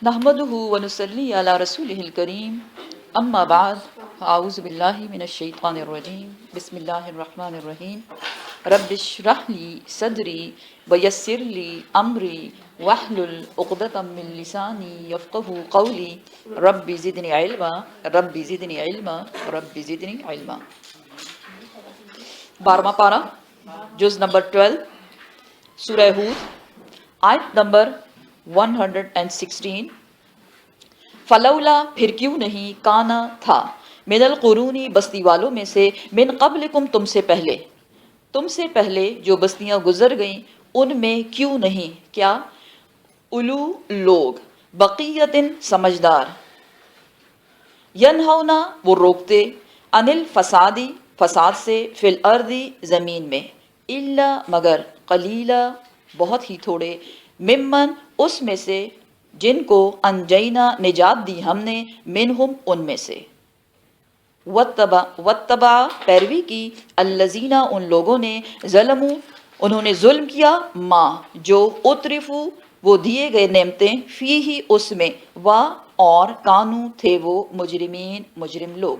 نحمدہ ونصلی علی رسولہ الکریم اما بعد اعوذ باللہ من الشیطان الرجیم بسم اللہ الرحمن الرحیم رب اشرح لی صدری ویسر لی امری واحلل عقدۃ من لسانی یفقہوا قولی رب زدنی علما رب زدنی علما رب زدنی علما۔ 12واں پارہ، جز نمبر 12، سورہ ہود، آیت نمبر 116۔ فلولا، پھر کیوں نہیں، کانا تھا، من القرونی، بستی والوں میں سے، من قبلکم، تم سے پہلے جو بستیاں گزر گئیں ان میں کیوں نہیں، کیا، اولو، لوگ، بقیتن، سمجھدار، ینہونا، وہ روکتے، عن الفسادی، فساد سے، فی الارضی، زمین میں، الا، مگر، قلیلا، بہت ہی تھوڑے، ممن، اس میں سے، جن کو انجینا، نجات دی ہم نے، منہم، ان میں سے، واتبع، پیروی کی، الذین، ان لوگوں نے، ظلموا، انہوں نے ظلم کیا، ما، جو، اترفو، وہ دیے گئے نعمتیں، فیہ، اس میں، اور کانو، تھے وہ، مجرمین، مجرم لوگ۔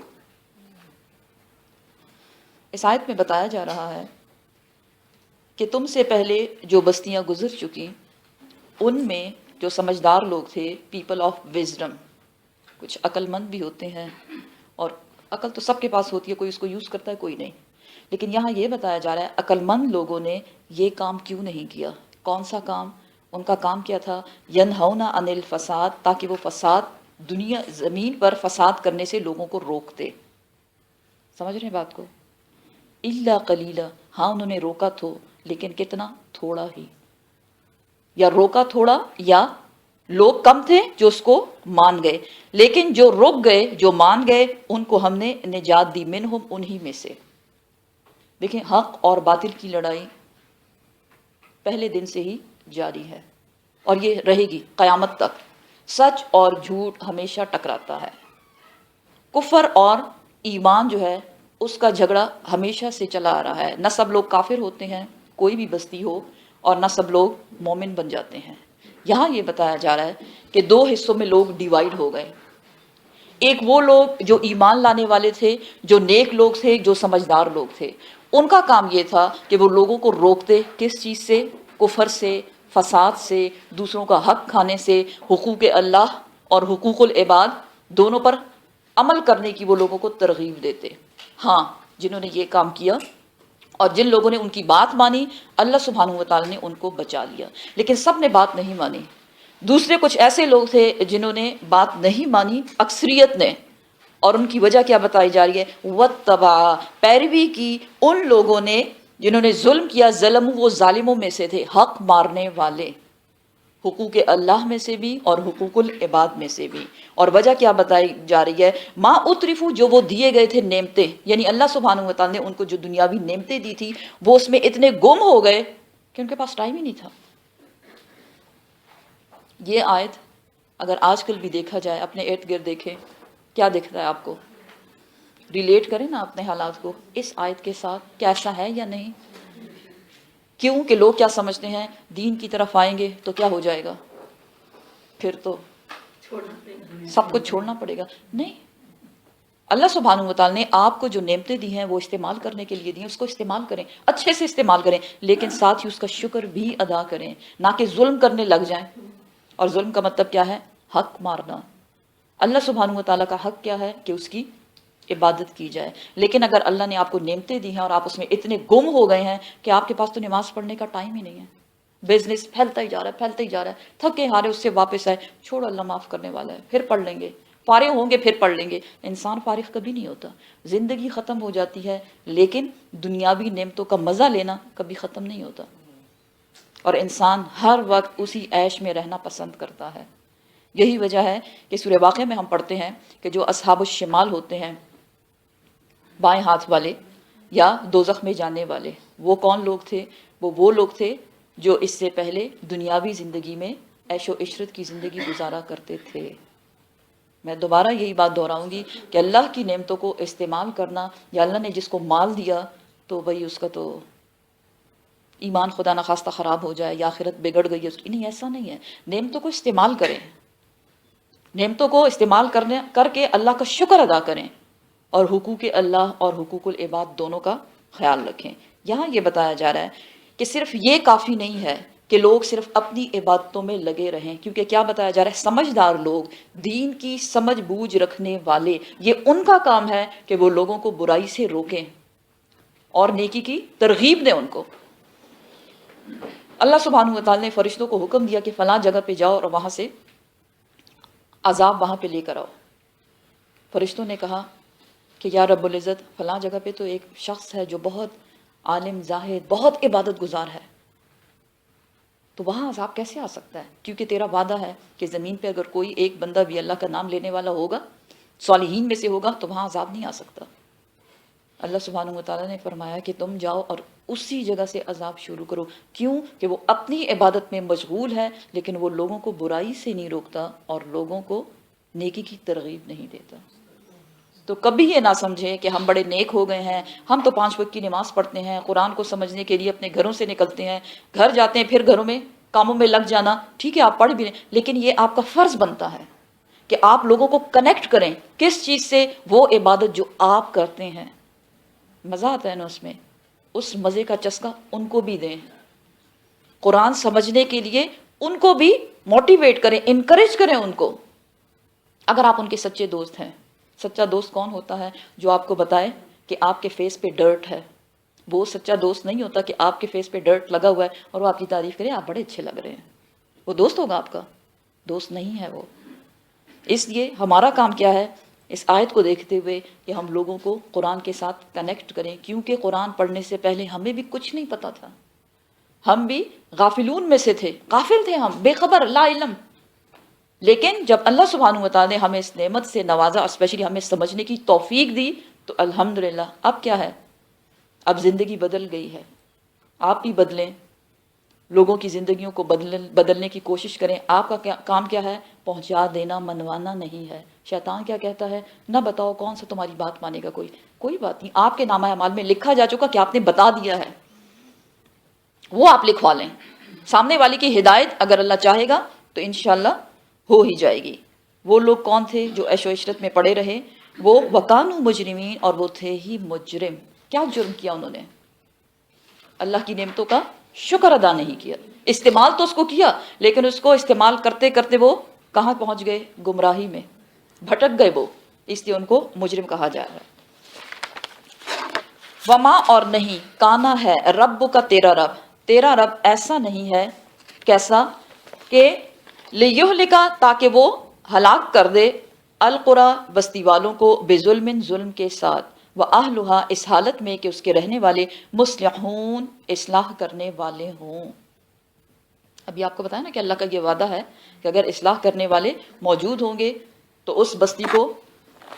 اس آیت میں بتایا جا رہا ہے کہ تم سے پہلے جو بستیاں گزر چکی ان میں جو سمجھدار لوگ تھے، پیپل آف وزڈم، کچھ عقل مند بھی ہوتے ہیں، اور عقل تو سب کے پاس ہوتی ہے، کوئی اس کو یوز کرتا ہے کوئی نہیں، لیکن یہاں یہ بتایا جا رہا ہے عقل مند لوگوں نے یہ کام کیوں نہیں کیا۔ کون سا کام؟ ان کا کام کیا تھا، ینہونا عن الفساد، تاکہ وہ فساد، دنیا، زمین پر فساد کرنے سے لوگوں کو روکتے۔ سمجھ رہے ہیں بات کو؟ الا قلیلا، ہاں انہوں نے روکا تو، لیکن کتنا، تھوڑا ہی، یا روکا تھوڑا، یا لوگ کم تھے جو اس کو مان گئے، لیکن جو رک گئے، جو مان گئے، ان کو ہم نے نجات دی، منہم، انہی میں سے۔ دیکھیں، حق اور باطل کی لڑائی پہلے دن سے ہی جاری ہے، اور یہ رہے گی قیامت تک۔ سچ اور جھوٹ ہمیشہ ٹکراتا ہے، کفر اور ایمان جو ہے اس کا جھگڑا ہمیشہ سے چلا آ رہا ہے۔ نہ سب لوگ کافر ہوتے ہیں، کوئی بھی بستی ہو، اور نہ سب لوگ مومن بن جاتے ہیں۔ یہاں یہ بتایا جا رہا ہے کہ دو حصوں میں لوگ ڈیوائیڈ ہو گئے۔ ایک وہ لوگ جو ایمان لانے والے تھے، جو نیک لوگ تھے، جو سمجھدار لوگ تھے، ان کا کام یہ تھا کہ وہ لوگوں کو روکتے، کس چیز سے؟ کفر سے، فساد سے، دوسروں کا حق کھانے سے، حقوق اللہ اور حقوق العباد دونوں پر عمل کرنے کی وہ لوگوں کو ترغیب دیتے۔ ہاں، جنہوں نے یہ کام کیا اور جن لوگوں نے ان کی بات مانی، اللہ سبحانہ و تعالی نے ان کو بچا لیا، لیکن سب نے بات نہیں مانی۔ دوسرے کچھ ایسے لوگ تھے جنہوں نے بات نہیں مانی، اکثریت نے، اور ان کی وجہ کیا بتائی جا رہی ہے، واتبع، پیروی کی، ان لوگوں نے جنہوں نے ظلم کیا، ظلم، وہ ظالموں میں سے تھے، حق مارنے والے، حقوق اللہ میں سے بھی اور حقوق العباد میں سے بھی۔ اور وجہ کیا بتائی جا رہی ہے، ما اترفو، جو وہ دیے گئے تھے نعمتیں، یعنی اللہ سبحانہ و تعالی نے ان کو جو دنیاوی نعمتیں دی تھی، وہ اس میں اتنے گم ہو گئے کہ ان کے پاس ٹائم ہی نہیں تھا۔ یہ آیت اگر آج کل بھی دیکھا جائے، اپنے ارد گرد دیکھیں، کیا دکھتا ہے آپ کو؟ ریلیٹ کریں نا اپنے حالات کو اس آیت کے ساتھ، کیسا ہے یا نہیں؟ کیوں کہ لوگ کیا سمجھتے ہیں، دین کی طرف آئیں گے تو کیا ہو جائے گا، پھر تو سب کچھ چھوڑنا پڑے گا۔ نہیں، اللہ سبحانہ و تعالی نے آپ کو جو نعمتیں دی ہیں وہ استعمال کرنے کے لیے دی ہیں، اس کو استعمال کریں، اچھے سے استعمال کریں، لیکن ساتھ ہی اس کا شکر بھی ادا کریں، نہ کہ ظلم کرنے لگ جائیں۔ اور ظلم کا مطلب کیا ہے؟ حق مارنا۔ اللہ سبحانہ و تعالیٰ کا حق کیا ہے کہ اس کی عبادت کی جائے، لیکن اگر اللہ نے آپ کو نعمتیں دی ہیں اور آپ اس میں اتنے گم ہو گئے ہیں کہ آپ کے پاس تو نماز پڑھنے کا ٹائم ہی نہیں ہے، بزنس پھیلتا ہی جا رہا ہے، پھیلتا ہی جا رہا ہے، تھکے ہارے اس سے واپس آئے، چھوڑو اللہ معاف کرنے والا ہے، پھر پڑھ لیں گے، فارغ ہوں گے پھر پڑھ لیں گے۔ انسان فارغ کبھی نہیں ہوتا، زندگی ختم ہو جاتی ہے، لیکن دنیاوی نعمتوں کا مزہ لینا کبھی ختم نہیں ہوتا، اور انسان ہر وقت اسی عیش میں رہنا پسند کرتا ہے۔ یہی وجہ ہے کہ سورہ واقعہ میں ہم پڑھتے ہیں کہ جو اصحاب الشمال ہوتے ہیں، بائیں ہاتھ والے یا دوزخ میں جانے والے، وہ کون لوگ تھے؟ وہ لوگ تھے جو اس سے پہلے دنیاوی زندگی میں عیش و عشرت کی زندگی گزارا کرتے تھے۔ میں دوبارہ یہی بات دہراؤں گی کہ اللہ کی نعمتوں کو استعمال کرنا، یا اللہ نے جس کو مال دیا تو وہی اس کا تو ایمان خدا نخواستہ خراب ہو جائے یا آخرت بگڑ گئی ہے اس کی، نہیں، ایسا نہیں ہے۔ نعمتوں کو استعمال کریں، نعمتوں کو استعمال کر کے اللہ کا شکر ادا کریں اور حقوق اللہ اور حقوق العباد دونوں کا خیال رکھیں۔ یہاں یہ بتایا جا رہا ہے کہ صرف یہ کافی نہیں ہے کہ لوگ صرف اپنی عبادتوں میں لگے رہیں، کیونکہ کیا بتایا جا رہا ہے، سمجھدار لوگ، دین کی سمجھ بوجھ رکھنے والے، یہ ان کا کام ہے کہ وہ لوگوں کو برائی سے روکیں اور نیکی کی ترغیب دیں ان کو۔ اللہ سبحانہ و تعالی نے فرشتوں کو حکم دیا کہ فلاں جگہ پہ جاؤ اور وہاں سے عذاب وہاں پہ لے کر آؤ۔ فرشتوں نے کہا کہ یا رب العزت، فلاں جگہ پہ تو ایک شخص ہے جو بہت عالم زاہد، بہت عبادت گزار ہے، تو وہاں عذاب کیسے آ سکتا ہے؟ کیونکہ تیرا وعدہ ہے کہ زمین پہ اگر کوئی ایک بندہ بھی اللہ کا نام لینے والا ہوگا، صالحین میں سے ہوگا، تو وہاں عذاب نہیں آ سکتا۔ اللہ سبحانہ و تعالیٰ نے فرمایا کہ تم جاؤ اور اسی جگہ سے عذاب شروع کرو۔ کیوں؟ کہ وہ اپنی عبادت میں مشغول ہے، لیکن وہ لوگوں کو برائی سے نہیں روکتا اور لوگوں کو نیکی کی ترغیب نہیں دیتا۔ تو کبھی یہ نہ سمجھیں کہ ہم بڑے نیک ہو گئے ہیں، ہم تو 5 وقت کی نماز پڑھتے ہیں، قرآن کو سمجھنے کے لیے اپنے گھروں سے نکلتے ہیں، گھر جاتے ہیں، پھر گھروں میں کاموں میں لگ جانا، ٹھیک ہے آپ پڑھ بھی لیں، لیکن یہ آپ کا فرض بنتا ہے کہ آپ لوگوں کو کنیکٹ کریں کس چیز سے؟ وہ عبادت جو آپ کرتے ہیں، مزہ آتا ہے نا اس میں، اس مزے کا چسکا ان کو بھی دیں، قرآن سمجھنے کے لیے ان کو بھی موٹیویٹ کریں، انکریج کریں ان کو، اگر آپ ان کے سچے دوست ہیں۔ سچا دوست کون ہوتا ہے؟ جو آپ کو بتائے کہ آپ کے فیس پہ ڈرٹ ہے۔ وہ سچا دوست نہیں ہوتا کہ آپ کے فیس پہ ڈرٹ لگا ہوا ہے اور وہ آپ کی تعریف کرے، آپ بڑے اچھے لگ رہے ہیں، وہ دوست ہوگا آپ کا؟ دوست نہیں ہے وہ۔ اس لیے ہمارا کام کیا ہے اس آیت کو دیکھتے ہوئے کہ ہم لوگوں کو قرآن کے ساتھ کنیکٹ کریں، کیونکہ قرآن پڑھنے سے پہلے ہمیں بھی کچھ نہیں پتا تھا، ہم بھی غافلون میں سے تھے، غافل تھے، ہم بے خبر، لا علم۔ لیکن جب اللہ سبحانہ وتعالی نے ہمیں اس نعمت سے نوازا، اسپیشلی ہمیں سمجھنے کی توفیق دی، تو الحمدللہ اب کیا ہے، اب زندگی بدل گئی ہے۔ آپ بھی بدلیں، لوگوں کی زندگیوں کو بدلنے کی کوشش کریں۔ آپ کا کام کیا ہے؟ پہنچا دینا، منوانا نہیں ہے۔ شیطان کیا کہتا ہے؟ نہ بتاؤ کون سا تمہاری بات مانے گا کوئی بات نہیں، آپ کے نامہ اعمال میں لکھا جا چکا کہ آپ نے بتا دیا ہے، وہ آپ لکھوا لیں۔ سامنے والی کی ہدایت اگر اللہ چاہے گا تو انشاءاللہ ہو ہی جائے گی۔ وہ لوگ کون تھے جو عیش و عشرت میں پڑے رہے؟ وہ وَكَانُوا مجرمین، اور وہ تھے ہی مجرم۔ کیا جرم کیا انہوں نے؟ اللہ کی نعمتوں کا شکر ادا نہیں کیا۔ استعمال تو اس کو کیا، لیکن اس کو استعمال کرتے کرتے وہ کہاں پہنچ گئے؟ گمراہی میں بھٹک گئے وہ، اس لیے ان کو مجرم کہا جا رہا ہے۔ وما، اور نہیں، کانا ہے رب کا، تیرا رب ایسا نہیں ہے، کیسا؟ کہ لیہلکا، تاکہ وہ ہلاک کر دے، القریٰ، بستی والوں کو، بظلم، ظلم کے ساتھ، وَأَهْلُهَا، اس حالت میں کہ اس کے رہنے والے مصلحون، اصلاح کرنے والے ہوں۔ ابھی آپ کو بتایا نا کہ اللہ کا یہ وعدہ ہے کہ اگر اصلاح کرنے والے موجود ہوں گے تو اس بستی کو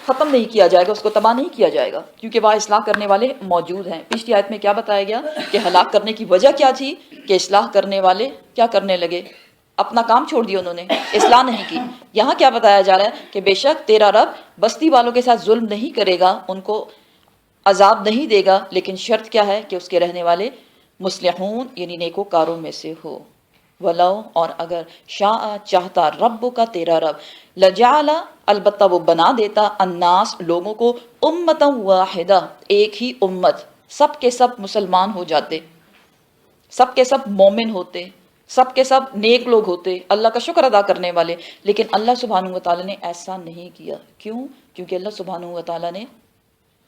ختم نہیں کیا جائے گا، اس کو تباہ نہیں کیا جائے گا، کیونکہ وہاں اصلاح کرنے والے موجود ہیں۔ پچھلی آیت میں کیا بتایا گیا کہ ہلاک کرنے کی وجہ کیا تھی؟ کہ اصلاح کرنے والے کیا کرنے لگے؟ اپنا کام چھوڑ دیا انہوں نے، اصلاح نہیں کی۔ یہاں کیا بتایا جا رہا ہے کہ بے شک تیرا رب بستی والوں کے ساتھ ظلم نہیں کرے گا، ان کو عذاب نہیں دے گا، لیکن شرط کیا ہے کہ اس کے رہنے والے مصلحون، یعنی نیکوکاروں میں سے ہو۔ ولو، اور اگر شاء، چاہتا، رب کا، تیرا رب، لجعل، البتہ وہ بنا دیتا، الناس، لوگوں کو، امتا واحدہ، ایک ہی امت، سب کے سب مسلمان ہو جاتے، سب کے سب مومن ہوتے، سب کے سب نیک لوگ ہوتے، اللہ کا شکر ادا کرنے والے۔ لیکن اللہ سبحانہ وتعالی نے ایسا نہیں کیا۔ کیوں؟ کیونکہ اللہ سبحانہ وتعالی نے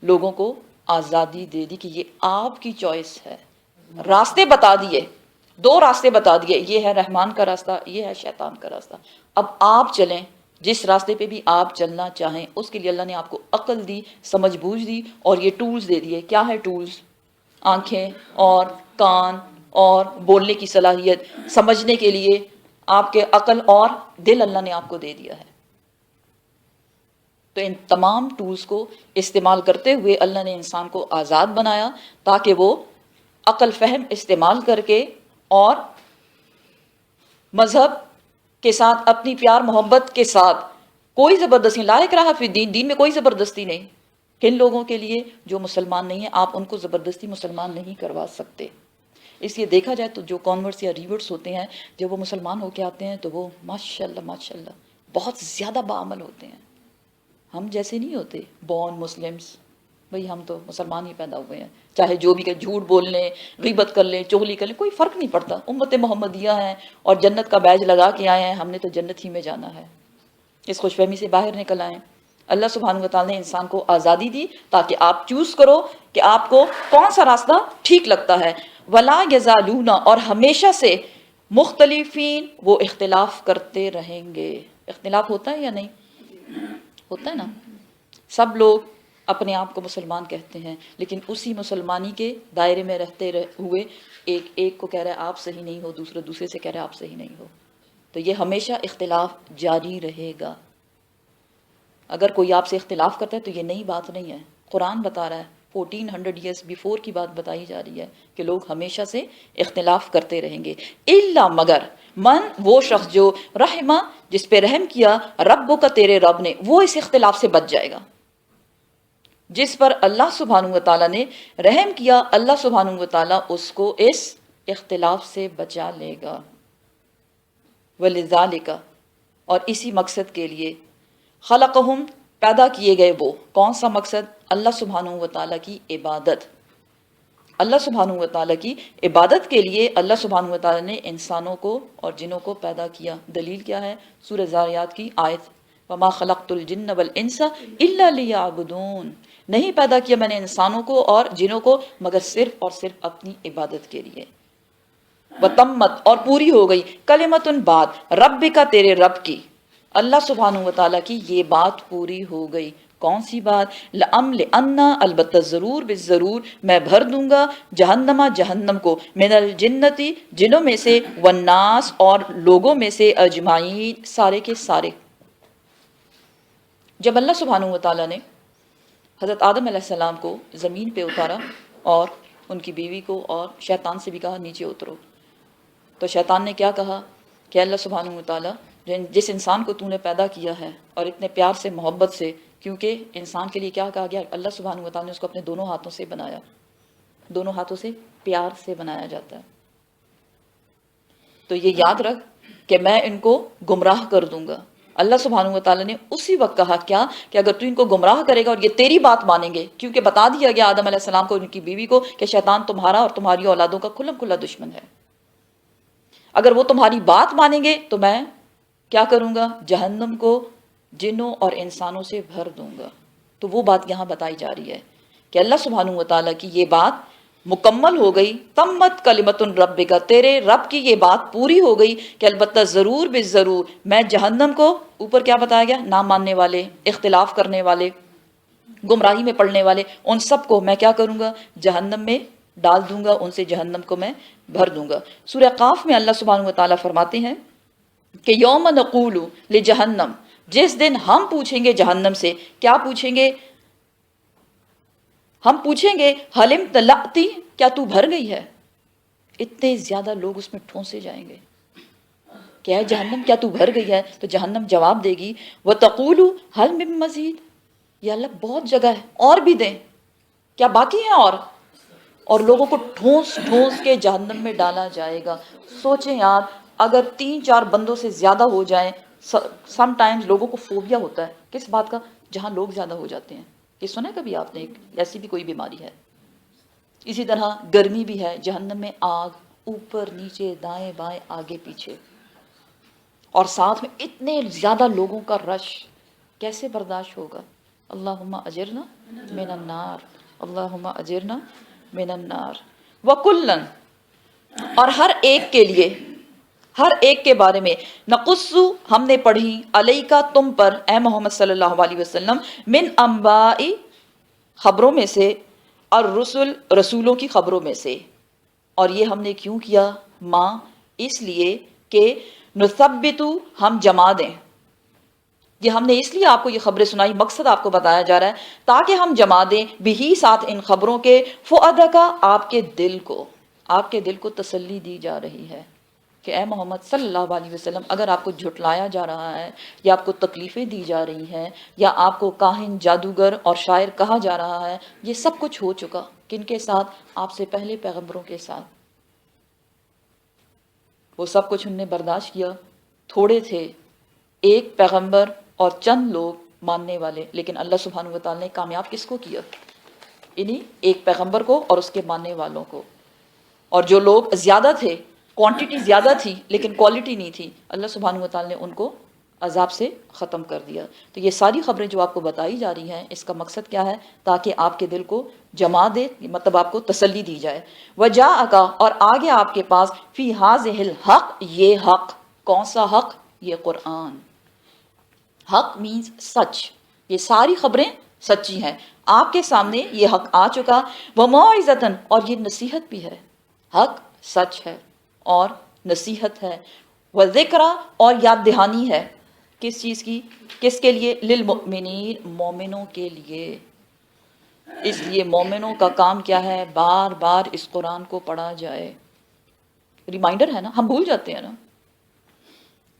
لوگوں کو آزادی دے دی کہ یہ آپ کی چوائس ہے، راستے بتا دیے، 2 راستے بتا دیے، یہ ہے رحمان کا راستہ، یہ ہے شیطان کا راستہ، اب آپ چلیں جس راستے پہ بھی آپ چلنا چاہیں۔ اس کے لیے اللہ نے آپ کو عقل دی، سمجھ بوجھ دی، اور یہ ٹولز دے دیے۔ کیا ہے ٹولز؟ آنکھیں اور کان اور بولنے کی صلاحیت، سمجھنے کے لیے آپ کے عقل اور دل اللہ نے آپ کو دے دیا ہے۔ تو ان تمام ٹولز کو استعمال کرتے ہوئے اللہ نے انسان کو آزاد بنایا تاکہ وہ عقل فہم استعمال کر کے اور مذہب کے ساتھ، اپنی پیار محبت کے ساتھ، کوئی زبردستی، لا اکراہ فی الدین، دین میں کوئی زبردستی نہیں۔ کن لوگوں کے لیے؟ جو مسلمان نہیں ہیں، آپ ان کو زبردستی مسلمان نہیں کروا سکتے۔ اس لیے دیکھا جائے تو جو کانورٹس یا ریورٹس ہوتے ہیں، جب وہ مسلمان ہو کے آتے ہیں تو وہ ماشاءاللہ ماشاءاللہ بہت زیادہ باعمل ہوتے ہیں. ہم جیسے نہیں ہوتے بورن مسلمس. بھئی ہم تو مسلمان ہی پیدا ہوئے ہیں، چاہے جو بھی کہ جھوٹ بول لیں، غیبت کر لیں، چغلی کر لیں، کوئی فرق نہیں پڑتا. امت محمدیہ ہیں اور جنت کا بیج لگا کے آئے ہیں، ہم نے تو جنت ہی میں جانا ہے. اس خوش فہمی سے باہر نکل آئیں. اللہ سبحانہ و تعالیٰ نے انسان کو آزادی دی تاکہ آپ چوز کرو کہ آپ کو کون سا راستہ ٹھیک لگتا ہے. ولا یزالون، اور ہمیشہ سے مختلفین، وہ اختلاف کرتے رہیں گے. اختلاف ہوتا ہے یا نہیں ہوتا ہے نا؟ سب لوگ اپنے آپ کو مسلمان کہتے ہیں، لیکن اسی مسلمانی کے دائرے میں رہتے ہوئے ایک کو کہہ رہا ہے آپ صحیح نہیں ہو، دوسرے سے کہہ رہا ہے آپ صحیح نہیں ہو. تو یہ ہمیشہ اختلاف جاری رہے گا. اگر کوئی آپ سے اختلاف کرتا ہے تو یہ نئی بات نہیں ہے. قرآن بتا رہا ہے 1400 ایئرس بیفور کی بات بتائی جا رہی ہے کہ لوگ ہمیشہ سے اختلاف کرتے رہیں گے. الا مگر من، وہ شخص جو رحمہ، جس پہ رحم کیا رب کا، تیرے رب نے، وہ اس اختلاف سے بچ جائے گا. جس پر اللہ سبحانہ و تعالیٰ نے رحم کیا، اللہ سبحانہ و تعالیٰ اس کو اس اختلاف سے بچا لے گا. وَلِذَالِكَ، اور اسی مقصد کے لیے خلقہم، پیدا کیے گئے. وہ کون سا مقصد؟ اللہ سبحانہ و تعالیٰ کی عبادت. اللہ سبحانہ و تعالیٰ کی عبادت کے لیے اللہ سبحانہ و تعالیٰ نے انسانوں کو اور جنوں کو پیدا کیا. دلیل کیا ہے؟ سورہ زاریات کی آیت وَمَا خَلَقْتُ الْجِنَّ وَالْإِنسَ إِلَّا لِيَعْبُدُونَ. نہیں پیدا کیا میں نے انسانوں کو اور جنوں کو مگر صرف اور صرف اپنی عبادت کے لیے. وَتَمَّتْ، اور پوری ہو گئی، کلمۃ، بات، ربک، تیرے رب کی، اللہ سبحانہ و تعالیٰ کی یہ بات پوری ہو گئی. کون سی بات؟ لَأَمْلِأَنَّ، البتہ ضرور بالضرور، میں بھر دوں گا، جہنم، جہنم کو، من الجنتی، جنوں میں سے، والناس، اور لوگوں میں سے، اجمعین، سارے کے سارے. جب اللہ سبحانہ و تعالیٰ نے حضرت آدم علیہ السلام کو زمین پہ اتارا اور ان کی بیوی کو اور شیطان سے بھی کہا نیچے اترو، تو شیطان نے کیا کہا کہ اللہ سبحانہ و تعالیٰ جس انسان کو تو نے پیدا کیا ہے اور اتنے پیار سے، محبت سے، کیونکہ انسان کے لیے کیا کہا گیا، اللہ سبحانہ و تعالیٰ نے اس کو اپنے دونوں ہاتھوں سے بنایا. دونوں ہاتھوں سے پیار سے بنایا جاتا ہے. تو یہ یاد رکھ کہ میں ان کو گمراہ کر دوں گا. اللہ سبحانہ و تعالیٰ نے اسی وقت کہا کیا کہ اگر تو ان کو گمراہ کرے گا اور یہ تیری بات مانیں گے، کیونکہ بتا دیا گیا آدم علیہ السلام کو، ان کی بیوی کو، کہ شیطان تمہارا اور تمہاری اولادوں کا کھلم کھلا دشمن ہے. اگر وہ تمہاری بات مانیں گے تو میں کیا کروں گا؟ جہنم کو جنوں اور انسانوں سے بھر دوں گا. تو وہ بات یہاں بتائی جا رہی ہے کہ اللہ سبحانہ و تعالیٰ کی یہ بات مکمل ہو گئی. تمت کلمت ربک، تیرے رب کی یہ بات پوری ہو گئی کہ البتہ ضرور بالضرور میں جہنم کو، اوپر کیا بتایا گیا؟ نہ ماننے والے، اختلاف کرنے والے، گمراہی میں پڑنے والے، ان سب کو میں کیا کروں گا؟ جہنم میں ڈال دوں گا، ان سے جہنم کو میں بھر دوں گا. سورہ قاف میں اللہ سبحانہ و تعالیٰ فرماتے ہیں کہ یوم نقول لجہنم، جس دن ہم پوچھیں گے جہنم سے. کیا پوچھیں گے؟ ہم پوچھیں گے حلم تلعتی، کیا تو بھر گئی ہے؟ اتنے زیادہ لوگ اس میں ٹھونسے جائیں گے. کیا ہے جہنم، کیا تو بھر گئی ہے؟ تو جہنم جواب دے گی وَتَقُولُ هَلْ مِن مَزِيدٍ، یا اللہ بہت جگہ ہے، اور بھی دیں، کیا باقی ہے؟ اور لوگوں کو ٹھونس ٹھونس کے جہنم میں ڈالا جائے گا. سوچیں یار، اگر 3-4 بندوں سے زیادہ ہو جائیں، سم ٹائمز لوگوں کو فوبیا ہوتا ہے کس بات کا؟ جہاں لوگ زیادہ ہو جاتے ہیں. یہ سنا ہے کبھی آپ نے؟ ایک ایسی بھی کوئی بیماری ہے. اسی طرح گرمی بھی ہے، جہنم میں آگ، اوپر نیچے دائیں بائیں آگے پیچھے، اور ساتھ میں اتنے زیادہ لوگوں کا رش، کیسے برداشت ہوگا؟ اللہم اجرنا من النار، اللہم اجرنا من النار. وکلن، اور ہر ایک کے لیے، ہر ایک کے بارے میں، نقص، ہم نے پڑھی، علیکا، تم پر، اے محمد صلی اللہ علیہ وسلم، من انباء، خبروں میں سے، الرسل، رسولوں کی خبروں میں سے. اور یہ ہم نے کیوں کیا؟ ماں، اس لیے کہ نثبتو، ہم جما دیں. یہ ہم نے اس لیے آپ کو یہ خبریں سنائی، مقصد آپ کو بتایا جا رہا ہے تاکہ ہم جما دیں بھی، ساتھ ان خبروں کے، فؤادکا، آپ کے دل کو، آپ کے دل کو تسلی دی جا رہی ہے کہ اے محمد صلی اللہ علیہ وسلم، اگر آپ کو جھٹلایا جا رہا ہے، یا آپ کو تکلیفیں دی جا رہی ہیں، یا آپ کو کاہن، جادوگر اور شاعر کہا جا رہا ہے، یہ سب کچھ ہو چکا. کن کے ساتھ؟ آپ سے پہلے پیغمبروں کے ساتھ. وہ سب کچھ انہوں نے برداشت کیا. تھوڑے تھے، ایک پیغمبر اور چند لوگ ماننے والے، لیکن اللہ سبحانہ و تعالیٰ نے کامیاب کس کو کیا؟ انہی ایک پیغمبر کو اور اس کے ماننے والوں کو. اور جو لوگ زیادہ تھے، کوانٹٹی زیادہ تھی لیکن کوالٹی نہیں تھی، اللہ سبحانہ و تعالیٰ نے ان کو عذاب سے ختم کر دیا. تو یہ ساری خبریں جو آپ کو بتائی جا رہی ہیں، اس کا مقصد کیا ہے؟ تاکہ آپ کے دل کو جما دے، مطلب آپ کو تسلی دی جائے. وجاءک، اور آگے آپ کے پاس، فی ھذہ الحق، یہ حق. کون سا حق؟ یہ قرآن. حق مینز سچ. یہ ساری خبریں سچی ہیں. آپ کے سامنے یہ حق آ چکا. وموعظۃ، اور یہ نصیحت بھی ہے. حق سچ ہے اور نصیحت ہے. وذکریٰ، اور یاد دہانی ہے. کس چیز کی؟ کس کے لیے؟ للمؤمنین، مومنوں کے لیے. اس لیے مومنوں کا کام کیا ہے؟ بار بار اس قرآن کو پڑھا جائے. ریمائنڈر ہے نا، ہم بھول جاتے ہیں نا.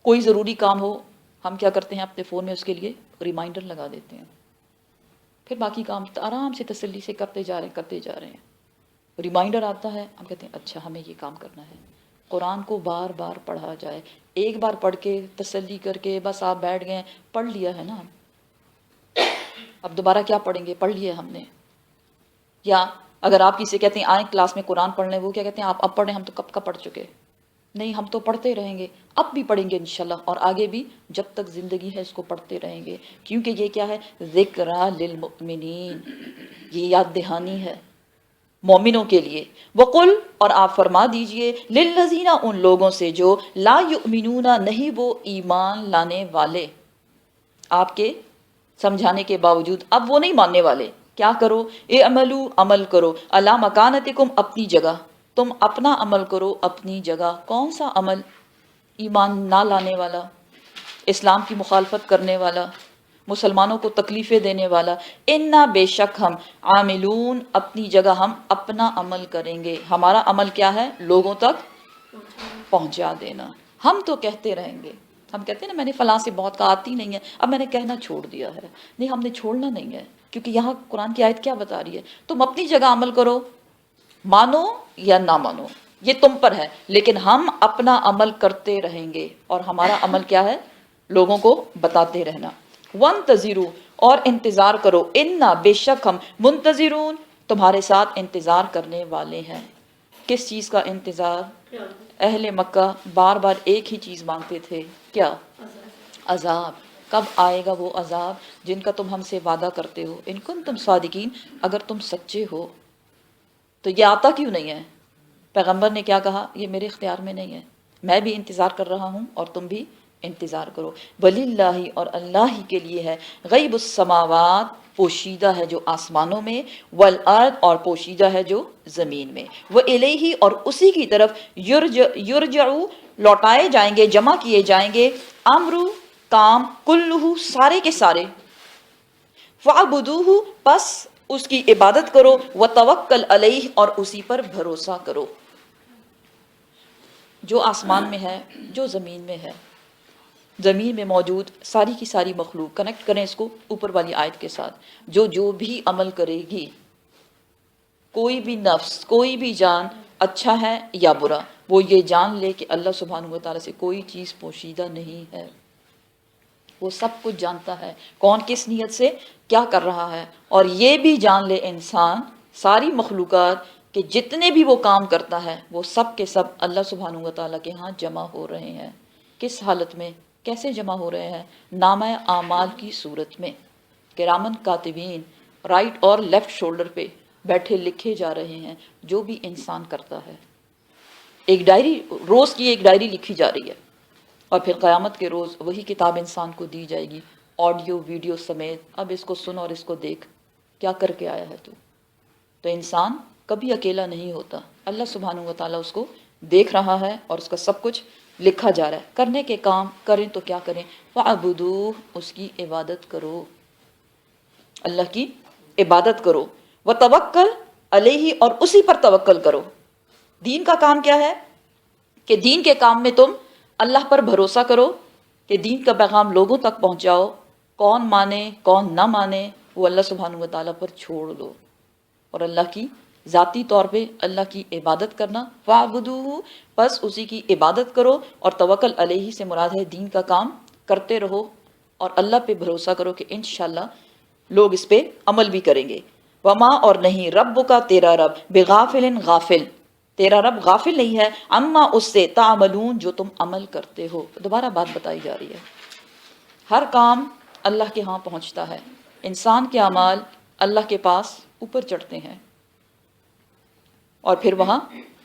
کوئی ضروری کام ہو، ہم کیا کرتے ہیں؟ اپنے فون میں اس کے لیے ریمائنڈر لگا دیتے ہیں، پھر باقی کام آرام سے تسلی سے کرتے جا رہے ہیں. ریمائنڈر آتا ہے، ہم کہتے ہیں اچھا ہمیں یہ کام کرنا ہے. قرآن کو بار بار پڑھا جائے. ایک بار پڑھ کے تسلی کر کے بس آپ بیٹھ گئے، پڑھ لیا ہے نا، اب دوبارہ کیا پڑھیں گے؟ پڑھ لیا ہم نے. یا اگر آپ کسی سے کہتے ہیں آئیں کلاس میں قرآن پڑھ لیں، وہ کیا کہتے ہیں؟ آپ اب پڑھیں، ہم تو کب کا پڑھ چکے. نہیں، ہم تو پڑھتے رہیں گے، اب بھی پڑھیں گے انشاءاللہ، اور آگے بھی جب تک زندگی ہے اس کو پڑھتے رہیں گے. کیونکہ یہ کیا ہے؟ ذکریٰ للمؤمنین، یہ یاد دہانی ہے مومنوں کے لیے. وقل، اور آپ فرما دیجئے، للذین، ان لوگوں سے جو لا یؤمنون، نہیں وہ ایمان لانے والے. آپ کے سمجھانے کے باوجود اب وہ نہیں ماننے والے. کیا کرو؟ اعملوا، عمل کرو، علی مکانتکم، اپنی جگہ. تم اپنا عمل کرو اپنی جگہ. کون سا عمل؟ ایمان نہ لانے والا، اسلام کی مخالفت کرنے والا، مسلمانوں کو تکلیفیں دینے والا. انا، بے شک ہم، عاملون، اپنی جگہ ہم اپنا عمل کریں گے. ہمارا عمل کیا ہے؟ لوگوں تک پہنچا دینا. ہم تو کہتے رہیں گے. ہم کہتے ہیں نا میں نے فلاں سے بہت کہا، آتی نہیں ہے، اب میں نے کہنا چھوڑ دیا ہے. نہیں، ہم نے چھوڑنا نہیں ہے، کیونکہ یہاں قرآن کی آیت کیا بتا رہی ہے؟ تم اپنی جگہ عمل کرو، مانو یا نہ مانو، یہ تم پر ہے، لیکن ہم اپنا عمل کرتے رہیں گے. اور ہمارا عمل کیا ہے؟ لوگوں کو بتاتے رہنا. وانتظروا، اور انتظار کرو. انا، بے شک ہم، منتظرون، تمہارے ساتھ انتظار کرنے والے ہیں. کس چیز کا انتظار؟ اہل مکہ بار بار ایک ہی چیز مانگتے تھے. کیا؟ عذاب. کب آئے گا وہ عذاب جن کا تم ہم سے وعدہ کرتے ہو؟ ان کنتم صادقین، اگر تم سچے ہو. تو یہ آتا کیوں نہیں ہے؟ پیغمبر نے کیا کہا؟ یہ میرے اختیار میں نہیں ہے، میں بھی انتظار کر رہا ہوں اور تم بھی انتظار کرو. وَلِلَّهِ، اور اللہ ہی کے لیے ہے، غیب السماوات، پوشیدہ ہے جو آسمانوں میں، والارض، اور پوشیدہ ہے جو زمین میں. وَإِلَيْهِ، اور اسی کی طرف، یرجعو، لوٹائے جائیں گے، جمع کیے جائیں گے، امر، کام، کلہ، سارے کے سارے. فَعْبُدُوهُ، پس اس کی عبادت کرو، وَتَوَکَّلْ عَلَیْہ، اور اسی پر بھروسہ کرو. جو آسمان میں ہے، جو زمین میں ہے، زمین میں موجود ساری کی ساری مخلوق، کنیکٹ کریں اس کو اوپر والی آیت کے ساتھ. جو بھی عمل کرے گی، کوئی بھی نفس، کوئی بھی جان، اچھا ہے یا برا، وہ یہ جان لے کہ اللہ سبحانہ و تعالیٰ سے کوئی چیز پوشیدہ نہیں ہے. وہ سب کچھ جانتا ہے، کون کس نیت سے کیا کر رہا ہے. اور یہ بھی جان لے انسان، ساری مخلوقات، کہ جتنے بھی وہ کام کرتا ہے وہ سب کے سب اللہ سبحانہ و تعالیٰ کے ہاں جمع ہو رہے ہیں. کس حالت میں؟ کیسے جمع ہو رہے ہیں؟ نامہ اعمال کی صورت میں. کرامن کاتبین، رائٹ اور لیفٹ شولڈر پہ بیٹھے لکھے جا رہے ہیں جو بھی انسان کرتا ہے. ایک ڈائری، روز کی ایک ڈائری لکھی جا رہی ہے، اور پھر قیامت کے روز وہی کتاب انسان کو دی جائے گی، آڈیو ویڈیو سمیت. اب اس کو سن اور اس کو دیکھ، کیا کر کے آیا ہے تو. تو انسان کبھی اکیلا نہیں ہوتا، اللہ سبحانہ و تعالیٰ اس کو دیکھ رہا ہے اور اس کا سب کچھ لکھا جا رہا ہے. کرنے کے کام کریں تو کیا کریں؟ فَعْبُدُوهُ، اس کی عبادت کرو، اللہ کی عبادت کرو. وَتَوَکَّلْ عَلَیْہ، اور اسی پر توکل کرو. دین کا کام کیا ہے؟ کہ دین کے کام میں تم اللہ پر بھروسہ کرو، کہ دین کا پیغام لوگوں تک پہنچاؤ. کون مانے کون نہ مانے وہ اللہ سبحانہ و تعالیٰ پر چھوڑ دو، اور اللہ کی ذاتی طور پہ اللہ کی عبادت کرنا. فَعْبُدُوهُ، بس اسی کی عبادت کرو. اور توکل علیہ سے مراد ہے دین کا کام کرتے رہو اور اللہ پہ بھروسہ کرو کہ انشاءاللہ لوگ اس پہ عمل بھی کریں گے. وما اور نہیں رب کا تیرا رب بغافل غافل، تیرا رب غافل نہیں ہے اما اس سے تعملون جو تم عمل کرتے ہو. دوبارہ بات بتائی جا رہی ہے، ہر کام اللہ کے ہاں پہنچتا ہے، انسان کے اعمال اللہ کے پاس اوپر چڑھتے ہیں اور پھر وہاں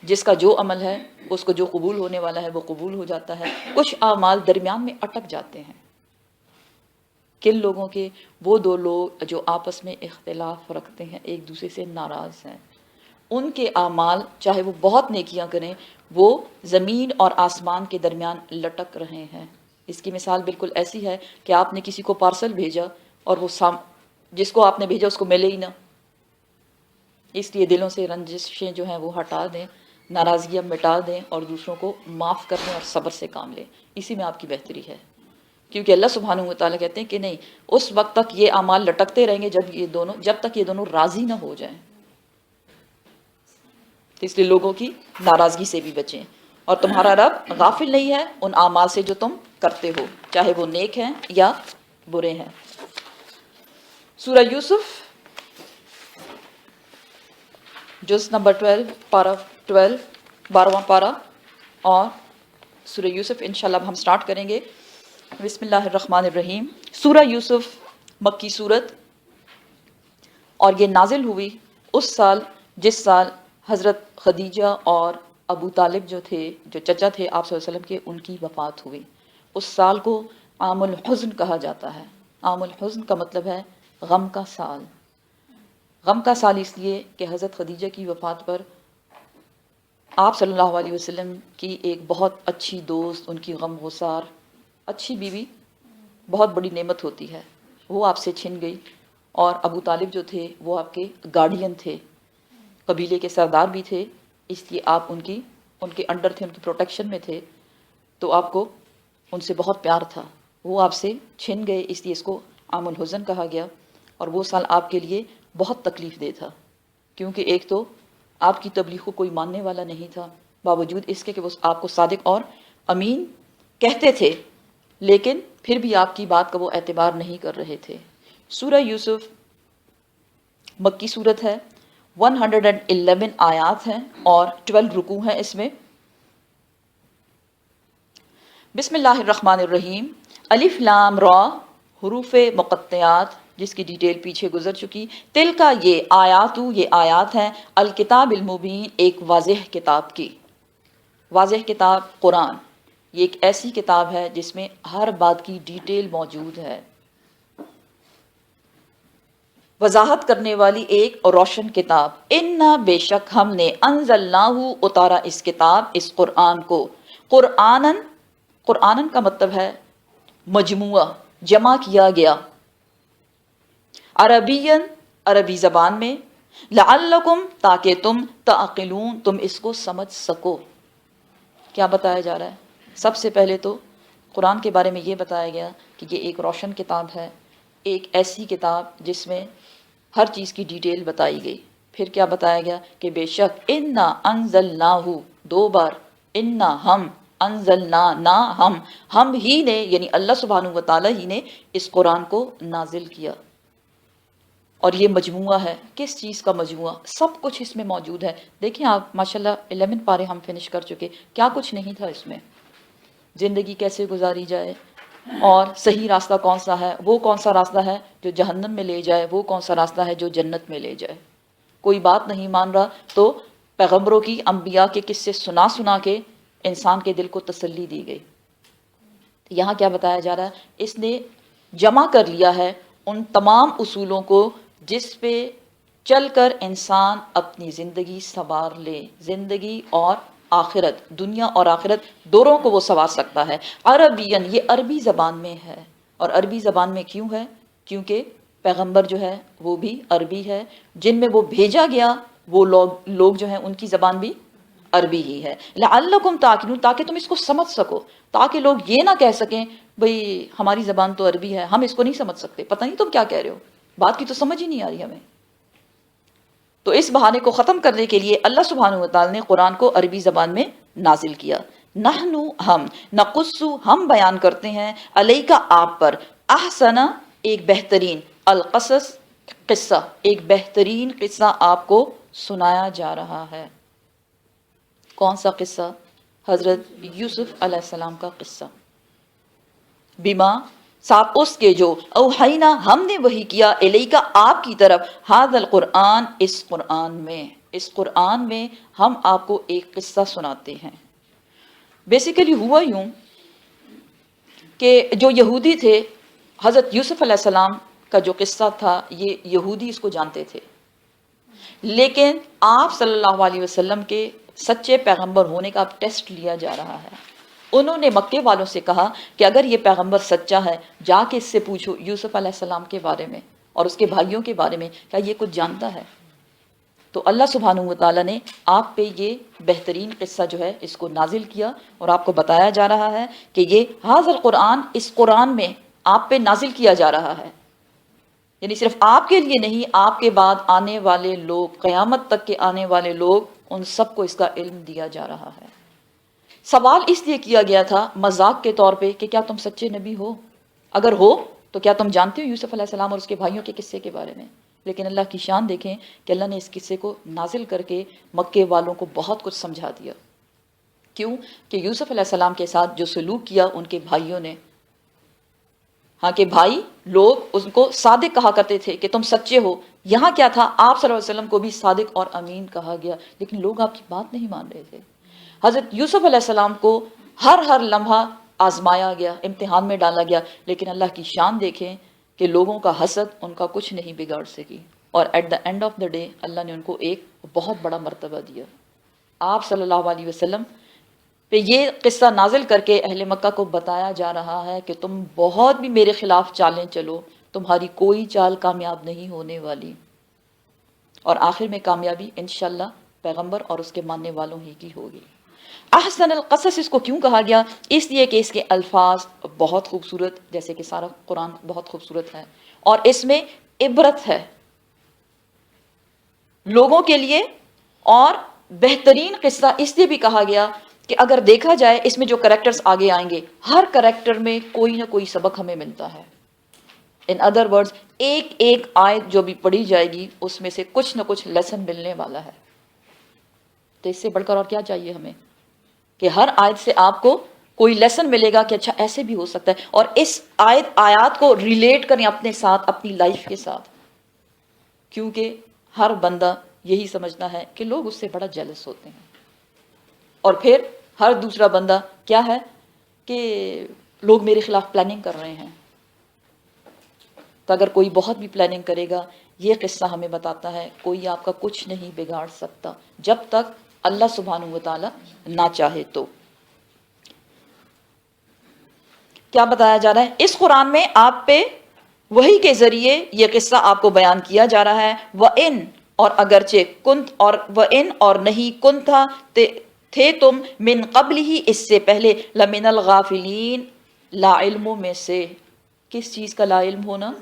جس کا جو عمل ہے اس کو جو قبول ہونے والا ہے وہ قبول ہو جاتا ہے. کچھ اعمال درمیان میں اٹک جاتے ہیں. کن لوگوں کے؟ وہ دو لوگ جو آپس میں اختلاف رکھتے ہیں، ایک دوسرے سے ناراض ہیں، ان کے اعمال چاہے وہ بہت نیکیاں کریں وہ زمین اور آسمان کے درمیان لٹک رہے ہیں. اس کی مثال بالکل ایسی ہے کہ آپ نے کسی کو پارسل بھیجا اور وہ جس کو آپ نے بھیجا اس کو ملے ہی نہ. اس لیے دلوں سے رنجشیں جو ہیں وہ ہٹا دیں، ناراضگیاں مٹا دیں اور دوسروں کو معاف کر دیں اور صبر سے کام لیں. اسی میں آپ کی بہتری ہے، کیونکہ اللہ سبحانہ و تعالیٰ کہتے ہیں کہ نہیں، اس وقت تک یہ اعمال لٹکتے رہیں گے جب تک یہ دونوں راضی نہ ہو جائیں. اس لیے لوگوں کی ناراضگی سے بھی بچیں. اور تمہارا رب غافل نہیں ہے ان اعمال سے جو تم کرتے ہو، چاہے وہ نیک ہیں یا برے ہیں. سورہ یوسف جز نمبر 12 پارہ 12 12واں پارہ، اور سورہ یوسف انشاءاللہ اب ہم سٹارٹ کریں گے. بسم اللہ الرحمن الرحیم. سورہ یوسف مکی صورت، اور یہ نازل ہوئی اس سال جس سال حضرت خدیجہ اور ابو طالب جو چچا تھے آپ صلی اللہ علیہ وسلم کے، ان کی وفات ہوئی. اس سال کو عام الحزن کہا جاتا ہے. عام الحزن کا مطلب ہے غم کا سال. غم کا سال اس لیے کہ حضرت خدیجہ کی وفات پر آپ صلی اللہ علیہ وسلم کی ایک بہت اچھی دوست، ان کی غم گسار اچھی بیوی بہت بڑی نعمت ہوتی ہے، وہ آپ سے چھن گئی. اور ابو طالب جو تھے وہ آپ کے گارڈین تھے، قبیلے کے سردار بھی تھے، اس لیے آپ ان کے انڈر تھے، ان کی پروٹیکشن میں تھے، تو آپ کو ان سے بہت پیار تھا. وہ آپ سے چھن گئے، اس لیے اس کو عام الحزن کہا گیا. اور وہ سال آپ کے لیے بہت تکلیف دہ تھا، کیونکہ ایک تو آپ کی تبلیغ کو کوئی ماننے والا نہیں تھا، باوجود اس کے کہ وہ آپ کو صادق اور امین کہتے تھے، لیکن پھر بھی آپ کی بات کا وہ اعتبار نہیں کر رہے تھے. سورہ یوسف مکی صورت ہے، 111 آیات ہیں اور 12 رکوع ہیں اس میں. بسم اللہ الرحمن الرحیم. الف لام را، حروف مقطعات جس کی ڈیٹیل پیچھے گزر چکی. تل کا یہ آیات ہیں، الکتاب المبین، ایک واضح کتاب کی. واضح کتاب قرآن، یہ ایک ایسی کتاب ہے جس میں ہر بات کی ڈیٹیل موجود ہے. وضاحت کرنے والی ایک روشن کتاب. انا بے شک ہم نے انزلناہ اتارا اس کتاب، اس قرآن کو. قرآنن کا مطلب ہے مجموعہ، جمع کیا گیا. عربین، عربی زبان میں. لعلکم، تاکہ تم تعقلون، تم اس کو سمجھ سکو. کیا بتایا جا رہا ہے؟ سب سے پہلے تو قرآن کے بارے میں یہ بتایا گیا کہ یہ ایک روشن کتاب ہے، ایک ایسی کتاب جس میں ہر چیز کی ڈیٹیل بتائی گئی. پھر کیا بتایا گیا کہ بے شک انا انزلناہ، 2 بار انا، ہم، انزلنا، نہ ہم ہی نے، یعنی اللہ سبحانہ و تعالی ہی نے اس قرآن کو نازل کیا. اور یہ مجموعہ ہے. کس چیز کا مجموعہ؟ سب کچھ اس میں موجود ہے. دیکھیں آپ ماشاءاللہ 11 پارے ہم فنش کر چکے، کیا کچھ نہیں تھا اس میں. زندگی کیسے گزاری جائے، اور صحیح راستہ کون سا ہے، وہ کون سا راستہ ہے جو جہنم میں لے جائے، وہ کون سا راستہ ہے جو جنت میں لے جائے. کوئی بات نہیں مان رہا تو پیغمبروں کی، انبیاء کے قصے سنا کے انسان کے دل کو تسلی دی گئی. یہاں کیا بتایا جا رہا ہے؟ اس نے جمع کر لیا ہے ان تمام اصولوں کو جس پہ چل کر انسان اپنی زندگی سنوار لے. زندگی اور آخرت، دنیا اور آخرت دونوں کو وہ سنوار سکتا ہے. عربین، یہ عربی زبان میں ہے. اور عربی زبان میں کیوں ہے؟ کیونکہ پیغمبر جو ہے وہ بھی عربی ہے، جن میں وہ بھیجا گیا وہ لوگ جو ہیں ان کی زبان بھی عربی ہی ہے. لعلکم تعقلون، تاکہ تم اس کو سمجھ سکو، تاکہ لوگ یہ نہ کہہ سکیں بھئی ہماری زبان تو عربی ہے، ہم اس کو نہیں سمجھ سکتے، پتہ نہیں تم کیا کہہ رہے ہو، بات کی تو سمجھ ہی نہیں آ رہی ہمیں. تو اس بہانے کو ختم کرنے کے لیے اللہ سبحانہ و تعالی نے قرآن کو عربی زبان میں نازل کیا. نحنو ہم، نقصو ہم بیان کرتے ہیں، علیکا آپ پر، احسنا ایک بہترین، القصص قصہ، ایک بہترین قصہ آپ کو سنایا جا رہا ہے۔ کون سا قصہ؟ حضرت یوسف علیہ السلام کا قصہ۔ بما ساتھ اس کے جو اوحینا ہم نے وحی کیا، الیکا آپ کی طرف، ھذا القرآن اس قرآن میں ہم آپ کو ایک قصہ سناتے ہیں۔ بیسیکلی ہوا یوں کہ جو یہودی تھے، حضرت یوسف علیہ السلام کا جو قصہ تھا یہ یہودی اس کو جانتے تھے، لیکن آپ صلی اللہ علیہ وسلم کے سچے پیغمبر ہونے کا اب ٹیسٹ لیا جا رہا ہے۔ انہوں نے مکے والوں سے کہا کہ اگر یہ پیغمبر سچا ہے جا کے اس سے پوچھو یوسف علیہ السلام کے بارے میں اور اس کے بھائیوں کے بارے میں، کیا یہ کچھ جانتا ہے؟ تو اللہ سبحانہ وتعالیٰ نے آپ پہ یہ بہترین قصہ جو ہے اس کو نازل کیا، اور آپ کو بتایا جا رہا ہے کہ یہ ھذا القرآن اس قرآن میں آپ پہ نازل کیا جا رہا ہے، یعنی صرف آپ کے لیے نہیں، آپ کے بعد آنے والے لوگ، قیامت تک کے آنے والے لوگ، ان سب کو اس کا علم دیا جا رہا ہے۔ سوال اس لیے کیا گیا تھا مذاق کے طور پہ کہ کیا تم سچے نبی ہو؟ اگر ہو تو کیا تم جانتے ہو یوسف علیہ السلام اور اس کے بھائیوں کے قصے کے بارے میں؟ لیکن اللہ کی شان دیکھیں کہ اللہ نے اس قصے کو نازل کر کے مکے والوں کو بہت کچھ سمجھا دیا۔ کیوں؟ کہ یوسف علیہ السلام کے ساتھ جو سلوک کیا ان کے بھائیوں نے، ہاں کہ بھائی لوگ ان کو صادق کہا کرتے تھے کہ تم سچے ہو، یہاں کیا تھا، آپ صلی اللہ علیہ وسلم کو بھی صادق اور امین کہا گیا، لیکن لوگ آپ کی بات نہیں مان رہے تھے۔ حضرت یوسف علیہ السلام کو ہر لمحہ آزمایا گیا، امتحان میں ڈالا گیا، لیکن اللہ کی شان دیکھیں کہ لوگوں کا حسد ان کا کچھ نہیں بگاڑ سکی، اور at the end of the day اللہ نے ان کو ایک بہت بڑا مرتبہ دیا۔ آپ صلی اللہ علیہ وسلم پہ یہ قصہ نازل کر کے اہل مکہ کو بتایا جا رہا ہے کہ تم بہت بھی میرے خلاف چالیں چلو، تمہاری کوئی چال کامیاب نہیں ہونے والی، اور آخر میں کامیابی انشاءاللہ پیغمبر اور اس کے ماننے والوں ہی کی ہوگی۔ احسن القصص اس کو کیوں کہا گیا؟ اس لیے کہ اس کے الفاظ بہت خوبصورت، جیسے کہ سارا قرآن بہت خوبصورت ہے، اور اس میں عبرت ہے لوگوں کے لیے، اور بہترین قصہ اس لیے بھی کہا گیا کہ اگر دیکھا جائے اس میں جو کریکٹرز آگے آئیں گے، ہر کریکٹر میں کوئی نہ کوئی سبق ہمیں ملتا ہے۔ ان ادر ورڈز ایک ایک آیت جو بھی پڑھی جائے گی اس میں سے کچھ نہ کچھ لیسن ملنے والا ہے۔ تو اس سے بڑھ کر اور کیا چاہیے ہمیں کہ ہر آیت سے آپ کو کوئی لیسن ملے گا کہ اچھا ایسے بھی ہو سکتا ہے، اور اس آیات کو ریلیٹ کریں اپنے ساتھ، اپنی لائف کے ساتھ، کیونکہ ہر بندہ یہی سمجھنا ہے کہ لوگ اس سے بڑا جیلس ہوتے ہیں، اور پھر ہر دوسرا بندہ کیا ہے کہ لوگ میرے خلاف پلاننگ کر رہے ہیں۔ تو اگر کوئی بہت بھی پلاننگ کرے گا، یہ قصہ ہمیں بتاتا ہے کوئی آپ کا کچھ نہیں بگاڑ سکتا جب تک اللہ سبحانہ وتعالی نہ چاہے۔ تو کیا بتایا جا رہا ہے؟ اس قرآن میں آپ پہ وحی کے ذریعے یہ قصہ آپ کو بیان کیا جا رہا ہے۔ وَإِن اور اگرچہ، کنت اور وَإِن اور نہیں، کن تھا تھے تم، من قبل ہی اس سے پہلے، لمن الغافلین لا علموں میں سے۔ کس چیز کا لا علم ہونا؟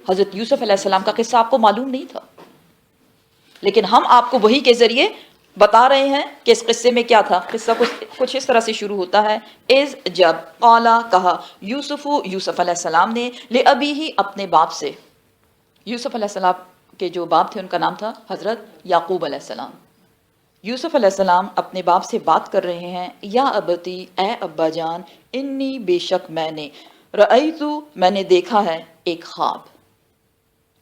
حضرت یوسف علیہ السلام کا قصہ آپ کو معلوم نہیں تھا، لیکن ہم آپ کو وحی کے ذریعے بتا رہے ہیں کہ اس قصے میں کیا تھا۔ قصہ کچھ اس طرح سے شروع ہوتا ہے، از جب، قالا کہا، یوسف علیہ السلام نے، لأبیہ اپنے باپ سے۔ یوسف علیہ السلام کے جو باپ تھے ان کا نام تھا حضرت یعقوب علیہ السلام۔ یوسف علیہ السلام اپنے باپ سے بات کر رہے ہیں، یا ابتی اے ابا جان، انی بے شک میں نے، رأیتو میں نے دیکھا ہے، ایک خواب،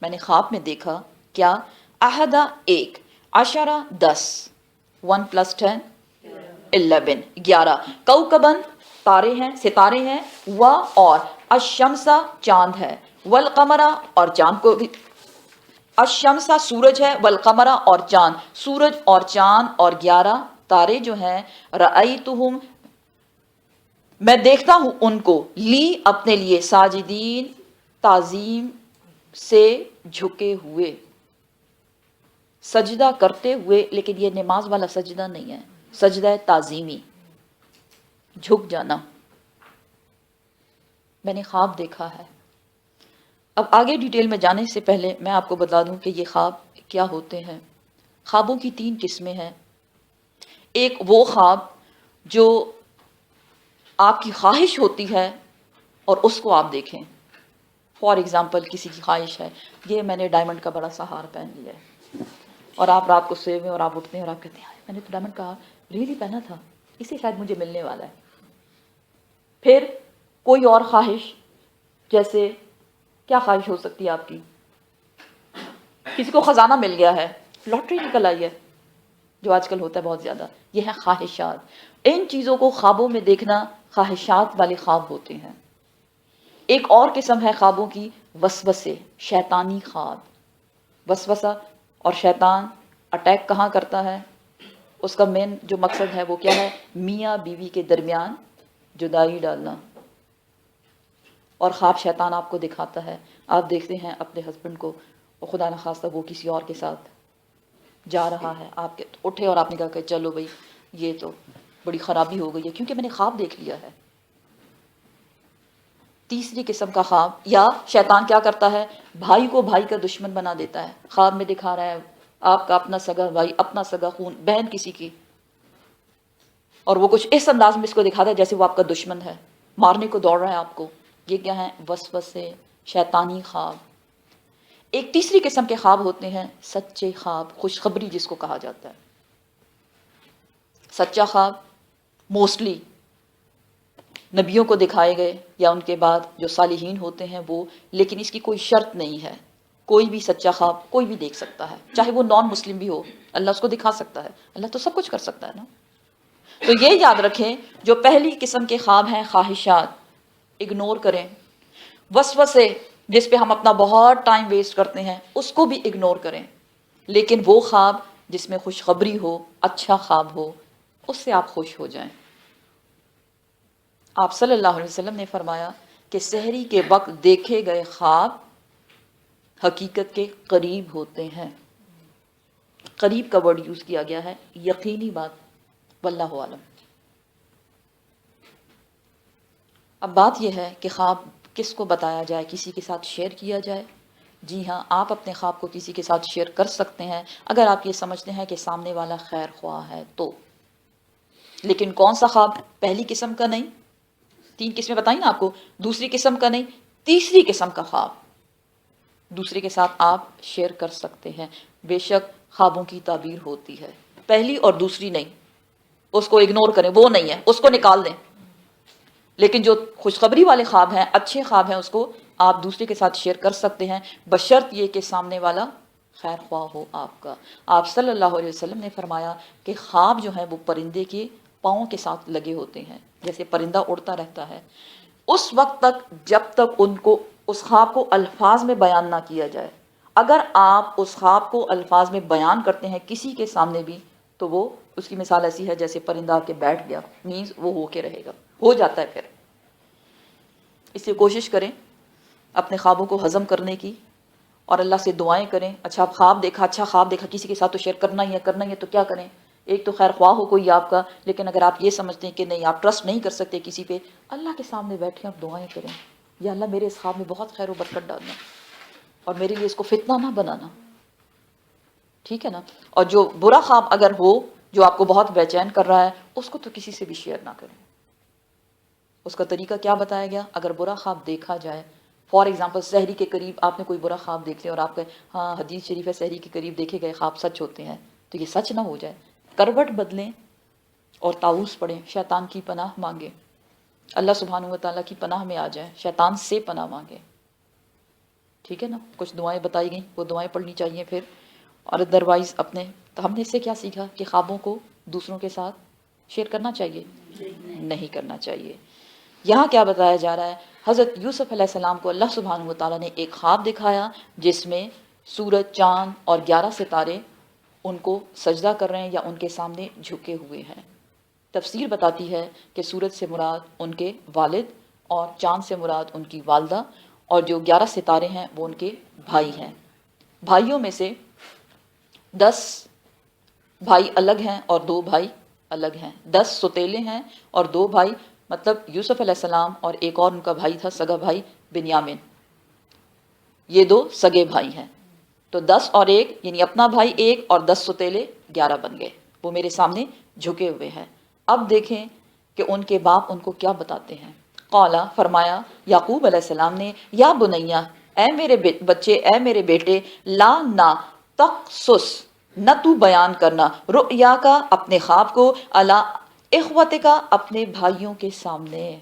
میں نے خواب میں دیکھا کیا، احدا ایک، عشرہ 10، 1 + 10 11، 11، کوکبن تارے ہیں، ستارے ہیں، و اور، الشمسہ چاند ہے، والقمرہ اور چاند کو بھی، الشمسہ سورج ہے، والقمرہ اور چاند، سورج اور چاند اور 11 تارے جو ہیں، رأیتہم میں دیکھتا ہوں ان کو، لی اپنے لیے، ساجدین تعظیم سے جھکے ہوئے، سجدہ کرتے ہوئے، لیکن یہ نماز والا سجدہ نہیں ہے، سجدہ تعظیمی، جھک جانا۔ میں نے خواب دیکھا ہے۔ اب آگے ڈیٹیل میں جانے سے پہلے میں آپ کو بتا دوں کہ یہ خواب کیا ہوتے ہیں۔ خوابوں کی 3 قسمیں ہیں۔ ایک وہ خواب جو آپ کی خواہش ہوتی ہے اور اس کو آپ دیکھیں. فار ایگزامپل کسی کی خواہش ہے یہ میں نے ڈائمنڈ کا بڑا سا ہار پہن لیا ہے، اور آپ رات کو سوئے ہوئے اور آپ اٹھتے ہیں اور آپ کہتے ہیں میں نے تو ڈائمنڈ کا ریلی پہنا تھا، اسے شاید مجھے ملنے والا ہے. پھر کوئی اور خواہش، جیسے کیا خواہش ہو سکتی ہے آپ کی؟ کسی کو خزانہ مل گیا ہے، لاٹری نکل آئی ہے، جو آج کل ہوتا ہے بہت زیادہ. یہ ہے خواہشات. ان چیزوں کو خوابوں میں دیکھنا خواہشات والے خواب ہوتے ہیں. ایک اور قسم ہے خوابوں کی وسوسے، شیطانی خواب. وسوسہ اور شیطان اٹیک کہاں کرتا ہے؟ اس کا مین جو مقصد ہے وہ کیا ہے؟ میاں بیوی کے درمیان جدائی ڈالنا. اور خواب شیطان آپ کو دکھاتا ہے، آپ دیکھتے ہیں اپنے ہسبینڈ کو اور خدا نخواستہ وہ کسی اور کے ساتھ جا رہا ہے، آپ کے اٹھے اور آپ نے کہا کہ چلو بھائی یہ تو بڑی خرابی ہو گئی ہے کیونکہ میں نے خواب دیکھ لیا ہے. تیسری قسم کا خواب، یا شیطان کیا کرتا ہے؟ بھائی کو بھائی کا دشمن بنا دیتا ہے. خواب میں دکھا رہا ہے آپ کا اپنا سگا بھائی، اپنا سگا خون، بہن کسی کی، اور وہ کچھ اس انداز میں اس کو دکھاتا ہے جیسے وہ آپ کا دشمن ہے، مارنے کو دوڑ رہا ہے آپ کو. یہ کیا ہے؟ وسوسے، شیطانی خواب. ایک تیسری قسم کے خواب ہوتے ہیں سچے خواب، خوشخبری جس کو کہا جاتا ہے. سچا خواب موسٹلی نبیوں کو دکھائے گئے یا ان کے بعد جو صالحین ہوتے ہیں وہ، لیکن اس کی کوئی شرط نہیں ہے. کوئی بھی سچا خواب کوئی بھی دیکھ سکتا ہے، چاہے وہ نان مسلم بھی ہو، اللہ اس کو دکھا سکتا ہے. اللہ تو سب کچھ کر سکتا ہے نا. تو یہ یاد رکھیں، جو پہلی قسم کے خواب ہیں خواہشات، اگنور کریں. وسوسے جس پہ ہم اپنا بہت ٹائم ویسٹ کرتے ہیں اس کو بھی اگنور کریں. لیکن وہ خواب جس میں خوشخبری ہو، اچھا خواب ہو، اس سے آپ خوش ہو جائیں. آپ صلی اللہ علیہ وسلم نے فرمایا کہ سحری کے وقت دیکھے گئے خواب حقیقت کے قریب ہوتے ہیں. قریب کا ورڈ یوز کیا گیا ہے، یقینی بات، واللہ عالم. اب بات یہ ہے کہ خواب کس کو بتایا جائے، کسی کے ساتھ شیئر کیا جائے. جی ہاں، آپ اپنے خواب کو کسی کے ساتھ شیئر کر سکتے ہیں اگر آپ یہ سمجھتے ہیں کہ سامنے والا خیر خواہ ہے تو. لیکن کون سا خواب؟ پہلی قسم کا نہیں، 3 قسمیں بتائیں نا آپ کو، دوسری قسم کا نہیں، تیسری قسم کا خواب دوسرے کے ساتھ آپ شیئر کر سکتے ہیں. بے شک خوابوں کی تعبیر ہوتی ہے، پہلی اور دوسری نہیں، اس کو اگنور کریں، وہ نہیں ہے، اس کو نکال دیں. لیکن جو خوشخبری والے خواب ہیں، اچھے خواب ہیں، اس کو آپ دوسرے کے ساتھ شیئر کر سکتے ہیں، بشرط یہ کہ سامنے والا خیر خواہ ہو آپ کا. آپ صلی اللہ علیہ وسلم نے فرمایا کہ خواب جو ہیں وہ پرندے کے پاؤں کے ساتھ لگے ہوتے ہیں، جیسے پرندہ اڑتا رہتا ہے اس وقت تک جب تک ان کو اس خواب کو الفاظ میں بیان نہ کیا جائے. اگر آپ اس خواب کو الفاظ میں بیان کرتے ہیں کسی کے سامنے بھی تو وہ، اس کی مثال ایسی ہے جیسے پرندہ آ کے بیٹھ گیا، مینز وہ ہو کے رہے گا، ہو جاتا ہے. پھر اس لیے کوشش کریں اپنے خوابوں کو ہضم کرنے کی اور اللہ سے دعائیں کریں. اچھا خواب دیکھا، اچھا خواب دیکھا، کسی کے ساتھ تو شیئر کرنا ہی ہے تو کیا کریں؟ ایک تو خیر خواہ ہو کوئی آپ کا، لیکن اگر آپ یہ سمجھتے ہیں کہ نہیں آپ ٹرسٹ نہیں کر سکتے کسی پہ، اللہ کے سامنے بیٹھیں، آپ دعائیں کریں، یا اللہ میرے اس خواب میں بہت خیر و برکت ڈالنا اور میرے لیے اس کو فتنہ نہ بنانا. ٹھیک ہے نا؟ اور جو برا خواب اگر ہو جو آپ کو بہت بے چین کر رہا ہے اس کو تو کسی سے بھی شیئر نہ کریں. اس کا طریقہ کیا بتایا گیا؟ اگر برا خواب دیکھا جائے، فار ایگزامپل سحری کے قریب آپ نے کوئی برا خواب دیکھ لیا اور آپ کہے ہاں حدیث شریف ہے سحری کے قریب دیکھے گئے خواب سچ ہوتے ہیں، تو یہ سچ نہ ہو جائے. کروٹ بدلیں اور طاؤس پڑھیں، شیطان کی پناہ مانگیں، اللہ سبحانہ و تعالیٰ کی پناہ میں آ جائیں، شیطان سے پناہ مانگیں. ٹھیک ہے نا؟ کچھ دعائیں بتائی گئیں، وہ دعائیں پڑھنی چاہیے. پھر اور ادروائز اپنے، تو ہم نے اس سے کیا سیکھا کہ خوابوں کو دوسروں کے ساتھ شیئر کرنا چاہیے؟ نہیں کرنا چاہیے. یہاں کیا بتایا جا رہا ہے؟ حضرت یوسف علیہ السلام کو اللہ سبحانہ و تعالیٰ نے ایک خواب دکھایا جس میں سورج، چاند اور 11 ستارے ان کو سجدہ کر رہے ہیں یا ان کے سامنے جھکے ہوئے ہیں. تفسیر بتاتی ہے کہ سورج سے مراد ان کے والد اور چاند سے مراد ان کی والدہ، اور جو 11 ستارے ہیں وہ ان کے بھائی ہیں. بھائیوں میں سے 10 بھائی الگ ہیں اور 2 بھائی الگ ہیں، 10 ستیلے ہیں اور 2 بھائی، مطلب یوسف علیہ السلام اور ایک اور ان کا بھائی تھا سگا بھائی بنیامین، یہ 2 سگے بھائی ہیں. تو 10 اور 1 یعنی اپنا بھائی 1 اور 10 ستیلے 11 بن گئے، وہ میرے سامنے جھکے ہوئے ہیں. اب دیکھیں کہ ان کے باپ ان کو کیا بتاتے ہیں. قالا فرمایا یعقوب علیہ السلام نے یا بنیا اے میرے بچے اے میرے بیٹے لا نہ تقصص نہ تو بیان کرنا رؤیا کا اپنے خواب کو علی اخوت کا اپنے بھائیوں کے سامنے،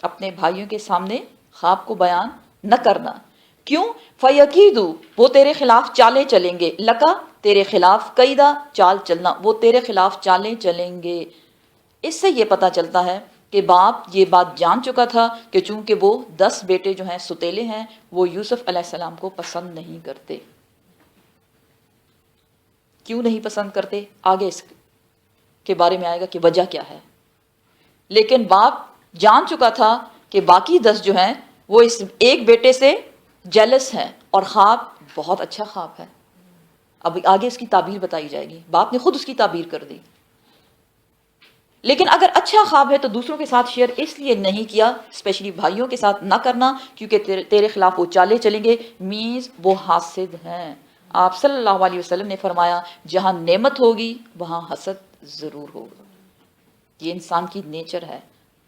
اپنے بھائیوں کے سامنے خواب کو بیان نہ کرنا. کیوں؟ فیقیدو وہ تیرے خلاف چالیں چلیں گے، لکا تیرے خلاف قیدا چال چلنا، وہ تیرے خلاف چالیں چلیں گے. اس سے یہ پتہ چلتا ہے کہ باپ یہ بات جان چکا تھا کہ چونکہ وہ 10 بیٹے جو ہیں ستیلے ہیں، وہ یوسف علیہ السلام کو پسند نہیں کرتے. کیوں نہیں پسند کرتے؟ آگے اس کے بارے میں آئے گا کہ وجہ کیا ہے. لیکن باپ جان چکا تھا کہ باقی 10 جو ہیں وہ اس ایک بیٹے سے جیلس ہیں، اور خواب بہت اچھا خواب ہے. اب آگے اس کی تعبیر بتائی جائے گی، باپ نے خود اس کی تعبیر کر دی. لیکن اگر اچھا خواب ہے تو دوسروں کے ساتھ شیئر اس لیے نہیں کیا، اسپیشلی بھائیوں کے ساتھ نہ کرنا، کیونکہ تیرے خلاف وہ چالیں چلیں گے، مینز وہ حاسد ہیں. آپ صلی اللہ علیہ وسلم نے فرمایا جہاں نعمت ہوگی وہاں حسد ضرور ہوگا. یہ انسان کی نیچر ہے.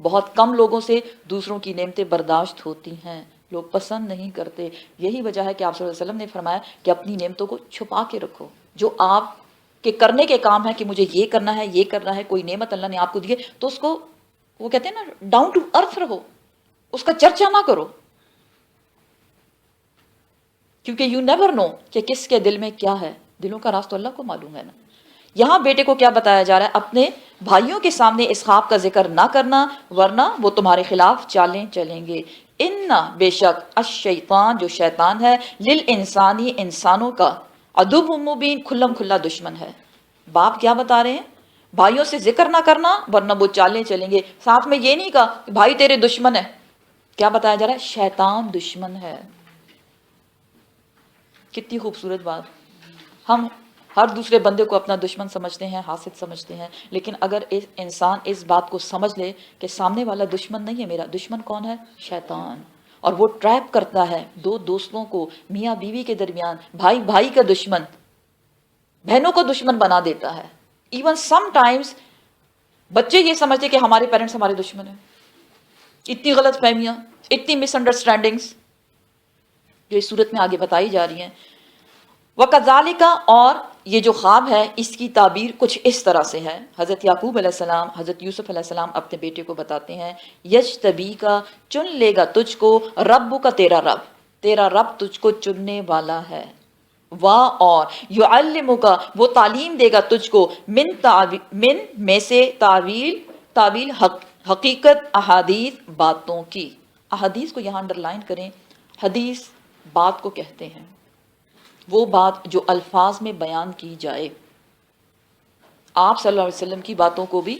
بہت کم لوگوں سے دوسروں کی نعمتیں برداشت ہوتی ہیں، لوگ پسند نہیں کرتے. یہی وجہ ہے کہ آپ صلی اللہ علیہ وسلم نے فرمایا کہ اپنی نعمتوں کو چھپا کے رکھو. جو آپ کے کرنے کے کام ہے کہ مجھے یہ کرنا ہے یہ کرنا ہے، کوئی نعمت اللہ نے آپ کو دی ہے تو اس کو، وہ کہتے ہیں نا، ڈاؤن ٹو ارتھ رہو، اس کا چرچا نہ کرو، کیونکہ یو نیور نو کہ کس کے دل میں کیا ہے. دلوں کا راز تو اللہ کو معلوم ہے نا. یہاں بیٹے کو کیا بتایا جا رہا ہے؟ اپنے بھائیوں کے سامنے اس خواب کا ذکر نہ کرنا ورنہ وہ تمہارے خلاف چالیں چلیں گے. ان بے شک الشیطان جو شیطان ہے للانسانی انسانوں کا عدو مبین کھلم کھلا دشمن ہے. باپ کیا بتا رہے ہیں؟ بھائیوں سے ذکر نہ کرنا ورنہ وہ چالیں چلیں گے. ساتھ میں یہ نہیں کہا کہ بھائی تیرے دشمن ہے. کیا بتایا جا رہا ہے؟ شیطان دشمن ہے. کتنی خوبصورت بات. ہم ہر دوسرے بندے کو اپنا دشمن سمجھتے ہیں، حاسد سمجھتے ہیں، لیکن اگر انسان اس بات کو سمجھ لے کہ سامنے والا دشمن نہیں ہے، میرا دشمن کون ہے؟ شیطان. اور وہ ٹریپ کرتا ہے دو دوستوں کو، میاں بیوی کے درمیان، بھائی بھائی کا دشمن، بہنوں کو دشمن بنا دیتا ہے. ایون سم ٹائمز بچے یہ سمجھتے کہ ہمارے پیرنٹس ہمارے دشمن ہیں. اتنی غلط فہمیاں، اتنی مس انڈرسٹینڈنگس جو اس صورت میں آگے بتائی جا رہی ہیں. وَكَذَلِكَ اور یہ جو خواب ہے اس کی تعبیر کچھ اس طرح سے ہے. حضرت یعقوب علیہ السلام حضرت یوسف علیہ السلام اپنے بیٹے کو بتاتے ہیں یجتبی کا چن لے گا تجھ کو، رب کا تیرا رب تجھ کو چننے والا ہے. اور یعلمک وہ تعلیم دے گا تجھ کو من میں سے تعویل حقیقت احادیث باتوں کی. احادیث کو یہاں انڈرلائن کریں. حدیث بات کو کہتے ہیں، وہ بات جو الفاظ میں بیان کی جائے. آپ صلی اللہ علیہ وسلم کی باتوں کو بھی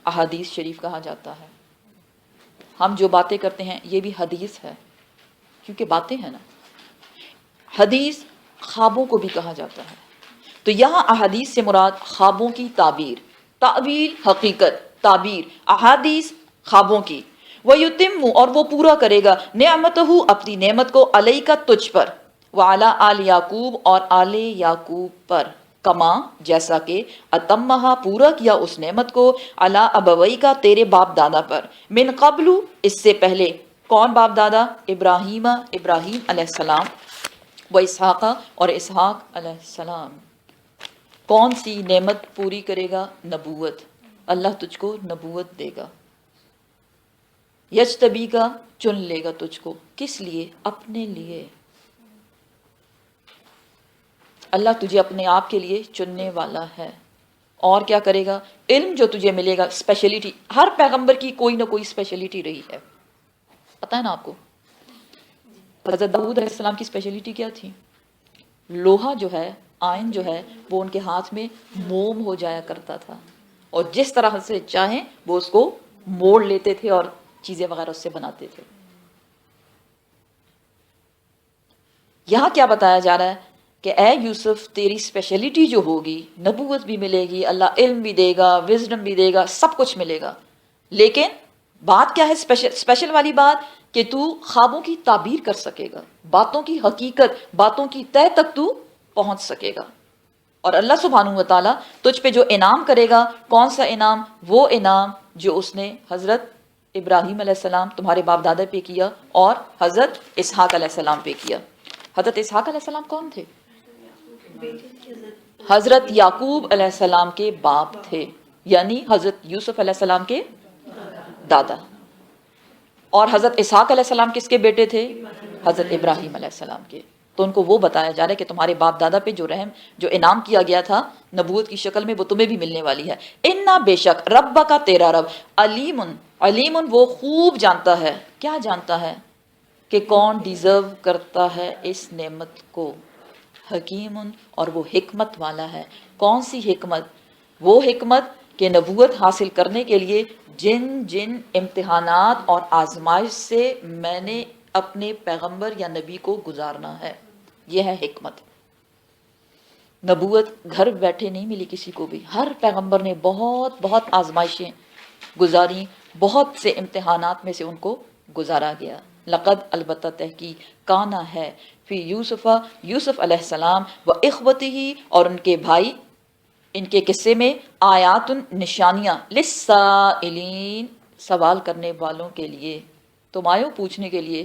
احادیث شریف کہا جاتا ہے. ہم جو باتیں کرتے ہیں یہ بھی حدیث ہے، کیونکہ باتیں ہیں نا. حدیث خوابوں کو بھی کہا جاتا ہے. تو یہاں احادیث سے مراد خوابوں کی تعبیر، تعویل حقیقت، تعبیر احادیث خوابوں کی. وَيُتِمُّ اور وہ پورا کرے گا نعمتہ اپنی نعمت کو علیکا تجھ پر، وعلی آل یعقوب اور آل یعقوب پر، کما جیسا کہ اتمہا پورا کیا اس نعمت کو علی ابویکا تیرے باپ دادا پر، من قبل اس سے پہلے. کون باپ دادا؟ ابراہیم علیہ السلام، و اسحاق اور اسحاق علیہ السلام. کون سی نعمت پوری کرے گا؟ نبوت. اللہ تجھ کو نبوت دے گا. یجتبی کا چن لے گا تجھ کو. کس لیے؟ اپنے لیے. اللہ تجھے اپنے آپ کے لیے چننے والا ہے. اور کیا کرے گا؟ علم جو تجھے ملے گا، اسپیشلٹی. ہر پیغمبر کی کوئی نہ کوئی اسپیشلٹی رہی ہے، پتہ ہے نا آپ کو. حضرت داؤد علیہ السلام کی اسپیشلٹی کیا تھی؟ لوہا جو ہے، آئن جو ہے، وہ ان کے ہاتھ میں موم ہو جایا کرتا تھا، اور جس طرح سے چاہیں وہ اس کو موڑ لیتے تھے اور چیزیں وغیرہ اس سے بناتے تھے. یہاں کیا بتایا جا رہا ہے کہ اے یوسف تیری اسپیشلٹی جو ہوگی، نبوت بھی ملے گی، اللہ علم بھی دے گا، وزڈم بھی دے گا، سب کچھ ملے گا. لیکن بات کیا ہے اسپیشل والی بات؟ کہ تو خوابوں کی تعبیر کر سکے گا، باتوں کی حقیقت، باتوں کی تہ تک تو پہنچ سکے گا. اور اللہ سبحانہ و تعالیٰ تجھ پہ جو انعام کرے گا، کون سا انعام؟ وہ انعام جو اس نے حضرت ابراہیم علیہ السلام تمہارے باپ دادا پہ کیا اور حضرت اسحاق علیہ السلام پہ کیا. حضرت اسحاق علیہ السلام کون تھے؟ حضرت یعقوب علیہ السلام کے باپ تھے، یعنی حضرت یوسف علیہ السلام کے دادا. اور حضرت اسحاق علیہ السلام کس کے بیٹے تھے؟ حضرت ابراہیم علیہ السلام کے. تو ان کو وہ بتایا جا رہا ہے کہ تمہارے باپ دادا پہ جو رحم جو انعام کیا گیا تھا نبوت کی شکل میں وہ تمہیں بھی ملنے والی ہے. انا بے شک رب کا تیرا رب علیم، علیم وہ خوب جانتا ہے. کیا جانتا ہے؟ کہ کون ڈیزرو کرتا ہے اس نعمت کو. حکیم اور وہ حکمت والا ہے. کون سی حکمت؟ وہ حکمت کہ نبوت حاصل کرنے کے لیے جن جن امتحانات اور آزمائش سے میں نے اپنے پیغمبر یا نبی کو گزارنا ہے، یہ ہے حکمت. نبوت گھر بیٹھے نہیں ملی کسی کو بھی. ہر پیغمبر نے بہت بہت آزمائشیں گزاری، بہت سے امتحانات میں سے ان کو گزارا گیا. لقد البتہ تحقیق کانا ہے فی یوسف، یوسف علیہ السلام و اخوتہ اور ان کے بھائی ان کے قصے میں آیات نشانیاں للسائلین سوال کرنے والوں کے لیے. تم آئے ہو پوچھنے کے لیے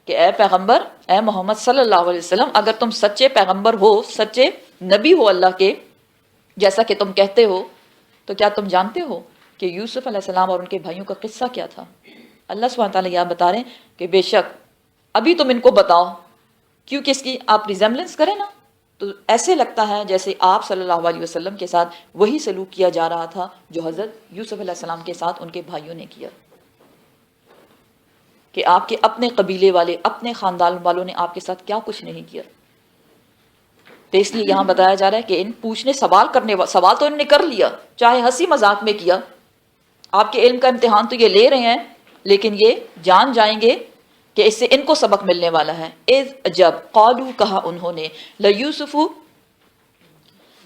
کہ اے پیغمبر، اے محمد صلی اللہ علیہ وسلم، اگر تم سچے پیغمبر ہو، سچے نبی ہو اللہ کے جیسا کہ تم کہتے ہو، تو کیا تم جانتے ہو کہ یوسف علیہ السلام اور ان کے بھائیوں کا قصہ کیا تھا؟ اللہ سبحانہ تعالیٰ یہ بتا رہے ہیں کہ بے شک ابھی تم ان کو بتاؤ، کیونکہ اس کی آپ ریزیمبلنس کریں نا تو ایسے لگتا ہے جیسے آپ صلی اللہ علیہ وسلم کے ساتھ وہی سلوک کیا جا رہا تھا جو حضرت یوسف علیہ السلام کے ساتھ ان کے بھائیوں نے کیا، کہ آپ کے اپنے قبیلے والے، اپنے خاندان والوں نے آپ کے ساتھ کیا کچھ نہیں کیا. تو اس لیے یہاں بتایا جا رہا ہے کہ ان پوچھنے سوال تو انہوں نے کر لیا، چاہے ہنسی مذاق میں کیا. آپ کے علم کا امتحان تو یہ لے رہے ہیں، لیکن یہ جان جائیں گے کہ اس سے ان کو سبق ملنے والا ہے. اذ جب قالو کہا انہوں نے لیوسف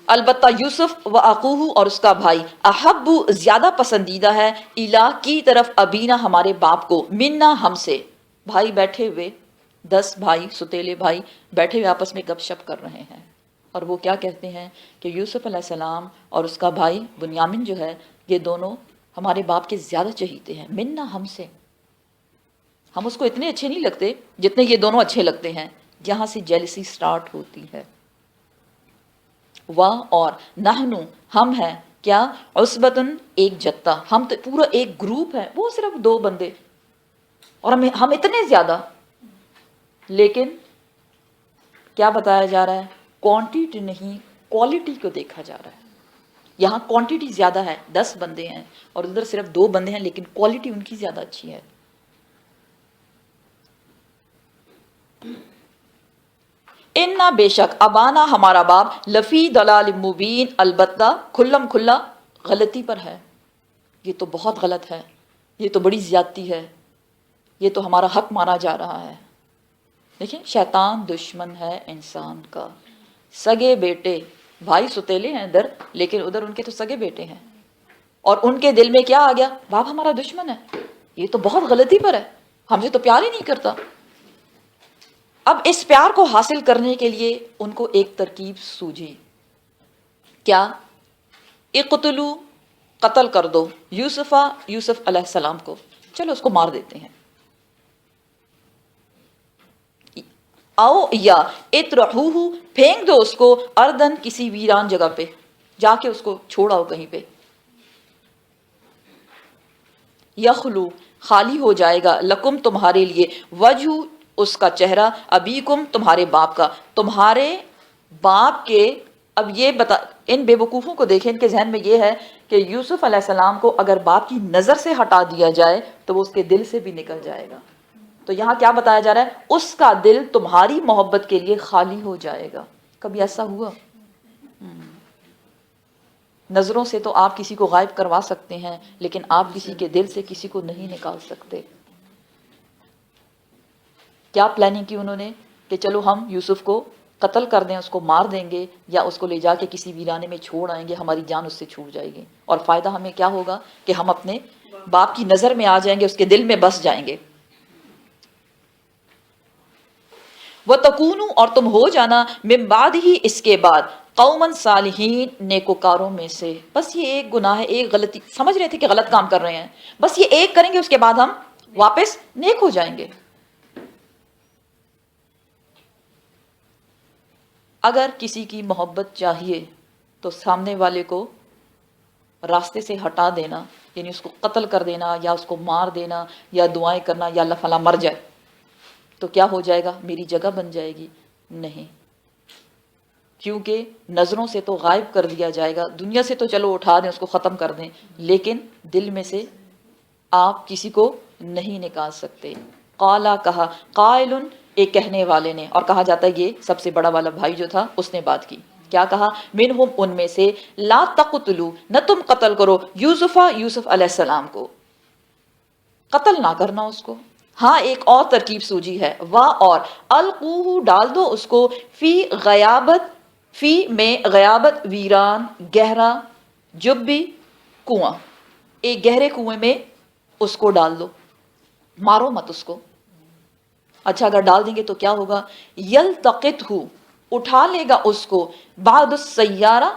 البتہ یوسف و اخوہ اور اس کا بھائی احب زیادہ پسندیدہ ہے الا کی طرف ابینا ہمارے باپ کو منا ہم سے. بھائی بیٹھے ہوئے 10 بھائی ستیلے بھائی بیٹھے ہوئے آپس میں گپ شپ کر رہے ہیں اور وہ کیا کہتے ہیں کہ یوسف علیہ السلام اور اس کا بھائی بنیامین جو ہے یہ دونوں ہمارے باپ کے زیادہ چہیتے ہیں. منا ہم سے، ہم اس کو اتنے اچھے نہیں لگتے جتنے یہ دونوں اچھے لگتے ہیں. یہاں سے جیلسی سٹارٹ ہوتی ہے. واہ اور نحنو ہم ہیں کیا عصبتن ایک جتہ، ہم تو پورا ایک گروپ ہے، وہ صرف 2 بندے اور ہم اتنے زیادہ. لیکن کیا بتایا جا رہا ہے؟ کوانٹیٹی نہیں کوالٹی کو دیکھا جا رہا ہے. یہاں کوانٹیٹی زیادہ ہے، 10 بندے ہیں اور ادھر صرف 2 بندے ہیں، لیکن کوالٹی ان کی زیادہ اچھی ہے. انا بے شک ابانا ہمارا باپ لفی دلال مبین البتہ کھلم کھلا غلطی پر ہے. یہ تو بہت غلط ہے، یہ تو بڑی زیادتی ہے، یہ تو ہمارا حق مانا جا رہا ہے. دیکھیں شیطان دشمن ہے انسان کا. سگے بیٹے، بھائی ستیلے ہیں ادھر لیکن ادھر ان کے تو سگے بیٹے ہیں اور ان کے دل میں کیا آ گیا؟ باپ ہمارا دشمن ہے، یہ تو بہت غلطی پر ہے، ہم سے تو پیار ہی نہیں کرتا. اب اس پیار کو حاصل کرنے کے لیے ان کو ایک ترکیب سوجھی. کیا؟ اقتلوا قتل کر دو یوسف علیہ السلام کو، چلو اس کو مار دیتے ہیں. آؤ یا اطرحوہ پھینک دو اس کو اردن کسی ویران جگہ پہ، جا کے اس کو چھوڑاؤ کہیں پہ. یخلو خالی ہو جائے گا لکم تمہارے لیے وجہ اس کا چہرہ ابیکم تمہارے باپ کا، تمہارے باپ کے. اب یہ بتا ان بے وقوفوں کو دیکھیں، ان کے ذہن میں یہ ہے کہ یوسف علیہ السلام کو اگر باپ کی نظر سے ہٹا دیا جائے تو وہ اس کے دل سے بھی نکل جائے گا. تو یہاں کیا بتایا جا رہا ہے؟ اس کا دل تمہاری محبت کے لیے خالی ہو جائے گا. کبھی ایسا ہوا؟ نظروں سے تو آپ کسی کو غائب کروا سکتے ہیں لیکن آپ کسی کے دل سے کسی کو نہیں نکال سکتے. کیا پلاننگ کی انہوں نے کہ چلو ہم یوسف کو قتل کر دیں، اس کو مار دیں گے یا اس کو لے جا کے کسی ویرانے میں چھوڑ آئیں گے، ہماری جان اس سے چھوٹ جائے گی اور فائدہ ہمیں کیا ہوگا کہ ہم اپنے باپ کی نظر میں آ جائیں گے، اس کے دل میں بس جائیں گے. وَتَكُونُوا اور تم ہو جانا من بعد ہی اس کے بعد قومن صالحین نیکوکاروں میں سے. بس یہ ایک گناہ ہے، ایک غلطی، سمجھ رہے تھے کہ غلط کام کر رہے ہیں، بس یہ ایک کریں گے اس کے بعد ہم واپس نیک ہو جائیں گے. اگر کسی کی محبت چاہیے تو سامنے والے کو راستے سے ہٹا دینا، یعنی اس کو قتل کر دینا یا اس کو مار دینا یا دعائیں کرنا یا اللہ فلاں مر جائے تو کیا ہو جائے گا؟ میری جگہ بن جائے گی؟ نہیں، کیونکہ نظروں سے تو غائب کر دیا جائے گا، دنیا سے تو چلو اٹھا دیں، اس کو ختم کر دیں، لیکن دل میں سے آپ کسی کو نہیں نکال سکتے. قالا کہا، قائل ایک کہنے والے نے، اور کہا جاتا ہے یہ سب سے بڑا والا بھائی جو تھا اس نے بات کی. کیا کہا؟ منہم ان میں سے، لا تقتلوا نہ تم قتل کرو یوسفا یوسف علیہ السلام کو، قتل نہ کرنا اس کو. ہاں ایک اور ترکیب سوجی ہے، وا اور القوہ ڈال دو اس کو، فی غیابت، فی میں غیابت ویران گہرا، جبی کنواں، ایک گہرے کنویں میں اس کو ڈال دو، مارو مت اس کو. اچھا اگر ڈال دیں گے تو کیا ہوگا؟ یلتقطہ اٹھا لے گا اس کو، بعد السیارہ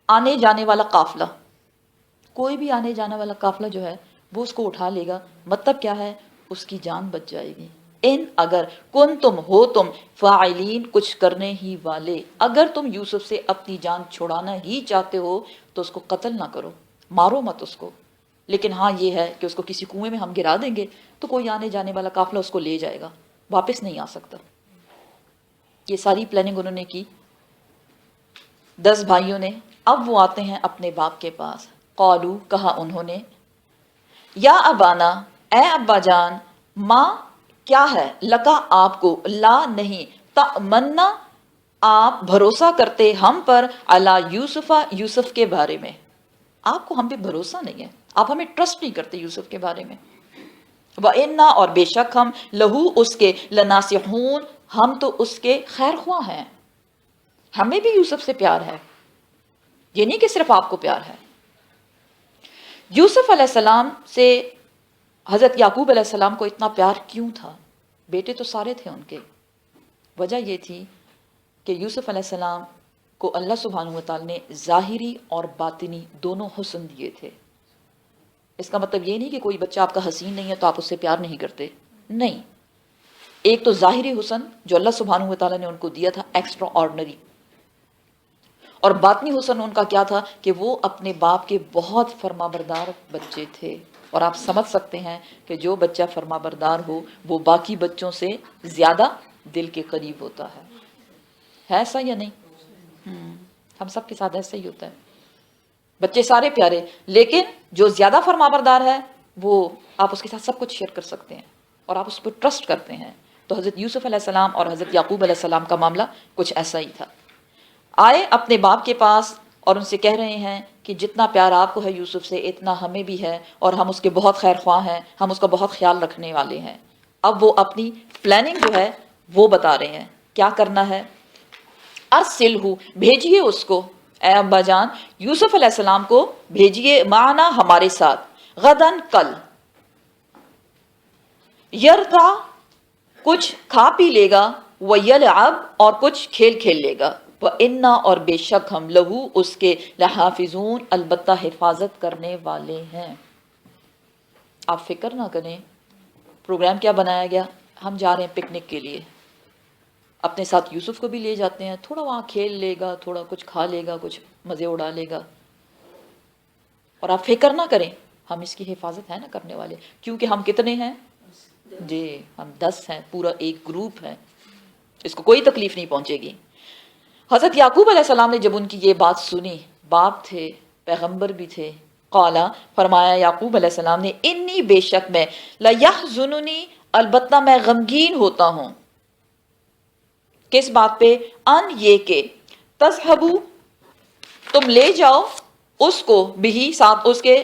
آنے جانے والا قافلہ، کوئی بھی آنے جانے والا قافلہ جو ہے وہ اس کو اٹھا لے گا. مطلب کیا ہے؟ اس کی جان بچ جائے گی. ان اگر کن تم ہو تم فاعلین کچھ کرنے ہی والے، اگر تم یوسف سے اپنی جان چھڑانا ہی چاہتے ہو تو اس کو قتل نہ کرو، مارو مت اس کو. لیکن ہاں یہ ہے کہ اس کو کسی کنویں میں ہم گرا دیں گے تو کوئی آنے جانے والا قافلہ اس کو لے جائے گا، واپس نہیں آ سکتا. یہ ساری پلاننگ انہوں نے کی 10 بھائیوں نے. اب وہ آتے ہیں اپنے باپ کے پاس. قالو کہا انہوں نے، یا ابانا اے ابا جان، ماں کیا ہے، لکا آپ کو، لا نہیں، تأمنا آپ بھروسہ کرتے ہم پر، علی یوسفا یوسف کے بارے میں، آپ کو ہم پہ بھروسہ نہیں ہے، آپ ہمیں ٹرسٹ نہیں کرتے یوسف کے بارے میں. وَإِنَّا اور بے شک ہم، لہو اس کے، لناصحون ہم تو اس کے خیر خواہ ہیں، ہمیں بھی یوسف سے پیار ہے، یہ نہیں کہ صرف آپ کو پیار ہے. یوسف علیہ السلام سے حضرت یعقوب علیہ السلام کو اتنا پیار کیوں تھا؟ بیٹے تو سارے تھے ان کے. وجہ یہ تھی کہ یوسف علیہ السلام کو اللہ سبحانہ وتعالی نے ظاہری اور باطنی دونوں حسن دیے تھے. اس کا مطلب یہ نہیں کہ کوئی بچہ آپ کا حسین نہیں ہے تو آپ اس سے پیار نہیں کرتے، نہیں. ایک تو ظاہری حسن جو اللہ سبحانہ وتعالی نے ان کو دیا تھا ایکسٹرا آرڈنری، اور باطنی حسن ان کا کیا تھا کہ وہ اپنے باپ کے بہت فرما بردار بچے تھے. اور آپ سمجھ سکتے ہیں کہ جو بچہ فرما بردار ہو وہ باقی بچوں سے زیادہ دل کے قریب ہوتا ہے ایسا یا نہیں؟ ہم سب کے ساتھ ایسا ہی ہوتا ہے، بچے سارے پیارے، لیکن جو زیادہ فرما بردار ہے وہ آپ اس کے ساتھ سب کچھ شیئر کر سکتے ہیں اور آپ اس پر ٹرسٹ کرتے ہیں. تو حضرت یوسف علیہ السلام اور حضرت یعقوب علیہ السلام کا معاملہ کچھ ایسا ہی تھا. آئے اپنے باپ کے پاس اور ان سے کہہ رہے ہیں کہ جتنا پیار آپ کو ہے یوسف سے اتنا ہمیں بھی ہے، اور ہم اس کے بہت خیر خواہ ہیں، ہم اس کا بہت خیال رکھنے والے ہیں. اب وہ اپنی پلاننگ جو ہے وہ بتا رہے ہیں کیا کرنا ہے. ارسلہ بھیجیے اس کو، اے ابا جان یوسف علیہ السلام کو بھیجیے، معنا ہمارے ساتھ، غدن کل، یرتا کچھ کھا پی لے گا، ویلعب اور کچھ کھیل کھیل لے گا، وَإِنَّا اور بے شک ہم، لہو اس کے، لحافظون البتہ حفاظت کرنے والے ہیں. آپ فکر نہ کریں. پروگرام کیا بنایا گیا؟ ہم جا رہے ہیں پکنک کے لیے، اپنے ساتھ یوسف کو بھی لے جاتے ہیں، تھوڑا وہاں کھیل لے گا، تھوڑا کچھ کھا لے گا، کچھ مزے اڑا لے گا. اور آپ فکر نہ کریں، ہم اس کی حفاظت ہے نا کرنے والے، کیونکہ ہم کتنے ہیں؟ جی ہم 10 ہیں، پورا ایک گروپ ہے، اس کو کوئی تکلیف نہیں پہنچے گی. حضرت یعقوب علیہ السلام نے جب ان کی یہ بات سنی، باپ تھے پیغمبر بھی تھے، قالا فرمایا یعقوب علیہ السلام نے، انی بے شک میں، لیحزننی البتہ میں غمگین ہوتا ہوں. کس بات پہ؟ ان یہ کہ تذہبو تم لے جاؤ اس کو، بھی ساتھ اس کے،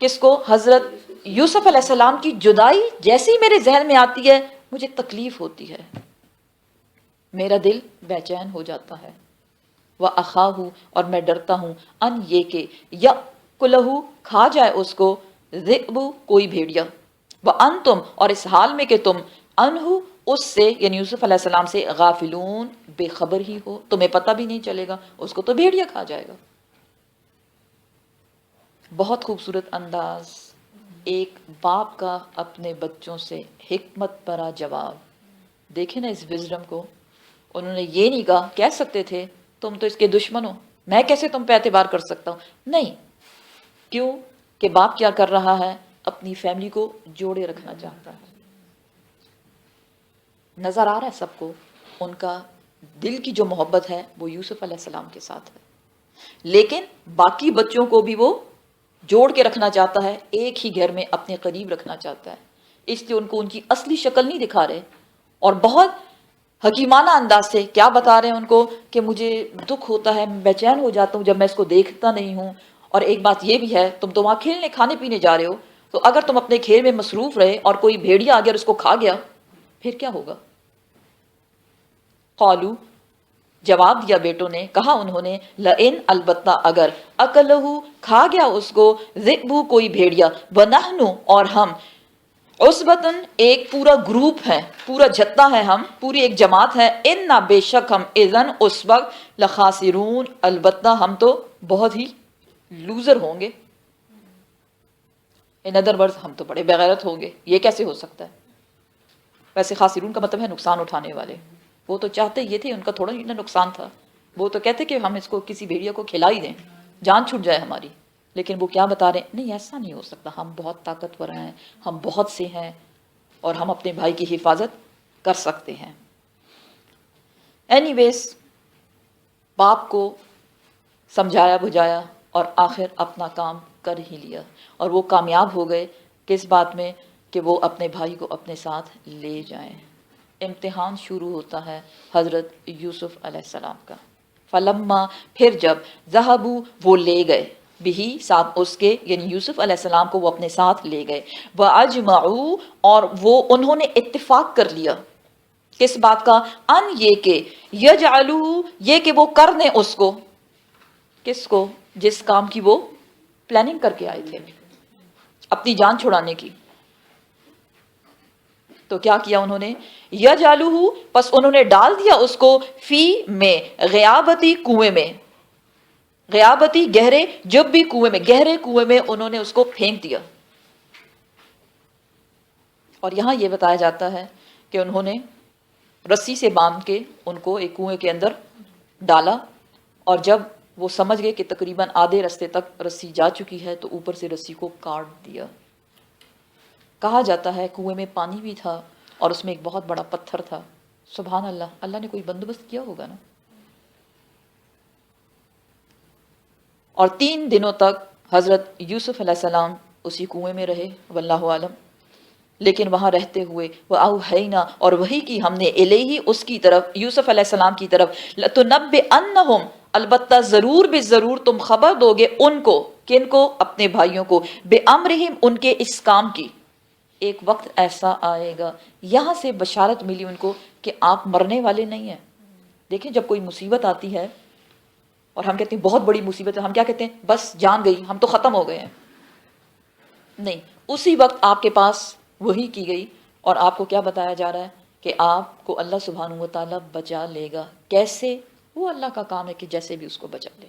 کس کو؟ حضرت یوسف علیہ السلام کی جدائی جیسی میرے ذہن میں آتی ہے مجھے تکلیف ہوتی ہے، میرا دل بے چین ہو جاتا ہے. وَأَخَاهُ اور میں ڈرتا ہوں، ان یہ کہ یأکلہ کھا جائے اس کو، ذئب کوئی بھیڑیا، وَأَنتُم اور اس حال میں کہ تم، انہ اس سے یعنی یوسف علیہ السلام سے غافلون بے خبر ہی ہو، تمہیں پتہ بھی نہیں چلے گا، اس کو تو بھیڑیا کھا جائے گا۔ بہت خوبصورت انداز ایک باپ کا اپنے بچوں سے حکمت بھرا جواب۔ دیکھیں نا اس وزڈم کو، انہوں نے یہ نہیں کہا، کہہ سکتے تھے تم تو اس کے دشمن ہو، میں کیسے تم پہ اعتبار کر سکتا ہوں، نہیں، کیوں کہ باپ کیا کر رہا ہے، اپنی فیملی کو جوڑے رکھنا چاہتا ہے۔ نظر آ رہا ہے سب کو ان کا دل کی جو محبت ہے وہ یوسف علیہ السلام کے ساتھ ہے، لیکن باقی بچوں کو بھی وہ جوڑ کے رکھنا چاہتا ہے، ایک ہی گھر میں اپنے قریب رکھنا چاہتا ہے، اس لیے ان کو ان کی اصلی شکل نہیں دکھا رہے، اور بہت حکیمانہ انداز سے کیا بتا رہے ہیں ان کو کہ مجھے دکھ ہوتا ہے، میں بے چین ہو جاتا ہوں جب میں اس کو دیکھتا نہیں ہوں، اور ایک بات یہ بھی ہے تم تو وہاں کھیلنے کھانے پینے جا رہے ہو، تو اگر تم اپنے کھیل میں مصروف رہے اور کوئی بھیڑیا اگر اس کو کھا گیا پھر کیا ہوگا؟ قالو، جواب دیا بیٹوں نے، کہا انہوں نے، لئن، البتہ اگر، اکلہو، کھا گیا اس کو، ذئبو، کوئی بھیڑیا، ونحنو، اور ہم، عصبتن، ایک پورا گروپ ہے، پورا جتھا ہے، ہم پوری ایک جماعت ہے، انا، بے شک ہم، اذن، اس وقت، لخاسرون، البتہ ہم تو بہت ہی لوزر ہوں گے، ان ادر ورڈز ہم تو بڑے بغیرت ہوں گے، یہ کیسے ہو سکتا ہے؟ ویسے خاسرون کا مطلب ہے نقصان اٹھانے والے، وہ تو چاہتے یہ تھے، ان کا تھوڑا ہی نقصان تھا، وہ تو کہتے کہ ہم اس کو کسی بھیڑیا کو کھلا ہی دیں، جان چھوٹ جائے ہماری، لیکن وہ کیا بتا رہے ہیں، نہیں ایسا نہیں ہو سکتا، ہم بہت طاقتور ہیں، ہم بہت سے ہیں، اور ہم اپنے بھائی کی حفاظت کر سکتے ہیں۔ اینی ویز، باپ کو سمجھایا بجھایا اور آخر اپنا کام کر ہی لیا، اور وہ کامیاب ہو گئے کس بات میں کہ وہ اپنے بھائی کو اپنے ساتھ لے جائیں۔ امتحان شروع ہوتا ہے حضرت یوسف علیہ السلام کا۔ فلما، پھر جب، ذہبوا، وہ لے گئے، بھی، ساتھ اس کے، یعنی یوسف علیہ السلام کو وہ اپنے ساتھ لے گئے، وَأَجْمَعُوا، اور وہ انہوں نے اتفاق کر لیا، کس بات کا، ان، یہ کہ، یجعلوا، یہ کہ وہ کر دیں اس کو، کس کو، جس کام کی وہ پلاننگ کر کے آئے تھے، اپنی جان چھڑانے کی۔ تو کیا کیا انہوں نے، یجعلوہ، پس انہوں نے ڈال دیا اس کو، فی، میں، غیابتی، کنویں میں، غیابتی، گہرے، جب بھی کنویں میں، گہرے کنویں میں انہوں نے اس کو پھینک دیا۔ اور یہاں یہ بتایا جاتا ہے کہ انہوں نے رسی سے باندھ کے ان کو ایک کنویں کے اندر ڈالا، اور جب وہ سمجھ گئے کہ تقریباً آدھے رستے تک رسی جا چکی ہے تو اوپر سے رسی کو کاٹ دیا۔ کہا جاتا ہے کنویں میں پانی بھی تھا اور اس میں ایک بہت بڑا پتھر تھا۔ سبحان اللہ، اللہ نے کوئی بندوبست کیا ہوگا نا۔ اور 3 دنوں تک حضرت یوسف علیہ السلام اسی کنویں میں رہے، واللہ عالم، لیکن وہاں رہتے ہوئے وَأَوْحَيْنَا، اور وہی کی ہم نے، الیہ، اس کی طرف، یوسف علیہ السلام کی طرف، لَتُنَبِّئَنَّهُمْ، البتہ ضرور بے ضرور تم خبر دو گے ان کو، کن کو، اپنے بھائیوں کو، بِأَمْرِهِمْ، ان کے اس کام کی، ایک وقت ایسا آئے گا۔ یہاں سے بشارت ملی ان کو کہ آپ مرنے والے نہیں ہیں۔ دیکھیں جب کوئی مصیبت آتی ہے اور ہم کہتے ہیں بہت بڑی مصیبت ہے، ہم کیا کہتے ہیں، بس جان گئی، ہم تو ختم ہو گئے ہیں، نہیں، اسی وقت آپ کے پاس وہی کی گئی اور آپ کو کیا بتایا جا رہا ہے کہ آپ کو اللہ سبحانہ و تعالیٰ بچا لے گا۔ کیسے؟ وہ اللہ کا کام ہے کہ جیسے بھی اس کو بچا لے۔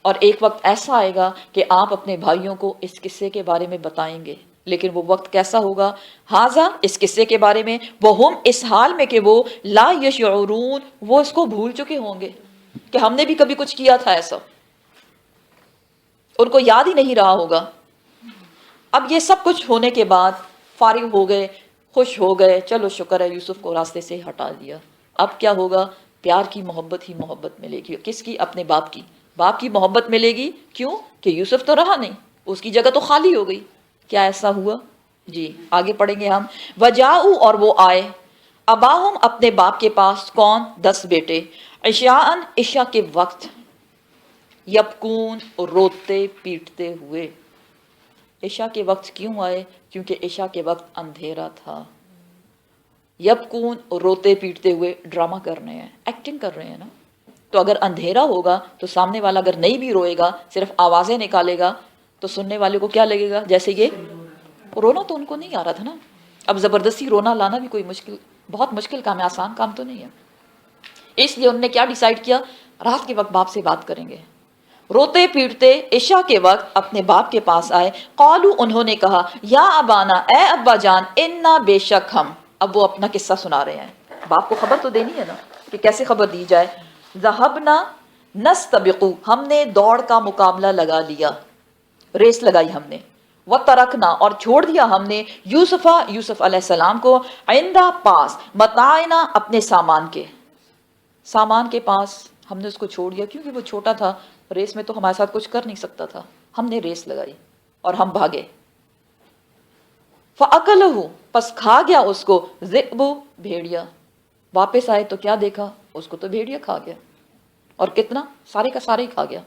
اور ایک وقت ایسا آئے گا کہ آپ اپنے بھائیوں کو اس قصے کے بارے میں بتائیں گے، لیکن وہ وقت کیسا ہوگا، ہاذا، اس قصے کے بارے میں، وہم، اس حال میں کہ وہ، لا یشعرون، وہ اس کو بھول چکے ہوں گے کہ ہم نے بھی کبھی کچھ کیا تھا ایسا، ان کو یاد ہی نہیں رہا ہوگا۔ اب یہ سب کچھ ہونے کے بعد فارغ ہو گئے، خوش ہو گئے، چلو شکر ہے یوسف کو راستے سے ہٹا دیا۔ اب کیا ہوگا، پیار کی محبت ہی محبت ملے گی، کس کی، اپنے باپ کی، باپ کی محبت ملے گی، کیوں کہ یوسف تو رہا نہیں، اس کی جگہ تو خالی ہو گئی۔ کیا ایسا ہوا؟ جی آگے پڑھیں گے ہم، وجاؤ، اور وہ آئے، اباہم، اپنے باپ کے پاس، کون، 10 بیٹے، عشاءً، عشاء کے وقت، یبکون، روتے پیٹتے ہوئے۔ عشاء کے وقت کیوں آئے؟ کیونکہ عشاء کے وقت اندھیرا تھا۔ یبکون، روتے پیٹتے ہوئے، ڈرامہ کر رہے ہیں، ایکٹنگ کر رہے ہیں نا۔ تو اگر اندھیرا ہوگا تو سامنے والا اگر نہیں بھی روئے گا، صرف آوازیں نکالے گا، تو سننے والے کو کیا لگے گا، جیسے یہ رونا تو ان کو نہیں آ رہا تھا نا، اب زبردستی رونا لانا بھی کوئی بہت مشکل کام ہے، آسان کام تو نہیں ہے. اس لیے انہوں نے کیا ڈیسائیڈ کیا، رات کے وقت باپ سے بات کریں گے. روتے پیٹتے عشاء کے وقت اپنے باپ کے پاس آئے. قالو انہوں نے کہا یا ابانا اے ابا جان، انا بے شک ہم. اب وہ اپنا قصہ سنا رہے ہیں، باپ کو خبر تو دینی ہے نا کہ کیسے خبر دی جائے. ذهبنا نستبق، ہم نے دوڑ کا مقابلہ لگا لیا، ریس لگائی ہم نے. وترکنا اور چھوڑ دیا ہم نے یوسف علیہ السلام کو عندہ پاس متاعنا اپنے سامان کے پاس ہم نے اس کو چھوڑ دیا کیونکہ وہ چھوٹا تھا، ریس میں تو ہمارے ساتھ کچھ کر نہیں سکتا تھا. ہم نے ریس لگائی اور ہم بھاگے. فَأَكَلَهُ پس کھا گیا اس کو ذئب بھیڑیا. واپس آئے تو کیا دیکھا، اس کو تو بھیڑیا کھا گیا، اور کتنا، سارے کا سارے ہی کھا گیا،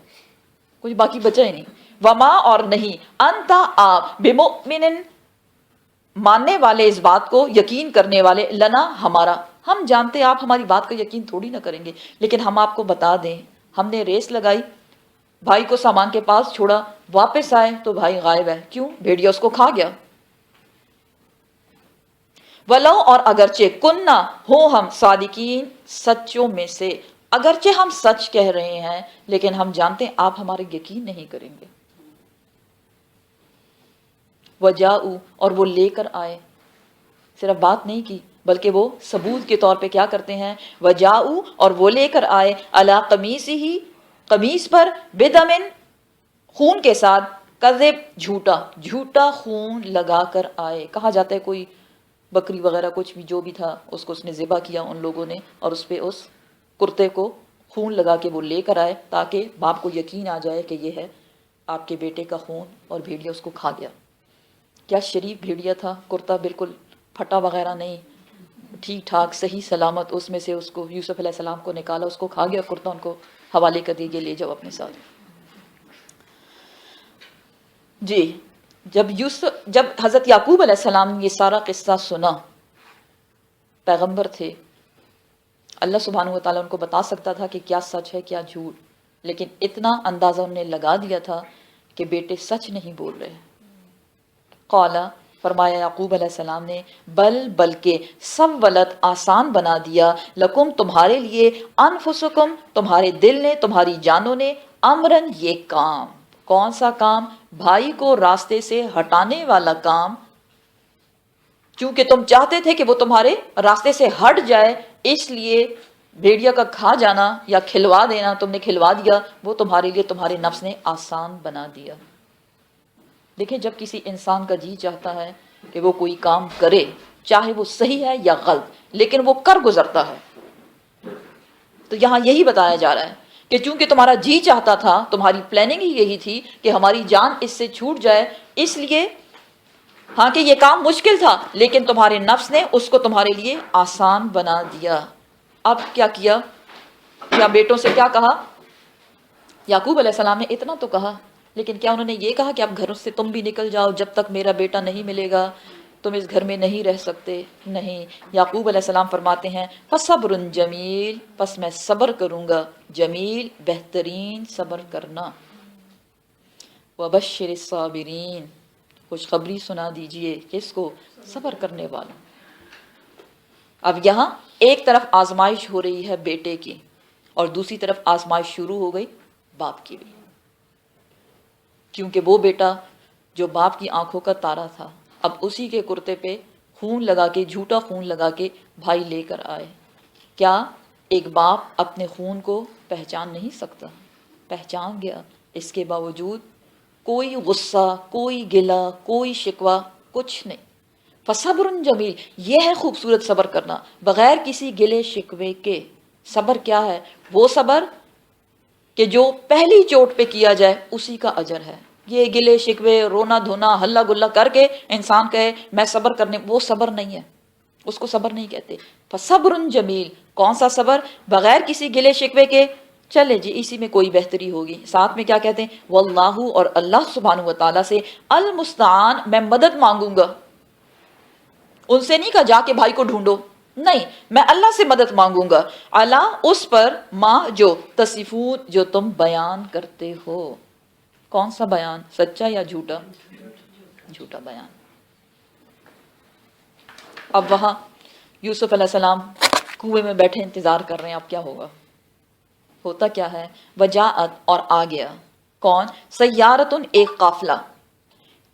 کچھ باقی بچا ہی نہیں. وما اور نہیں انتا آپ بمؤمن ماننے والے اس بات کو، یقین کرنے والے، لنا ہمارا، ہم جانتے آپ ہماری بات کا یقین تھوڑی نہ کریں گے، لیکن ہم آپ کو بتا دیں ہم نے ریس لگائی، بھائی کو سامان کے پاس چھوڑا، واپس آئے تو بھائی غائب ہے. کیوں؟ بھیڑیا اس کو کھا گیا. ولو اور اگرچہ کننا ہو ہم صادقین سچوں میں سے، اگرچہ ہم سچ کہہ رہے ہیں لیکن ہم جانتے ہیں آپ ہمارے یقین نہیں کریں گے. وجاؤ اور وہ لے کر آئے، صرف بات نہیں کی بلکہ وہ ثبوت کے طور پہ کیا کرتے ہیں، وجاؤ اور وہ لے کر آئے، علی قمیصہ قمیص پر، بدمن خون کے ساتھ، کذب جھوٹا خون لگا کر آئے. کہا جاتا ہے کوئی بکری وغیرہ کچھ بھی جو بھی تھا اس کو اس نے ذبح کیا ان لوگوں نے، اور اس پہ اس کرتے کو خون لگا کے وہ لے کر آئے تاکہ باپ کو یقین آ جائے کہ یہ ہے آپ کے بیٹے کا خون، اور بھیڑیا اس کو کھا گیا. کیا شریف بھیڑیا تھا، کرتا بالکل پھٹا وغیرہ نہیں، ٹھیک ٹھاک صحیح سلامت. اس میں سے اس کو یوسف علیہ السلام کو نکالا، اس کو کھا گیا کرتا، ان کو حوالے کر دیے، لے جاؤ اپنے ساتھ. جی جب حضرت یعقوب علیہ السلام نے یہ سارا قصہ سنا، پیغمبر تھے، اللہ سبحانہ و تعالیٰ ان کو بتا سکتا تھا کہ کیا سچ ہے کیا جھوٹ، لیکن اتنا اندازہ انہوں نے لگا دیا تھا کہ بیٹے سچ نہیں بول رہے. قالا فرمایا یعقوب علیہ السلام نے، بلکہ سولت آسان بنا دیا، لکم تمہارے لیے، انفسکم تمہارے دل نے، تمہاری جانوں نے، امرن یہ کام. کون سا کام؟ بھائی کو راستے سے ہٹانے والا کام. چونکہ تم چاہتے تھے کہ وہ تمہارے راستے سے ہٹ جائے، اس لیے بھیڑیا کا کھا جانا یا کھلوا دینا تم نے کھلوا دیا، وہ تمہارے لیے تمہارے نفس نے آسان بنا دیا. دیکھیں جب کسی انسان کا جی چاہتا ہے کہ وہ کوئی کام کرے، چاہے وہ صحیح ہے یا غلط، لیکن وہ کر گزرتا ہے. تو یہاں یہی بتایا جا رہا ہے کہ چونکہ تمہارا جی چاہتا تھا، تمہاری پلاننگ ہی یہی تھی کہ ہماری جان اس سے چھوٹ جائے، اس لیے ہاں کہ یہ کام مشکل تھا لیکن تمہارے نفس نے اس کو تمہارے لیے آسان بنا دیا. اب کیا کیا بیٹوں سے کیا کہا؟ یعقوب علیہ السلام نے اتنا تو کہا، لیکن کیا انہوں نے یہ کہا کہ اب گھر سے تم بھی نکل جاؤ، جب تک میرا بیٹا نہیں ملے گا تم اس گھر میں نہیں رہ سکتے؟ نہیں. یعقوب علیہ السلام فرماتے ہیں فصبر جمیل، پس میں صبر کروں گا، جمیل بہترین صبر کرنا. وبشر الصابرین، خوشخبری سنا دیجئے کس کو؟ صبر کرنے والوں. اب یہاں ایک طرف آزمائش ہو رہی ہے بیٹے کی، اور دوسری طرف آزمائش شروع ہو گئی باپ کی بھی، کیونکہ وہ بیٹا جو باپ کی آنکھوں کا تارا تھا، اب اسی کے کرتے پہ خون لگا کے، جھوٹا خون لگا کے بھائی لے کر آئے. کیا ایک باپ اپنے خون کو پہچان نہیں سکتا؟ پہچان گیا، اس کے باوجود کوئی غصہ، کوئی گلہ، کوئی شکوہ، کچھ نہیں. فصبر جمیل، یہ ہے خوبصورت صبر کرنا، بغیر کسی گلے شکوے کے. صبر کیا ہے؟ وہ صبر کہ جو پہلی چوٹ پہ کیا جائے اسی کا اجر ہے. یہ گلے شکوے، رونا دھونا، ہلہ گلہ کر کے انسان کہے میں صبر کرنے، وہ صبر نہیں ہے، اس کو صبر نہیں کہتے. فصبر جمیل، کون سا صبر؟ بغیر کسی گلے شکوے کے. چلے جی اسی میں کوئی بہتری ہوگی. ساتھ میں کیا کہتے ہیں؟ واللہ، اور اللہ سبحانہ و تعالیٰ سے، المستعان، میں مدد مانگوں گا. ان سے نہیں کہا جا کے بھائی کو ڈھونڈو، نہیں، میں اللہ سے مدد مانگوں گا. اللہ اس پر، ماں جو، تصفون جو تم بیان کرتے ہو. کون سا بیان؟ سچا یا جھوٹا؟ جھوٹا بیان. اب وہاں یوسف علیہ السلام کنویں میں بیٹھے انتظار کر رہے ہیں اب کیا ہوگا. ہوتا کیا ہے، وجاءت اور آ گیا کون، سیارتن ایک قافلہ،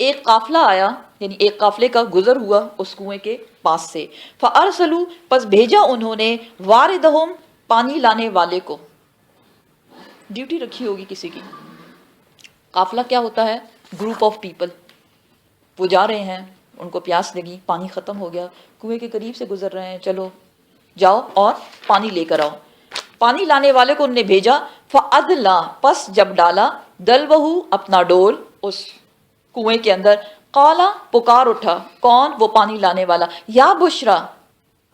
ایک قافلہ آیا یعنی ایک قافلے کا گزر ہوا اس کنویں کے پاس سے. فارسلوا پس بھیجا انہوں نے واردہم پانی لانے والے کو. ڈیوٹی رکھی ہوگی کسی کی. قافلہ کیا ہوتا ہے، گروپ آف پیپل، وہ جا رہے ہیں، ان کو پیاس لگی، پانی ختم ہو گیا، کنویں کے قریب سے گزر رہے ہیں، چلو جاؤ اور پانی لے کر آؤ. پانی لانے والے کو انہوں نے بھیجا. فَأَدْلَا پس جب ڈالا، دلوہو اپنا ڈول اس کنویں کے اندر، قالا پکار اٹھا کون، وہ پانی لانے والا، یا بشرا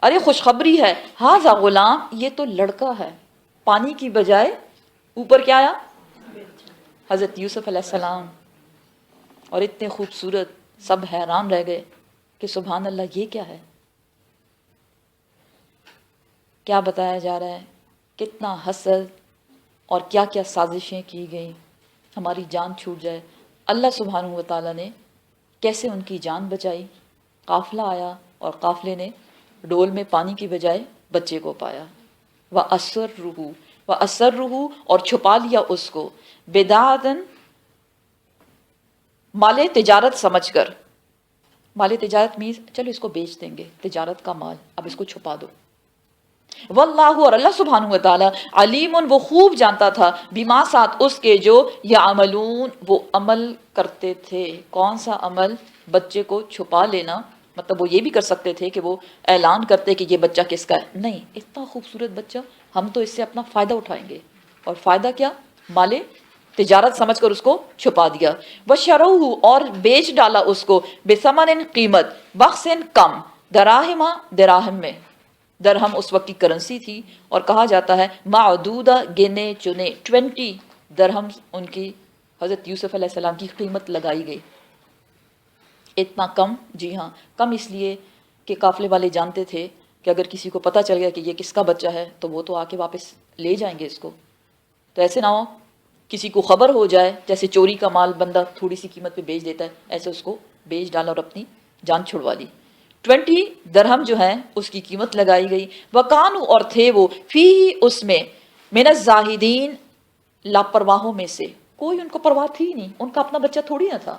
ارے خوشخبری ہے، ہاذا غلام یہ تو لڑکا ہے. پانی کی بجائے اوپر کیا آیا، حضرت یوسف علیہ السلام، اور اتنے خوبصورت، سب حیران رہ گئے کہ سبحان اللہ یہ کیا ہے. کیا بتایا جا رہا ہے، کتنا حسد اور کیا کیا سازشیں کی گئیں ہماری جان چھوٹ جائے. اللہ سبحانہ و تعالیٰ نے کیسے ان کی جان بچائی. قافلہ آیا اور قافلے نے ڈول میں پانی کی بجائے بچے کو پایا. وَأَسَرُّهُ اور چھپا لیا اس کو، بِضَاعَةً مال تجارت سمجھ کر. مال تجارت مینس چلو اس کو بیچ دیں گے، تجارت کا مال، اب اس کو چھپا دو. واللہ اور اللہ سبحانہ و تعالی علیم وہ خوب جانتا تھا، بما ساتھ اس کے جو یعملون وہ عمل کرتے تھے. کون سا عمل، بچے کو چھپا لینا. مطلب وہ یہ بھی کر سکتے تھے کہ وہ اعلان کرتے کہ یہ بچہ کس کا ہے، نہیں اتنا خوبصورت بچہ، ہم تو اس سے اپنا فائدہ اٹھائیں گے. اور فائدہ کیا، مال تجارت سمجھ کر اس کو چھپا دیا. وَشَرَوْهُ اور بیچ ڈالا اس کو، بِثَمَنٍ قیمت، بخسٍ کم، دراہما دراہم میں. درہم اس وقت کی کرنسی تھی اور کہا جاتا ہے معدودہ گنے چنے، 20 درہم ان کی حضرت یوسف علیہ السلام کی قیمت لگائی گئی. اتنا کم، جی ہاں کم اس لیے کہ قافلے والے جانتے تھے کہ اگر کسی کو پتہ چل گیا کہ یہ کس کا بچہ ہے تو وہ تو آ کے واپس لے جائیں گے اس کو. تو ایسے نہ ہو کسی کو خبر ہو جائے، جیسے چوری کا مال بندہ تھوڑی سی قیمت پہ بیچ دیتا ہے، ایسے اس کو بیچ ڈالا اور اپنی جان چھڑوا لی. 20 درہم جو ہیں اس کی قیمت لگائی گئی. وَقَانُوا اور تھے وہ فی اس میں، من الزاہدین لاپرواہوں میں سے. کوئی ان کو پرواہ تھی نہیں، ان کا اپنا بچہ تھوڑی نہ تھا،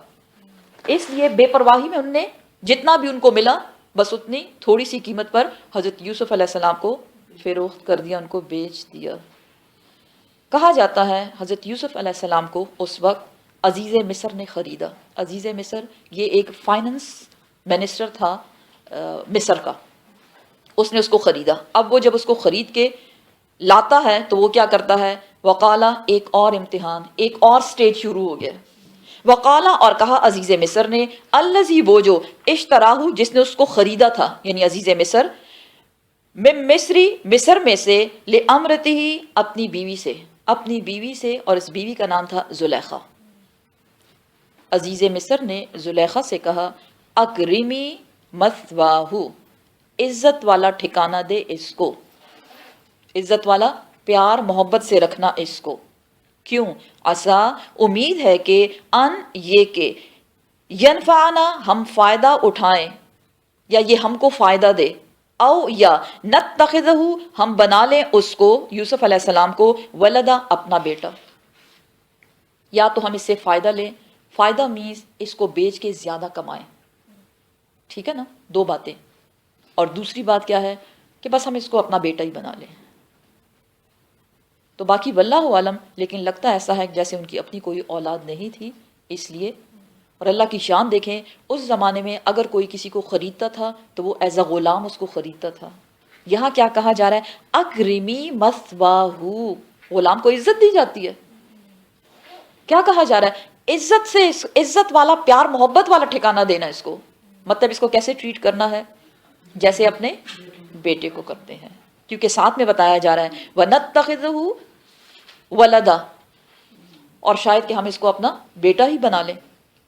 اس لیے بے پرواہی میں انہوں نے جتنا بھی ان کو ملا بس اتنی تھوڑی سی قیمت پر حضرت یوسف علیہ السلام کو فروخت کر دیا، ان کو بیچ دیا. کہا جاتا ہے حضرت یوسف علیہ السلام کو اس وقت عزیز مصر نے خریدا. عزیز مصر یہ ایک فائننس منسٹر تھا مصر کا، اس نے اس کو خریدا. اب وہ جب اس کو خرید کے لاتا ہے تو وہ کیا کرتا ہے، وقالا ایک اور امتحان، ایک اور سٹیج شروع ہو گیا. وقالا اور کہا عزیز مصر نے، الذی وہ جو اشتراہو جس نے اس کو خریدا تھا یعنی عزیز مصر، من مصری مصر میں سے، لامرتہ اپنی بیوی سے، اپنی بیوی سے، اور اس بیوی کا نام تھا زلیخا. عزیز مصر نے زلیخا سے کہا اکرمی مثواہو عزت والا ٹھکانہ دے اس کو، عزت والا پیار محبت سے رکھنا اس کو. کیوں، عسا امید ہے کہ ان یہ کہ ینفعنا ہم فائدہ اٹھائیں یا یہ ہم کو فائدہ دے، او یا نتخذہ ہم بنا لیں اس کو یوسف علیہ السلام کو، ولدا اپنا بیٹا. یا تو ہم اس سے فائدہ لیں، فائدہ مینس اس کو بیچ کے زیادہ کمائیں، ٹھیک ہے نا، دو باتیں. اور دوسری بات کیا ہے کہ بس ہم اس کو اپنا بیٹا ہی بنا لیں. تو باقی واللہ عالم، لیکن لگتا ایسا ہے جیسے ان کی اپنی کوئی اولاد نہیں تھی اس لیے. اور اللہ کی شان دیکھیں، اس زمانے میں اگر کوئی کسی کو خریدتا تھا تو وہ ایز اے غلام اس کو خریدتا تھا. یہاں کیا کہا جا رہا ہے، اکرمی مثواہو، غلام کو عزت دی جاتی ہے. کیا کہا جا رہا ہے، عزت سے، عزت والا پیار محبت والا ٹھکانہ دینا اس کو. مطلب اس کو کیسے ٹریٹ کرنا ہے، جیسے اپنے بیٹے کو کرتے ہیں، کیونکہ ساتھ میں بتایا جا رہا ہے وَنَتَّخِذُهُ وَلَدًا، اور شاید کہ ہم اس کو اپنا بیٹا ہی بنا لیں.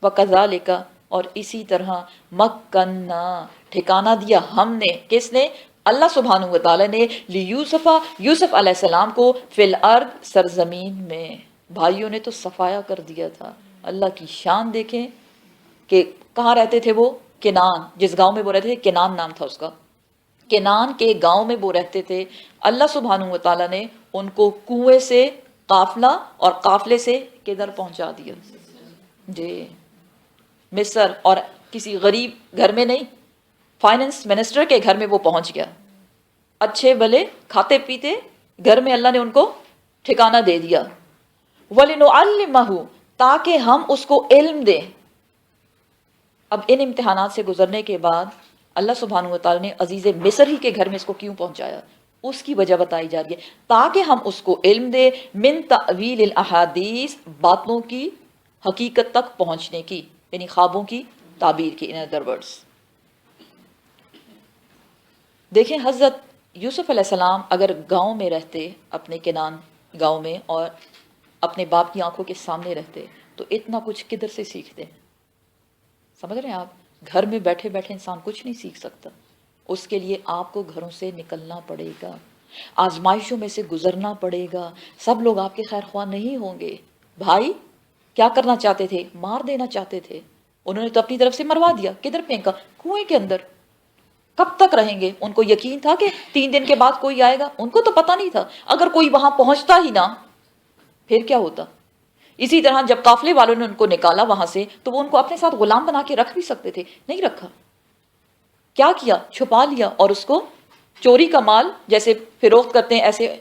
وَكَذَلِكَ اور اسی طرح مَكَّنَّا ٹھکانہ دیا ہم نے، کس نے، اللہ سبحانہ و تعالیٰ نے، لیوسف یوسف علیہ السلام کو، فی الارض سرزمین میں. بھائیوں نے تو صفایا کر دیا تھا. اللہ کی شان دیکھیں کہ کہاں رہتے تھے وہ، کنان جس گاؤں میں وہ رہتے تھے، کنان نام تھا اس کا، کنان کے گاؤں میں وہ رہتے تھے، اللہ سبحانہ و تعالیٰ نے ان کو کنویں سے قافلہ اور قافلے سے کدھر پہنچا دیا؟ جی مصر، اور کسی غریب گھر میں نہیں، فائنانس منسٹر کے گھر میں وہ پہنچ گیا، اچھے بھلے کھاتے پیتے گھر میں اللہ نے ان کو ٹھکانہ دے دیا۔ وَلِنُعَلِّمَهُ، تاکہ ہم اس کو علم دیں۔ اب ان امتحانات سے گزرنے کے بعد اللہ سبحانہ و تعالیٰ نے عزیز مصر ہی کے گھر میں اس کو کیوں پہنچایا، اس کی وجہ بتائی جا رہی ہے، تاکہ ہم اس کو علم دے من تعویل الاحادیث، باتوں کی حقیقت تک پہنچنے کی، یعنی خوابوں کی تعبیر کی، ان ادر ورڈز۔ دیکھیں حضرت یوسف علیہ السلام اگر گاؤں میں رہتے، اپنے کنان گاؤں میں، اور اپنے باپ کی آنکھوں کے سامنے رہتے، تو اتنا کچھ کدھر سے سیکھتے؟ سمجھ رہے ہیں آپ؟ گھر میں بیٹھے بیٹھے انسان کچھ نہیں سیکھ سکتا، اس کے لیے آپ کو گھروں سے نکلنا پڑے گا، آزمائشوں میں سے گزرنا پڑے گا، سب لوگ آپ کے خیر خواہ نہیں ہوں گے۔ بھائی کیا کرنا چاہتے تھے؟ مار دینا چاہتے تھے، انہوں نے تو اپنی طرف سے مروا دیا، کدھر پھینکا؟ کنویں کے اندر۔ کب تک رہیں گے؟ ان کو یقین تھا کہ 3 دن کے بعد کوئی آئے گا، ان کو تو پتہ نہیں تھا، اگر کوئی وہاں پہنچتا ہی نہ پھر کیا ہوتا؟ اسی طرح جب قافلے والوں نے ان کو نکالا وہاں سے، تو وہ ان کو اپنے ساتھ غلام بنا کے رکھ بھی سکتے تھے، نہیں رکھا۔ کیا کیا؟ چھپا لیا، اور اس کو چوری کا مال جیسے فروخت کرتے ہیں ایسے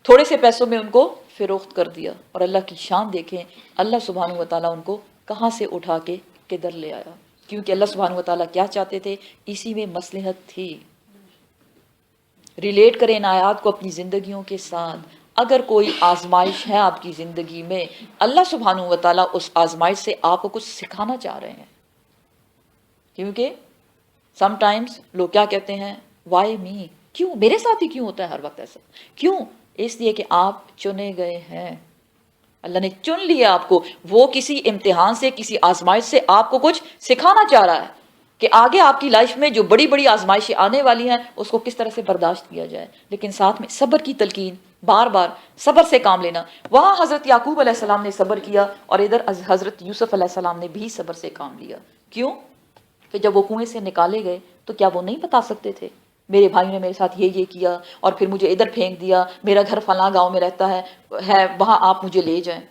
تھوڑے سے پیسوں میں ان کو فروخت کر دیا۔ اور اللہ کی شان دیکھیں، اللہ سبحانہ و تعالیٰ ان کو کہاں سے اٹھا کے کدھر لے آیا، کیونکہ اللہ سبحانہ و تعالیٰ کیا چاہتے تھے، اسی میں مصلحت تھی۔ ریلیٹ کریں ان آیات کو اپنی زندگیوں کے ساتھ۔ اگر کوئی آزمائش ہے آپ کی زندگی میں، اللہ سبحانہ و تعالیٰ اس آزمائش سے آپ کو کچھ سکھانا چاہ رہے ہیں، کیونکہ سم ٹائمز لوگ کیا کہتے ہیں، وائی می، کیوں میرے ساتھ ہی کیوں ہوتا ہے ہر وقت ایسا؟ کیوں؟ اس لیے کہ آپ چنے گئے ہیں، اللہ نے چن لیا آپ کو، وہ کسی امتحان سے، کسی آزمائش سے آپ کو کچھ سکھانا چاہ رہا ہے کہ آگے آپ کی لائف میں جو بڑی بڑی آزمائشیں آنے والی ہیں اس کو کس طرح سے برداشت کیا جائے، لیکن ساتھ میں صبر کی تلقین، بار بار صبر سے کام لینا۔ وہاں حضرت یعقوب علیہ السلام نے صبر کیا، اور ادھر حضرت یوسف علیہ السلام نے بھی صبر سے کام لیا۔ کیوں؟ کہ جب وہ کنویں سے نکالے گئے تو کیا وہ نہیں بتا سکتے تھے، میرے بھائی نے میرے ساتھ یہ کیا، اور پھر مجھے ادھر پھینک دیا، میرا گھر فلاں گاؤں میں رہتا ہے وہاں آپ مجھے لے جائیں؟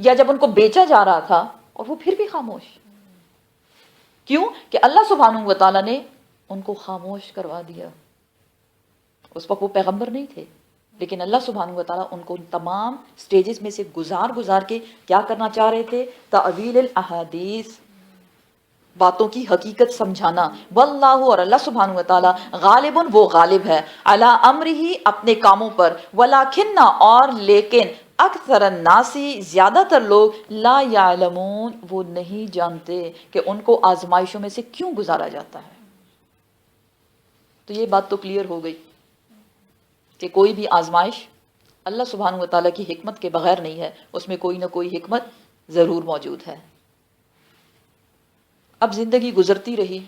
یا جب ان کو بیچا جا رہا تھا اور وہ پھر بھی خاموش، کیوں؟ کہ اللہ سبحانہ و تعالیٰ نے ان کو خاموش کروا دیا۔ اس وقت وہ پیغمبر نہیں تھے، لیکن اللہ سبحانہ و تعالیٰ ان کو ان تمام سٹیجز میں سے گزار کے کیا کرنا چاہ رہے تھے؟ تعویل الاحادیث، باتوں کی حقیقت سمجھانا۔ واللہ، اور اللہ سبحانہ و تعالیٰ غالب، وہ غالب ہے، علی امرہ، اپنے کاموں پر، ولکن، اور لیکن، اکثر الناسی، زیادہ تر لوگ، لا یعلمون، وہ نہیں جانتے کہ ان کو آزمائشوں میں سے کیوں گزارا جاتا ہے۔ تو یہ بات تو کلیئر ہو گئی کہ کوئی بھی آزمائش اللہ سبحانہ و تعالیٰ کی حکمت کے بغیر نہیں ہے، اس میں کوئی نہ کوئی حکمت ضرور موجود ہے۔ اب زندگی گزرتی رہی،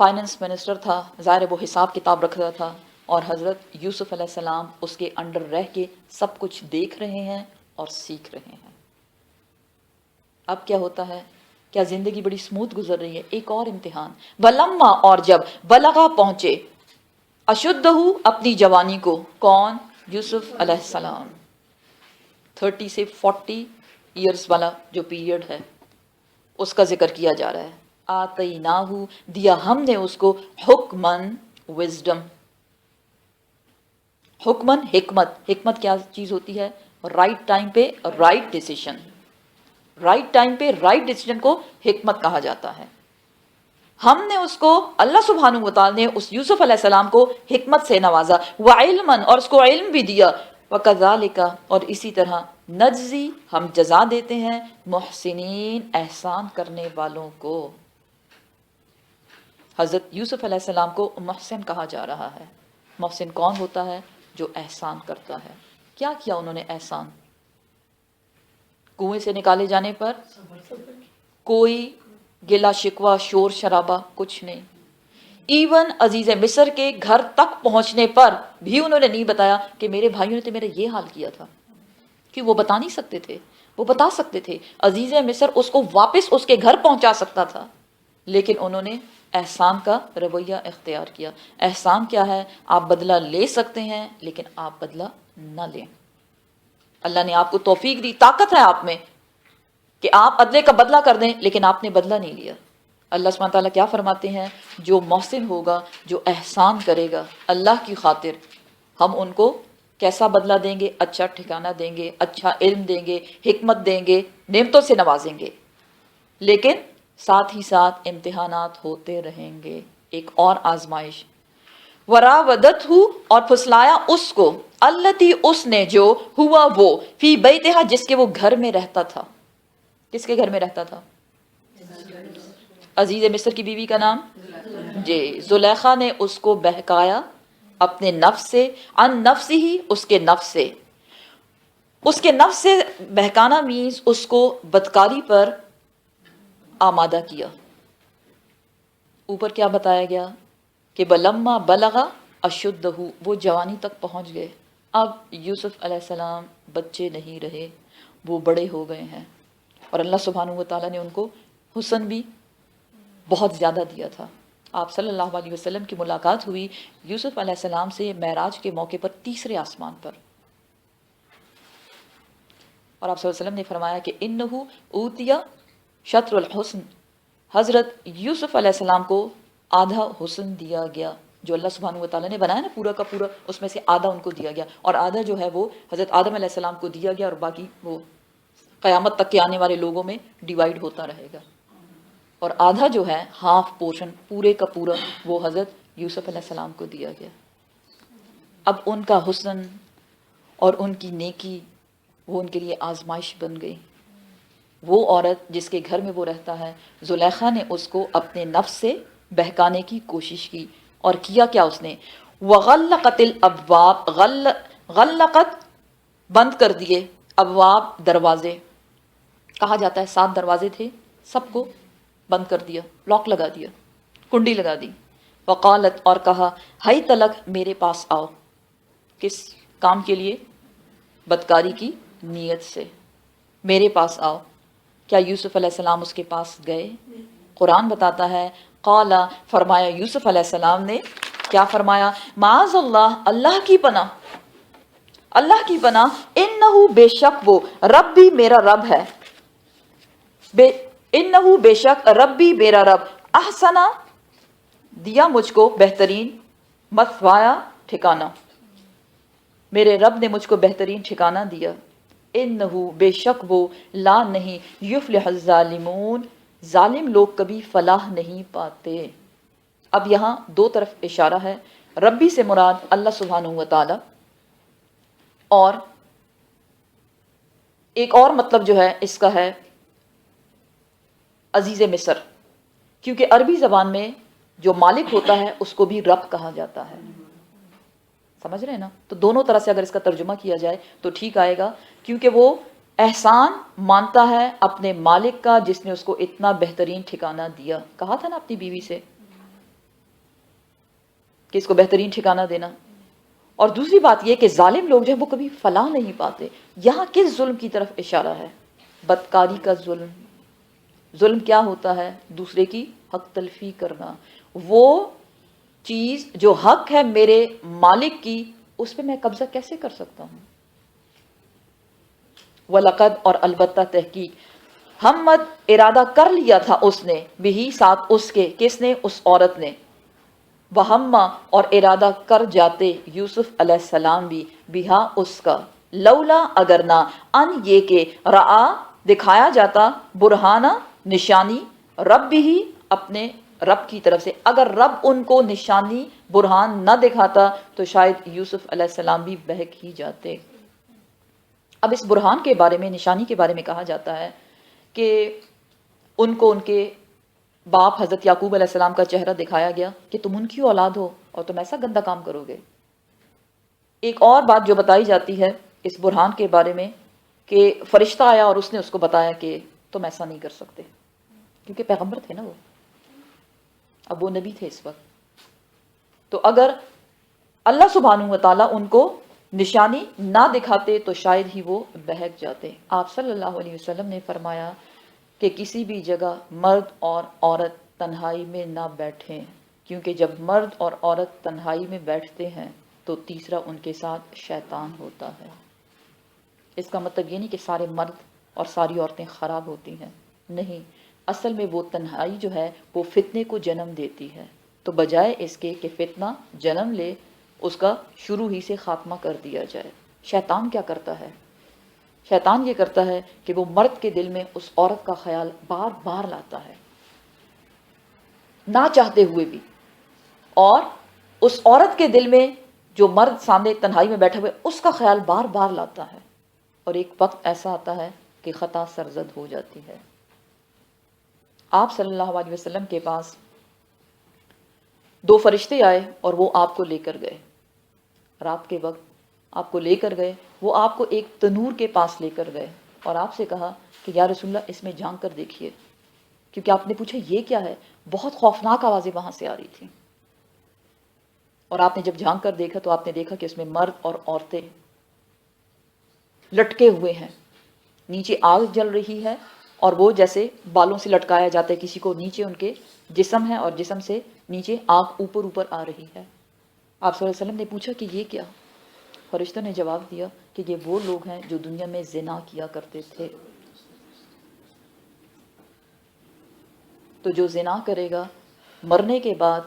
فائنانس منسٹر تھا، ظاہر وہ حساب کتاب رکھ رہا تھا، اور حضرت یوسف علیہ السلام اس کے انڈر رہ کے سب کچھ دیکھ رہے ہیں اور سیکھ رہے ہیں۔ اب کیا ہوتا ہے؟ کیا زندگی بڑی سموتھ گزر رہی ہے؟ ایک اور امتحان، ولما، اور جب، بلغا، پہنچے، اشدہ، اپنی جوانی کو، کون؟ یوسف علیہ السلام۔ 30 سے 40 ایئرز والا جو پیریڈ ہے اس کا ذکر کیا جا رہا ہے۔ آتیناہ، دیا ہم نے اس کو، حکمن، وزڈم، حکمن، حکمت۔ حکمت کیا چیز ہوتی ہے؟ رائٹ ٹائم پہ رائٹ ڈیسیشن، رائٹ ٹائم پہ رائٹ ڈیسیشن کو حکمت کہا جاتا ہے۔ ہم نے اس کو، اللہ سبحانہ و تعالیٰ نے اس یوسف علیہ السلام کو حکمت سے نوازا، وعلمًا، اور اس کو علم بھی دیا، وکذالک، اور اسی طرح، نجزی، ہم جزا دیتے ہیں، محسنین، احسان کرنے والوں کو۔ حضرت یوسف علیہ السلام کو محسن کہا جا رہا ہے۔ محسن کون ہوتا ہے؟ جو احسان کرتا ہے۔ کیا کیا انہوں نے احسان؟ کنویں سے نکالے جانے پر کوئی گلا شکوہ، شور شرابہ کچھ نہیں۔ ایون عزیز مصر کے گھر تک پہنچنے پر بھی انہوں نے نہیں بتایا کہ میرے بھائیوں نے تو میرا یہ حال کیا تھا، کہ وہ بتا نہیں سکتے تھے، وہ بتا سکتے تھے۔ عزیز مصر اس کو واپس اس کے گھر پہنچا سکتا تھا، لیکن انہوں نے احسان کا رویہ اختیار کیا. احسان کیا ہے؟ آپ بدلہ لے سکتے ہیں لیکن آپ بدلہ نہ لیں. اللہ نے آپ کو توفیق دی، طاقت ہے آپ میں کہ آپ عدلے کا بدلہ کر دیں، لیکن آپ نے بدلہ نہیں لیا. اللہ سبحانہ تعالیٰ کیا فرماتے ہیں؟ جو محسن ہوگا، جو احسان کرے گا اللہ کی خاطر، ہم ان کو کیسا بدلہ دیں گے؟ اچھا ٹھکانہ دیں گے، اچھا علم دیں گے، حکمت دیں گے، نعمتوں سے نوازیں گے. لیکن ساتھ ہی ساتھ امتحانات ہوتے رہیں گے. ایک اور آزمائش. وراودت ہو، اور پھسلایا اس کو، التی اس نے، جو ہوا وہ، فی بیتہا جس کے وہ گھر میں رہتا تھا. کس کے گھر میں رہتا تھا؟ عزیز مصر کی بیوی کا نام جی زلیخا نے اس کو بہکایا اپنے نفس سے، ان نفس ہی، اس کے نفس سے. اس کے نفس سے بہکانا مینز اس کو بدکاری پر آمادہ کیا. اوپر کیا بتایا گیا کہ بلما بلغا اشدہ، وہ جوانی تک پہنچ گئے. اب یوسف علیہ السلام بچے نہیں رہے، وہ بڑے ہو گئے ہیں. اور اللہ سبحانہ و تعالیٰ نے ان کو حسن بھی بہت زیادہ دیا تھا. آپ صلی اللہ علیہ وسلم کی ملاقات ہوئی یوسف علیہ السلام سے معراج کے موقع پر تیسرے آسمان پر، اور آپ صلی اللہ علیہ وسلم نے فرمایا کہ انہو اوتیا شطر الحسن، حضرت یوسف علیہ السلام کو آدھا حسن دیا گیا. جو اللہ سبحانہ و تعالیٰ نے بنایا نا پورا کا پورا، اس میں سے آدھا ان کو دیا گیا، اور آدھا جو ہے وہ حضرت آدم علیہ السلام کو دیا گیا، اور باقی وہ قیامت تک کے آنے والے لوگوں میں ڈیوائیڈ ہوتا رہے گا. اور آدھا جو ہے ہاف پورشن پورے کا پورا وہ حضرت یوسف علیہ السلام کو دیا گیا. اب ان کا حسن اور ان کی نیکی وہ ان کے لیے آزمائش بن گئی. وہ عورت جس کے گھر میں وہ رہتا ہے، زلیخا نے اس کو اپنے نفس سے بہکانے کی کوشش کی. اور کیا کیا اس نے؟ وغلقت الابواب، غلقت بند کر دیے، ابواب دروازے. کہا جاتا ہے 7 دروازے تھے، سب کو بند کر دیا، لاک لگا دیا، کنڈی لگا دی. وقالت، اور کہا، ہائی تلک، میرے پاس آؤ. کس کام کے لیے؟ بدکاری کی نیت سے. میرے پاس آؤ. کیا یوسف علیہ السلام اس کے پاس گئے؟ قرآن بتاتا ہے قال، فرمایا یوسف علیہ السلام نے، کیا فرمایا؟ معاذ اللہ، اللہ کی پناہ، اللہ کی پناہ، انہو بے شک وہ، ربی میرا رب ہے، انہو بے شک ربی میرا رب، احسنا دیا مجھ کو بہترین، مثوایا ٹھکانہ، میرے رب نے مجھ کو بہترین ٹھکانہ دیا. انہو بے شک وہ، لا نہیں، یفلح الظالمون، ظالم لوگ کبھی فلاح نہیں پاتے. اب یہاں 2 طرف اشارہ ہے. ربی سے مراد اللہ سبحانہ و تعالی، اور ایک اور مطلب جو ہے اس کا ہے عزیز مصر، کیونکہ عربی زبان میں جو مالک ہوتا ہے اس کو بھی رب کہا جاتا ہے. سمجھ رہے ہیں نا؟ تو دونوں طرح سے اگر اس کا ترجمہ کیا جائے تو ٹھیک آئے گا، کیونکہ وہ احسان مانتا ہے اپنے مالک کا جس نے اس کو اتنا بہترین ٹھکانہ دیا. کہا تھا نا اپنی بیوی سے کہ اس کو بہترین ٹھکانہ دینا. اور دوسری بات یہ کہ ظالم لوگ جو ہیں وہ کبھی فلاح نہیں پاتے. یہاں کس ظلم کی طرف اشارہ ہے؟ بدکاری کا ظلم. ظلم کیا ہوتا ہے؟ دوسرے کی حق تلفی کرنا. وہ چیز جو حق ہے میرے مالک کی، اس پہ میں قبضہ کیسے کر سکتا ہوں؟ وَلَقَدْ، اور البتہ تحقیق، ہمت ارادہ کر لیا تھا اس نے، بھی ساتھ اس کے، کس نے؟ اس عورت نے. وہما، اور ارادہ کر جاتے یوسف علیہ السلام بھی، بہا اس کا، لولا اگر نہ، ان یہ کہ، رعا دکھایا جاتا، برہانہ نشانی، رب بھی اپنے رب کی طرف سے. اگر رب ان کو نشانی برہان نہ دکھاتا تو شاید یوسف علیہ السلام بھی بہک ہی جاتے. اب اس برہان کے بارے میں، نشانی کے بارے میں کہا جاتا ہے کہ ان کو ان کے باپ حضرت یعقوب علیہ السلام کا چہرہ دکھایا گیا کہ تم ان کی اولاد ہو اور تم ایسا گندا کام کرو گے. ایک اور بات جو بتائی جاتی ہے اس برہان کے بارے میں کہ فرشتہ آیا اور اس نے اس کو بتایا کہ تم ایسا نہیں کر سکتے، کیونکہ پیغمبر تھے نا وہ، اب وہ نبی تھے اس وقت. تو اگر اللہ سبحانہ و تعالیٰ ان کو نشانی نہ دکھاتے تو شاید ہی وہ بہک جاتے. آپ صلی اللہ علیہ وسلم نے فرمایا کہ کسی بھی جگہ مرد اور عورت تنہائی میں نہ بیٹھیں، کیونکہ جب مرد اور عورت تنہائی میں بیٹھتے ہیں تو تیسرا ان کے ساتھ شیطان ہوتا ہے۔ اس کا مطلب یہ نہیں کہ سارے مرد اور ساری عورتیں خراب ہوتی ہیں، نہیں، اصل میں وہ تنہائی جو ہے وہ فتنے کو جنم دیتی ہے، تو بجائے اس کے کہ فتنہ جنم لے اس کا شروع ہی سے خاتمہ کر دیا جائے۔ شیطان کیا کرتا ہے؟ شیطان یہ کرتا ہے کہ وہ مرد کے دل میں اس عورت کا خیال بار بار لاتا ہے، نہ چاہتے ہوئے بھی، اور اس عورت کے دل میں جو مرد سامنے تنہائی میں بیٹھا ہوئے اس کا خیال بار بار لاتا ہے، اور ایک وقت ایسا آتا ہے کہ خطا سرزد ہو جاتی ہے۔ آپ صلی اللہ علیہ وسلم کے پاس 2 فرشتے آئے اور وہ آپ کو لے کر گئے، رات کے وقت آپ کو لے کر گئے، وہ آپ کو ایک تنور کے پاس لے کر گئے اور آپ سے کہا کہ یا رسول اللہ اس میں جھانک کر دیکھیے، کیونکہ آپ نے پوچھا یہ کیا ہے، بہت خوفناک آوازیں وہاں سے آ رہی تھیں، اور آپ نے جب جھانک کر دیکھا تو آپ نے دیکھا کہ اس میں مرد اور عورتیں لٹکے ہوئے ہیں، نیچے آگ جل رہی ہے، اور وہ جیسے بالوں سے لٹکایا جاتا ہے کسی کو، نیچے ان کے جسم ہے اور جسم سے نیچے آگ اوپر اوپر آ رہی ہے۔ آپ صلی اللہ علیہ وسلم نے پوچھا کہ یہ کیا؟ فرشتوں نے جواب دیا کہ یہ وہ لوگ ہیں جو دنیا میں زنا کیا کرتے تھے۔ تو جو زنا کرے گا مرنے کے بعد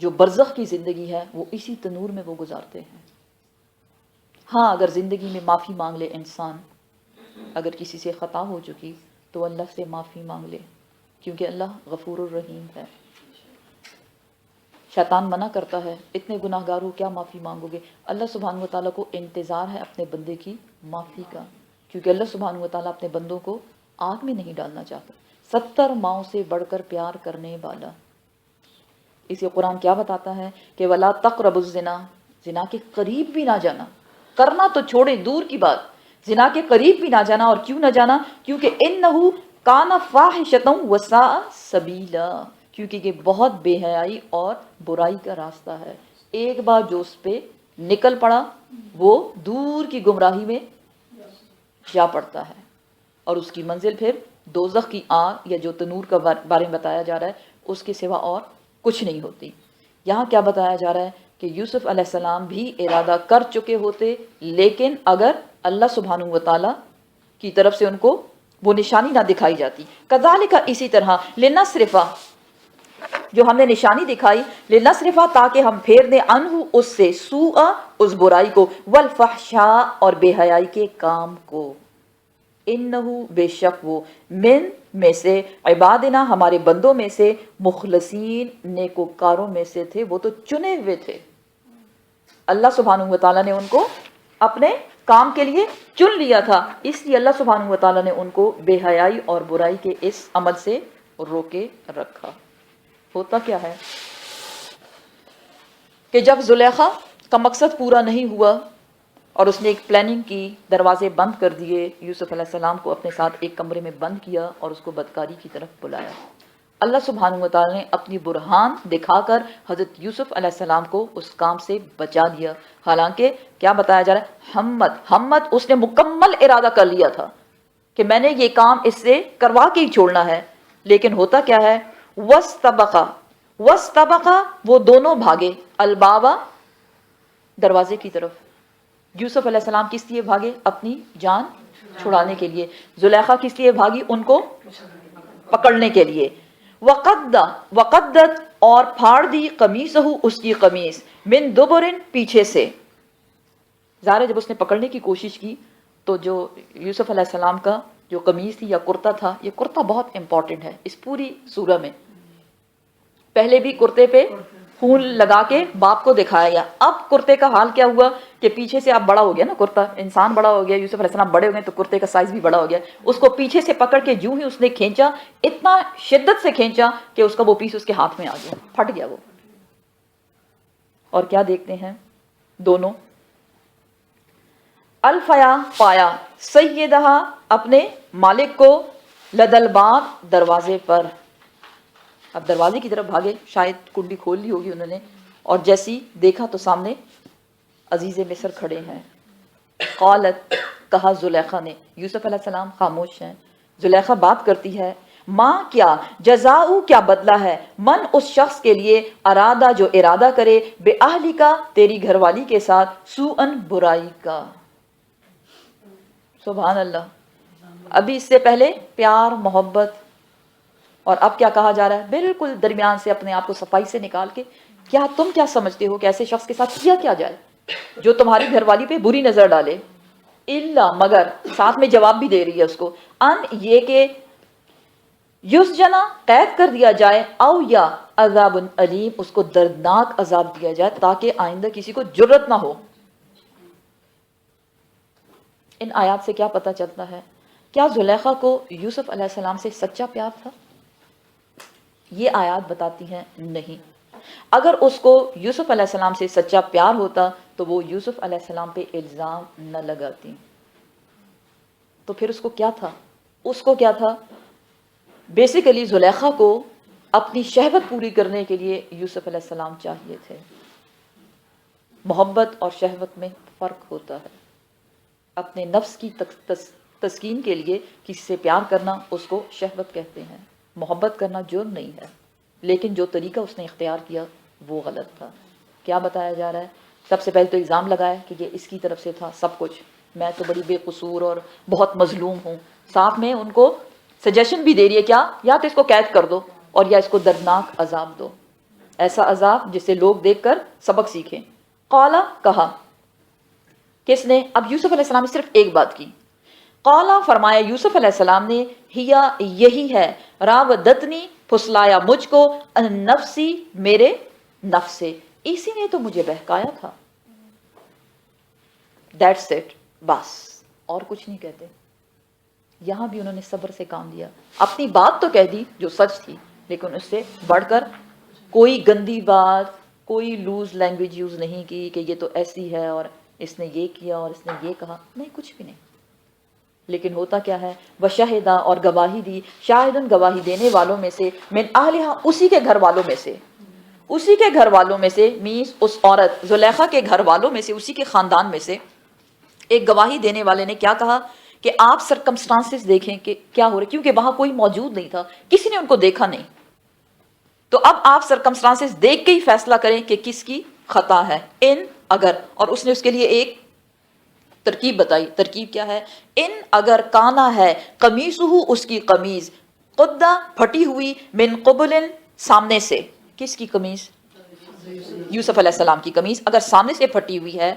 جو برزخ کی زندگی ہے وہ اسی تنور میں وہ گزارتے ہیں۔ ہاں، اگر زندگی میں معافی مانگ لے انسان، اگر کسی سے خطا ہو چکی تو اللہ سے معافی مانگ لے، کیونکہ اللہ غفور الرحیم ہے۔ شیطان منع کرتا ہے اتنے گناہ گار ہو کیا معافی مانگو گے؟ اللہ سبحانہ وتعالیٰ کو انتظار ہے اپنے بندے کی معافی کا، کیونکہ اللہ سبحانہ وتعالیٰ اپنے بندوں کو آگ میں نہیں ڈالنا چاہتا۔ 70 ماؤں سے بڑھ کر پیار کرنے والا۔ اسے قرآن کیا بتاتا ہے کہ وَلَا تَقْرَبُوا الزِّنَا، زنا کے قریب بھی نہ جانا، کرنا تو چھوڑے دور کی بات، زنا کے قریب بھی نہ جانا۔ اور کیوں نہ جانا؟ کیونکہ اِنَّهُ كَانَ فَاحِشَةً وَسَاءَ سَبِيلًا، کیونکہ یہ بہت بے حیائی اور برائی کا راستہ ہے۔ ایک بار جو اس پہ نکل پڑا وہ دور کی گمراہی میں جا پڑتا ہے، اور اس کی منزل پھر دوزخ کی آگ یا جو تنور کا بارے میں بتایا جا رہا ہے اس کے سوا اور کچھ نہیں ہوتی۔ یہاں کیا بتایا جا رہا ہے کہ یوسف علیہ السلام بھی ارادہ کر چکے ہوتے، لیکن اگر اللہ سبحانہ وتعالیٰ کی طرف سے ان کو وہ نشانی نہ دکھائی جاتی۔ کذالک، اسی طرح، لنصرفا، جو ہم نے نشانی دکھائی، لنصرفا، تاکہ ہم پھیر دیں، عنہ، اس سے، سوء، اس برائی کو، والفحشاء، اور بے حیائی کے کام کو، انہو، بے شک وہ، من، میں سے، عبادنا، ہمارے بندوں میں سے، مخلصین، نیکوکاروں میں سے تھے، وہ تو چنے ہوئے تھے، اللہ سبحانہ وتعالیٰ نے ان کو اپنے کام کے لیے چن لیا تھا، اس لیے اللہ سبحانہ وتعالیٰ نے ان کو بے حیائی اور برائی کے اس عمل سے روکے رکھا۔ ہوتا کیا ہے کہ جب زلیخا کا مقصد پورا نہیں ہوا اور اس نے ایک پلاننگ کی، دروازے بند کر دیے، یوسف علیہ السلام کو اپنے ساتھ ایک کمرے میں بند کیا اور اس کو بدکاری کی طرف بلایا، اللہ سبحانہ وتعالیٰ نے اپنی برہان دکھا کر حضرت یوسف علیہ السلام کو اس کام سے بچا دیا۔ حالانکہ کیا بتایا جا رہا ہے، ہمت اس نے مکمل ارادہ کر لیا تھا کہ میں نے یہ کام اس سے کروا کے ہی چھوڑنا ہے، لیکن ہوتا کیا ہے، وَاسْتَبَقَا، وہ دونوں بھاگے، البابا، دروازے کی طرف۔ یوسف علیہ السلام کس لیے بھاگے؟ اپنی جان چھڑانے کے لیے۔ زلیخا کس لیے بھاگی؟ ان کو پکڑنے کے لیے۔ وقدت، اور پھاڑ دی، قمیصہ، اس کی قمیص، من دبرن، پیچھے سے۔ ظاہر ہے جب اس نے پکڑنے کی کوشش کی تو جو یوسف علیہ السلام کا جو قمیص تھی یا کرتا تھا، یہ کرتا بہت امپورٹنٹ ہے اس پوری سورہ میں۔ پہلے بھی کرتے پہ خون لگا کے باپ کو دکھایا گیا، اب کرتے کا حال کیا ہوا کہ پیچھے سے اب بڑا ہو گیا نا کرتا، انسان بڑا ہو گیا، یوسف علیہ السلام بڑے ہو گئے تو کرتے کا سائز بھی بڑا ہو گیا، اس کو پیچھے سے پکڑ کے جو ہی اس نے کھینچا، اتنا شدت سے کھینچا کہ اس کا وہ پیس اس کے ہاتھ میں آ گیا، پھٹ گیا وہ۔ اور کیا دیکھتے ہیں دونوں، الفیا، پایا، سیدہا، اپنے مالک کو، لدل باب، دروازے پر۔ اب دروازے کی طرف بھاگے، شاید کنڈی کھول لی ہوگی انہوں نے، اور جیسی دیکھا تو سامنے عزیز مصر کھڑے ہیں۔ قالت، کہا زلیخا نے، یوسف علیہ السلام خاموش ہیں، زلیخا بات کرتی ہے، ماں کیا جزاؤ کیا بدلہ ہے من اس شخص کے لیے ارادہ جو ارادہ کرے بے اہلی کا تیری گھر والی کے ساتھ سوءن برائی کا. سبحان اللہ. ابھی اس سے پہلے پیار محبت، اور اب کیا کہا جا رہا ہے؟ بالکل درمیان سے اپنے آپ کو صفائی سے نکال کے کیا تم کیا سمجھتے ہو کہ ایسے شخص کے ساتھ کیا جائے جو تمہاری گھر والی پہ بری نظر ڈالے؟ الا مگر، ساتھ میں جواب بھی دے رہی ہے اس کو، ان یہ کہ یسجنا قید کر دیا جائے، او یا عذاب علیم اس کو دردناک عذاب دیا جائے تاکہ آئندہ کسی کو جرت نہ ہو. ان آیات سے کیا پتہ چلتا ہے؟ کیا زلیخا کو یوسف علیہ السلام سے سچا پیار تھا؟ یہ آیات بتاتی ہیں نہیں. اگر اس کو یوسف علیہ السلام سے سچا پیار ہوتا تو وہ یوسف علیہ السلام پہ الزام نہ لگاتی. تو پھر اس کو کیا تھا؟ اس کو کیا تھا؟ بیسیکلی زلیخا کو اپنی شہوت پوری کرنے کے لیے یوسف علیہ السلام چاہیے تھے. محبت اور شہوت میں فرق ہوتا ہے. اپنے نفس کی تسکین کے لیے کسی سے پیار کرنا اس کو شہوت کہتے ہیں. محبت کرنا جرم نہیں ہے، لیکن جو طریقہ اس نے اختیار کیا وہ غلط تھا. کیا بتایا جا رہا ہے؟ سب سے پہلے تو الزام لگایا کہ یہ اس کی طرف سے تھا سب کچھ، میں تو بڑی بے قصور اور بہت مظلوم ہوں. ساتھ میں ان کو سجیشن بھی دے رہی ہے کیا، یا تو اس کو قید کر دو اور یا اس کو دردناک عذاب دو، ایسا عذاب جسے لوگ دیکھ کر سبق سیکھیں. قالا کہا، کس نے؟ اب یوسف علیہ السلام نے صرف ایک بات کی. قالا فرمایا یوسف علیہ السلام نے، ہیا یہی ہے، راودتنی پھسلایا مجھ کو، ان نفسی میرے نفس سے، اسی نے تو مجھے بہکایا تھا. دیٹس اٹ، بس اور کچھ نہیں کہتے. یہاں بھی انہوں نے صبر سے کام لیا. اپنی بات تو کہہ دی جو سچ تھی، لیکن اس سے بڑھ کر کوئی گندی بات، کوئی لوز لینگویج یوز نہیں کی کہ یہ تو ایسی ہے اور اس نے یہ کیا اور اس نے یہ کہا، نہیں، کچھ بھی نہیں. لیکن ہوتا کیا ہے؟ وشہدا اور گواہی دی، شاہدن گواہی دینے والوں میں سے، من اہلہا اسی کے گھر والوں میں سے، اسی کے گھر والوں میں سے، مینس اس عورت زلیخا کے گھر والوں میں سے، اسی کے خاندان میں سے ایک گواہی دینے والے نے کیا کہا کہ آپ سرکمسٹانسز دیکھیں کہ کیا ہو رہا ہے، کیونکہ وہاں کوئی موجود نہیں تھا، کسی نے ان کو دیکھا نہیں. تو اب آپ سرکمسٹانسز دیکھ کے ہی فیصلہ کریں کہ کس کی خطا ہے. ان اگر، اور اس نے اس کے لیے ایک ترکیب بتائی. ترکیب کیا ہے؟ ان اگر کانا ہے، قمیصہ اس کی قمیض، قدہ پھٹی ہوئی، من قبل سامنے سے. کس کی قمیض؟ یوسف علیہ السلام کی قمیض اگر سامنے سے پھٹی ہوئی ہے،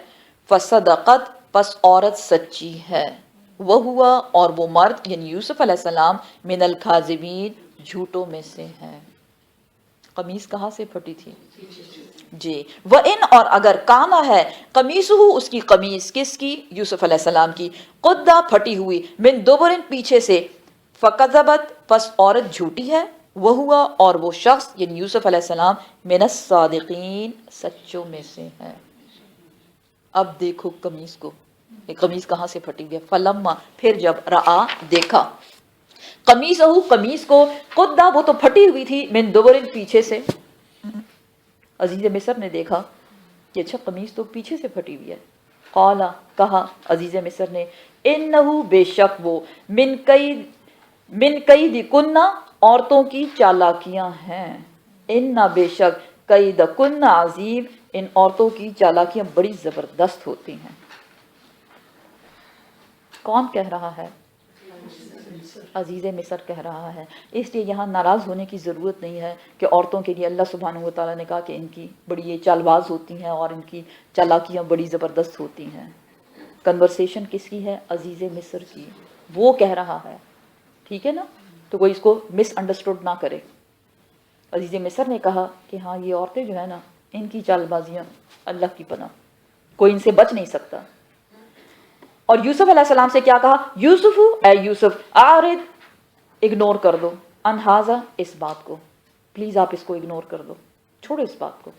فصدقت پس عورت سچی ہے، وہ ہوا اور وہ مرد یعنی یوسف علیہ السلام، من الکاذبین جھوٹوں میں سے ہے. قمیض کہاں سے پھٹی تھی؟ جی. وَإِنْ اور اگر کانا ہے، قمیصہ اس کی قمیض، کس کی؟ یوسف علیہ السلام کی، قدہ پھٹی ہوئی، من دبر پیچھے سے، فکذبت پس عورت جھوٹی ہے، وہ ہوا اور وہ شخص یعنی یوسف علیہ السلام، من الصادقین سچوں میں سے ہے. اب دیکھو قمیض کو، یہ قمیض کہاں سے پھٹی ہوئی ہے؟ فلما پھر جب، رآ دیکھا، قمیصہ قمیض کو، قدہ وہ تو پھٹی ہوئی تھی، من دبر پیچھے سے. عزیز مصر نے دیکھا کہ اچھا قمیض تو پیچھے سے پھٹی ہوئی ہے. قالا کہا عزیز مصر نے، انہو بے شک وہ، من قید کنہ عورتوں کی چالاکیاں ہیں. انہ بے شک، قید کنہ عظیم ان عورتوں کی چالاکیاں بڑی زبردست ہوتی ہیں. کون کہہ رہا ہے؟ عزیز مصر کہہ رہا ہے. اس لیے یہاں ناراض ہونے کی ضرورت نہیں ہے کہ عورتوں کے لیے اللہ سبحانہ و تعالیٰ نے کہا کہ ان کی بڑی یہ چال باز ہوتی ہیں اور ان کی چالاکیاں بڑی زبردست ہوتی ہیں. کنورسیشن کس کی ہے؟ عزیز مصر کی. وہ کہہ رہا ہے، ٹھیک ہے نا؟ تو کوئی اس کو مس انڈرسٹوڈ نہ کرے. عزیز مصر نے کہا کہ ہاں یہ عورتیں جو ہیں نا، ان کی چال بازیاں اللہ کی پناہ، کوئی ان سے بچ نہیں سکتا. اور یوسف علیہ السلام سے کیا کہا؟ یوسف اے یوسف، اعرض اگنور کر دو، ان ھذا اس بات کو، پلیز آپ اس کو اگنور کر دو، چھوڑو اس بات کو.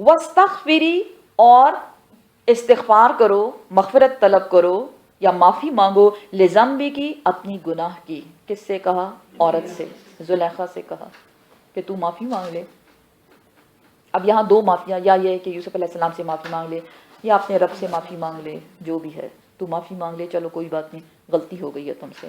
واستغفری اور استغفار کرو، مغفرت طلب کرو یا معافی مانگو، لذنبی کی اپنی گناہ کی. کس سے کہا؟ عورت سے، زلیخا سے کہا کہ تو معافی مانگ لے. اب یہاں دو معافیاں، یا یہ کہ یوسف علیہ السلام سے معافی مانگ لے یا اپنے رب سے معافی مانگ لے، جو بھی ہے تو معافی مانگ لے، چلو کوئی بات نہیں، غلطی ہو گئی ہے تم سے.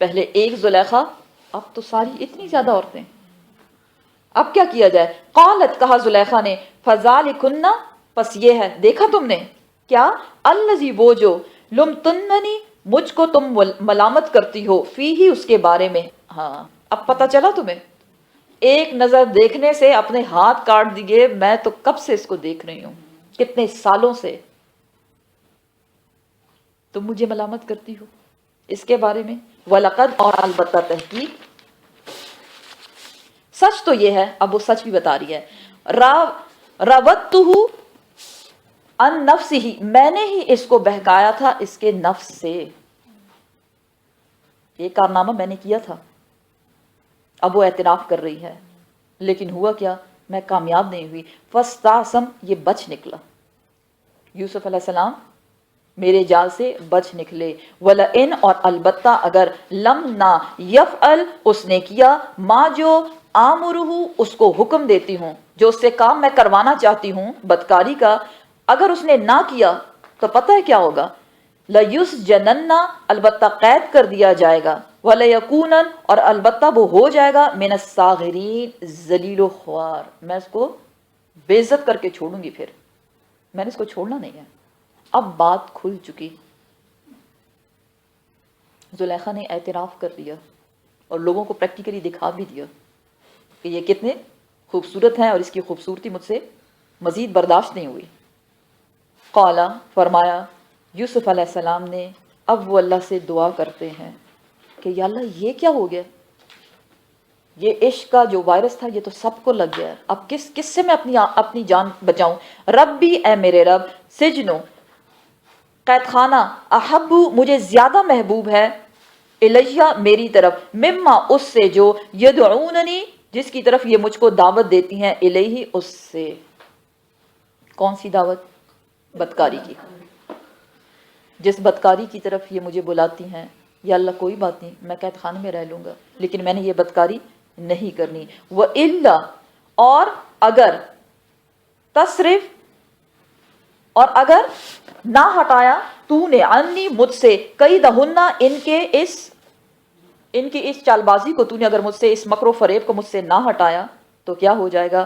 پہلے ایک زلیخا، اب تو ساری اتنی زیادہ عورتیں. اب کیا کیا جائے؟ قالت، کہا زلیخا نے، فذالکن، پس یہ ہے، دیکھا تم نے کیا، الذی، وہ جو، لمتننی، مجھ کو تم ملامت کرتی ہو، فی ہی، اس کے بارے میں. ہاں اب پتہ چلا تمہیں، ایک نظر دیکھنے سے اپنے ہاتھ کاٹ دیے. میں تو کب سے اس کو دیکھ رہی ہوں، کتنے سالوں سے تم مجھے ملامت کرتی ہو اس کے بارے میں. وَلَقَدْ، اور البتہ تحقیق، سچ تو یہ ہے، اب وہ سچ بھی بتا رہی ہے، راودتہ عن نفسہ، میں نے ہی اس کو بہکایا تھا اس کے نفس سے. یہ کارنامہ میں نے کیا تھا. اب وہ اعتراف کر رہی ہے، لیکن ہوا کیا، میں کامیاب نہیں ہوئی. فاستعصم، یہ بچ نکلا. یوسف علیہ السلام میرے جال سے بچ نکلے. وَلَئِنْ، اور البتہ اگر، لم، نہ، یفعل، اس نے کیا، ما، جو، آمرہ، اس کو حکم دیتی ہوں، جو اس سے کام میں کروانا چاہتی ہوں بدکاری کا، اگر اس نے نہ کیا تو پتہ ہے کیا ہوگا، لَيُسْجَنَنَّ، البتہ قید کر دیا جائے گا، وَلَيَكُونَنَ، اور البتہ وہ ہو جائے گا، مِنَ الصَّاغِرِينَ، ذلیل و خوار. میں اس کو بے عزت کر کے چھوڑوں گی. پھر میں نے اس کو چھوڑنا نہیں ہے. اب بات کھل چکی، زلیخا نے اعتراف کر دیا اور لوگوں کو پریکٹیکلی دکھا بھی دیا کہ یہ کتنے خوبصورت ہیں، اور اس کی خوبصورتی مجھ سے مزید برداشت نہیں ہوئی. قالا، فرمایا یوسف علیہ السلام نے، اب وہ اللہ سے دعا کرتے ہیں کہ یا اللہ یہ کیا ہو گیا، یہ عشق کا جو وائرس تھا یہ تو سب کو لگ گیا ہے، اب کس سے میں اپنی جان بچاؤں. ربی، اے میرے رب، سجنو، قید خانہ، احبو، مجھے زیادہ محبوب ہے، الیہ، میری طرف، مما، اس سے، جو، یدعوننی، جس کی طرف یہ مجھ کو دعوت دیتی ہیں، الیہ، اس سے. کون سی دعوت؟ بدکاری کی. جس بدکاری کی طرف یہ مجھے بلاتی ہیں، یا اللہ کوئی بات نہیں، میں قید خانے میں رہ لوں گا، لیکن میں نے یہ بدکاری نہیں کرنی. وَإِلَّا، اور اگر، تصرف، اور اگر نہ ہٹایا تو نے، عنی، مجھ سے، کیدہن، ان کی اس چال بازی کو، تو نے اگر مجھ سے اس مکر و فریب کو مجھ سے نہ ہٹایا تو کیا ہو جائے گا،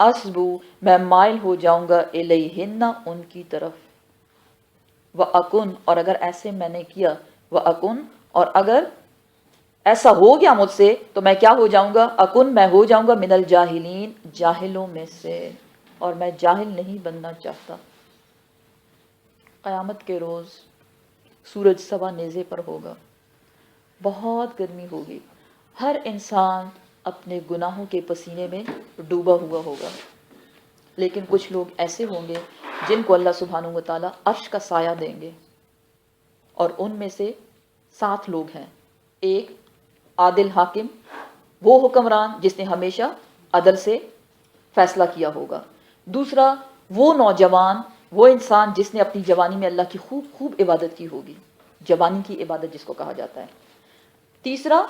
اسبو، میں مائل ہو جاؤں گا، الیہن، ان کی طرف. وَأَكُن، اور اگر ایسے میں نے کیا، وَأَكُن، اور اگر ایسا ہو گیا مجھ سے تو میں کیا ہو جاؤں گا، اکن، میں ہو جاؤں گا، من الجاہلین، جاہلوں میں سے، اور میں جاہل نہیں بننا چاہتا. قیامت کے روز سورج سوا نیزے پر ہوگا، بہت گرمی ہوگی، ہر انسان اپنے گناہوں کے پسینے میں ڈوبا ہوا ہوگا، لیکن کچھ لوگ ایسے ہوں گے جن کو اللہ سبحانہ و تعالیٰ عرش کا سایہ دیں گے، اور ان میں سے 7 لوگ ہیں. ایک عادل حاکم، وہ حکمران جس نے ہمیشہ عدل سے فیصلہ کیا ہوگا. دوسرا وہ نوجوان، وہ انسان جس نے اپنی جوانی میں اللہ کی خوب خوب عبادت کی ہوگی، جوانی کی عبادت جس کو کہا جاتا ہے. تیسرا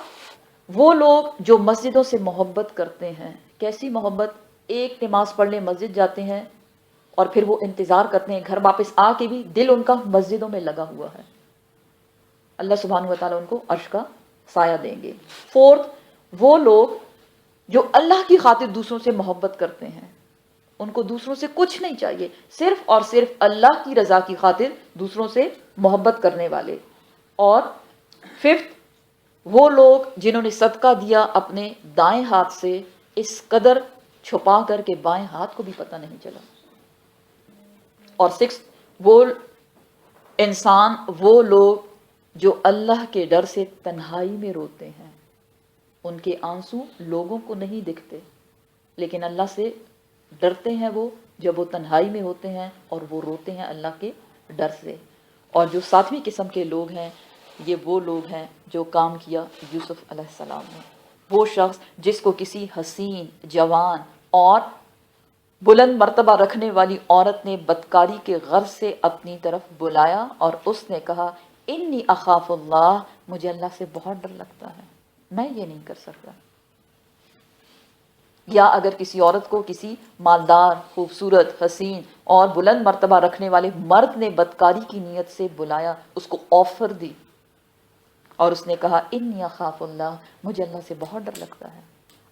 وہ لوگ جو مسجدوں سے محبت کرتے ہیں. کیسی محبت؟ ایک نماز پڑھنے مسجد جاتے ہیں اور پھر وہ انتظار کرتے ہیں گھر واپس آ کے بھی دل ان کا مسجدوں میں لگا ہوا ہے. اللہ سبحانہ و تعالیٰ ان کو عرش کا سایہ دیں گے. فورتھ، وہ لوگ جو اللہ کی خاطر دوسروں سے محبت کرتے ہیں، ان کو دوسروں سے کچھ نہیں چاہیے، صرف اور صرف اللہ کی رضا کی خاطر دوسروں سے محبت کرنے والے. اور ففتھ، وہ لوگ جنہوں نے صدقہ دیا اپنے دائیں ہاتھ سے، اس قدر چھپا کر کے بائیں ہاتھ کو بھی پتہ نہیں چلا. اور سکس، وہ انسان، وہ لوگ جو اللہ کے ڈر سے تنہائی میں روتے ہیں. ان کے آنسو لوگوں کو نہیں دکھتے، لیکن اللہ سے ڈرتے ہیں وہ جب وہ تنہائی میں ہوتے ہیں، اور وہ روتے ہیں اللہ کے ڈر سے. اور جو 7ویں قسم کے لوگ ہیں، یہ وہ لوگ ہیں جو کام کیا یوسف علیہ السلام نے. وہ شخص جس کو کسی حسین، جوان اور بلند مرتبہ رکھنے والی عورت نے بدکاری کے غرض سے اپنی طرف بلایا، اور اس نے کہا، انی اخاف اللہ، مجھے اللہ سے بہت ڈر لگتا ہے، میں یہ نہیں کر سکتا. یا اگر کسی عورت کو کسی مالدار، خوبصورت، حسین اور بلند مرتبہ رکھنے والے مرد نے بدکاری کی نیت سے بلایا، اس کو آفر دی، اور اس نے کہا انی اخاف اللہ، مجھے اللہ سے بہت ڈر لگتا ہے،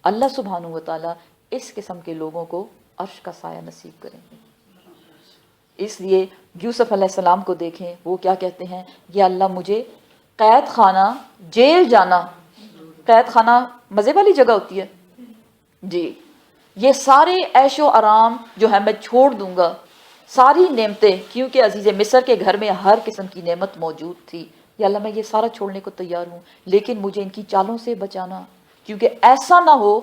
اللہ سبحانہ و تعالیٰ اس قسم کے لوگوں کو عرش کا سایہ نصیب کریں گے۔ اس لیے یوسف علیہ السلام کو دیکھیں، وہ کیا کہتے ہیں، یا اللہ مجھے قید خانہ، جیل جانا، قید خانہ مزے والی جگہ ہوتی ہے جی، یہ سارے عیش و آرام جو ہے میں چھوڑ دوں گا، ساری نعمتیں، کیونکہ عزیز مصر کے گھر میں ہر قسم کی نعمت موجود تھی، یا اللہ میں یہ سارا چھوڑنے کو تیار ہوں، لیکن مجھے ان کی چالوں سے بچانا، کیونکہ ایسا نہ ہو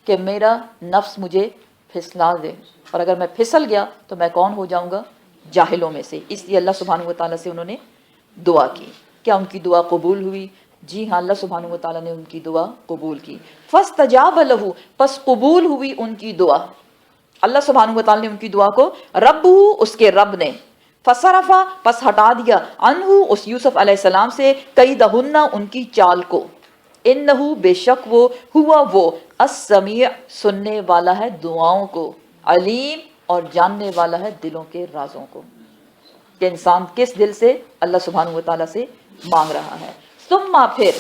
کہ میرا نفس مجھے پھسلا دے، اور اگر میں پھسل گیا تو میں کون ہو جاؤں گا، جاہلوں میں سے۔ اس لیے اللہ سبحانہ و تعالیٰ سے انہوں نے دعا کی۔ کیا ان کی دعا قبول ہوئی؟ جی ہاں، اللہ سبحانہ و تعالیٰ نے ان کی دعا قبول کی۔ فاستجاب لہ، پس قبول ہوئی ان کی دعا، اللہ سبحانہ و تعالیٰ نے ان کی دعا کو، رب، اس کے رب نے، فصرفا، پس ہٹا دیا، عنہ، اس یوسف علیہ السلام سے، کیدہن، ان کی چال کو، انہ، بے شک وہ، ہوا وہ، السمیع، سننے والا ہے دعاؤں کو، علیم، اور جاننے والا ہے دلوں کے رازوں کو، کہ انسان کس دل سے اللہ سبحانہ و تعالیٰ سے مانگ رہا ہے۔ ثم، پھر،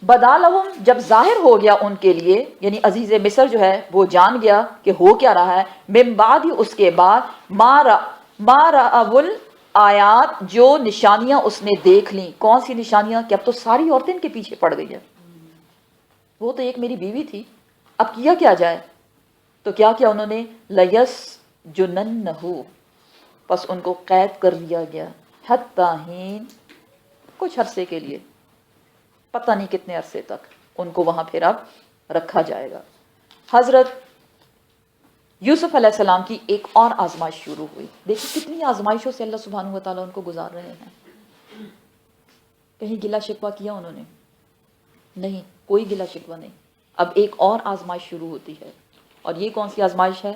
بدا لہم، جب ظاہر ہو گیا ان کے لیے، یعنی عزیز مصر جو ہے وہ جان گیا کہ ہو کیا رہا ہے، من بعد، اس کے بعد، ما رأوا الآیات، جو نشانیاں اس نے دیکھ لیں۔ کون سی نشانیاں؟ کہ اب تو ساری عورتیں ان کے پیچھے پڑ گئی ہیں، وہ تو ایک میری بیوی تھی، اب کیا جائے؟ تو کیا انہوں نے، لَيَسْجُنَنَّهُ، پس ان کو قید کر دیا گیا، حتی حین، کچھ عرصے کے لیے، پتہ نہیں کتنے عرصے تک ان کو وہاں پھر اب رکھا جائے گا۔ حضرت یوسف علیہ السلام کی ایک اور آزمائش شروع ہوئی۔ دیکھیں کتنی آزمائشوں سے اللہ سبحانہ و تعالیٰ ان کو گزار رہے ہیں۔ کہیں گلہ شکوہ کیا انہوں نے؟ نہیں، کوئی گلہ شکوہ نہیں۔ اب ایک اور آزمائش شروع ہوتی ہے، اور یہ کون سی آزمائش ہے؟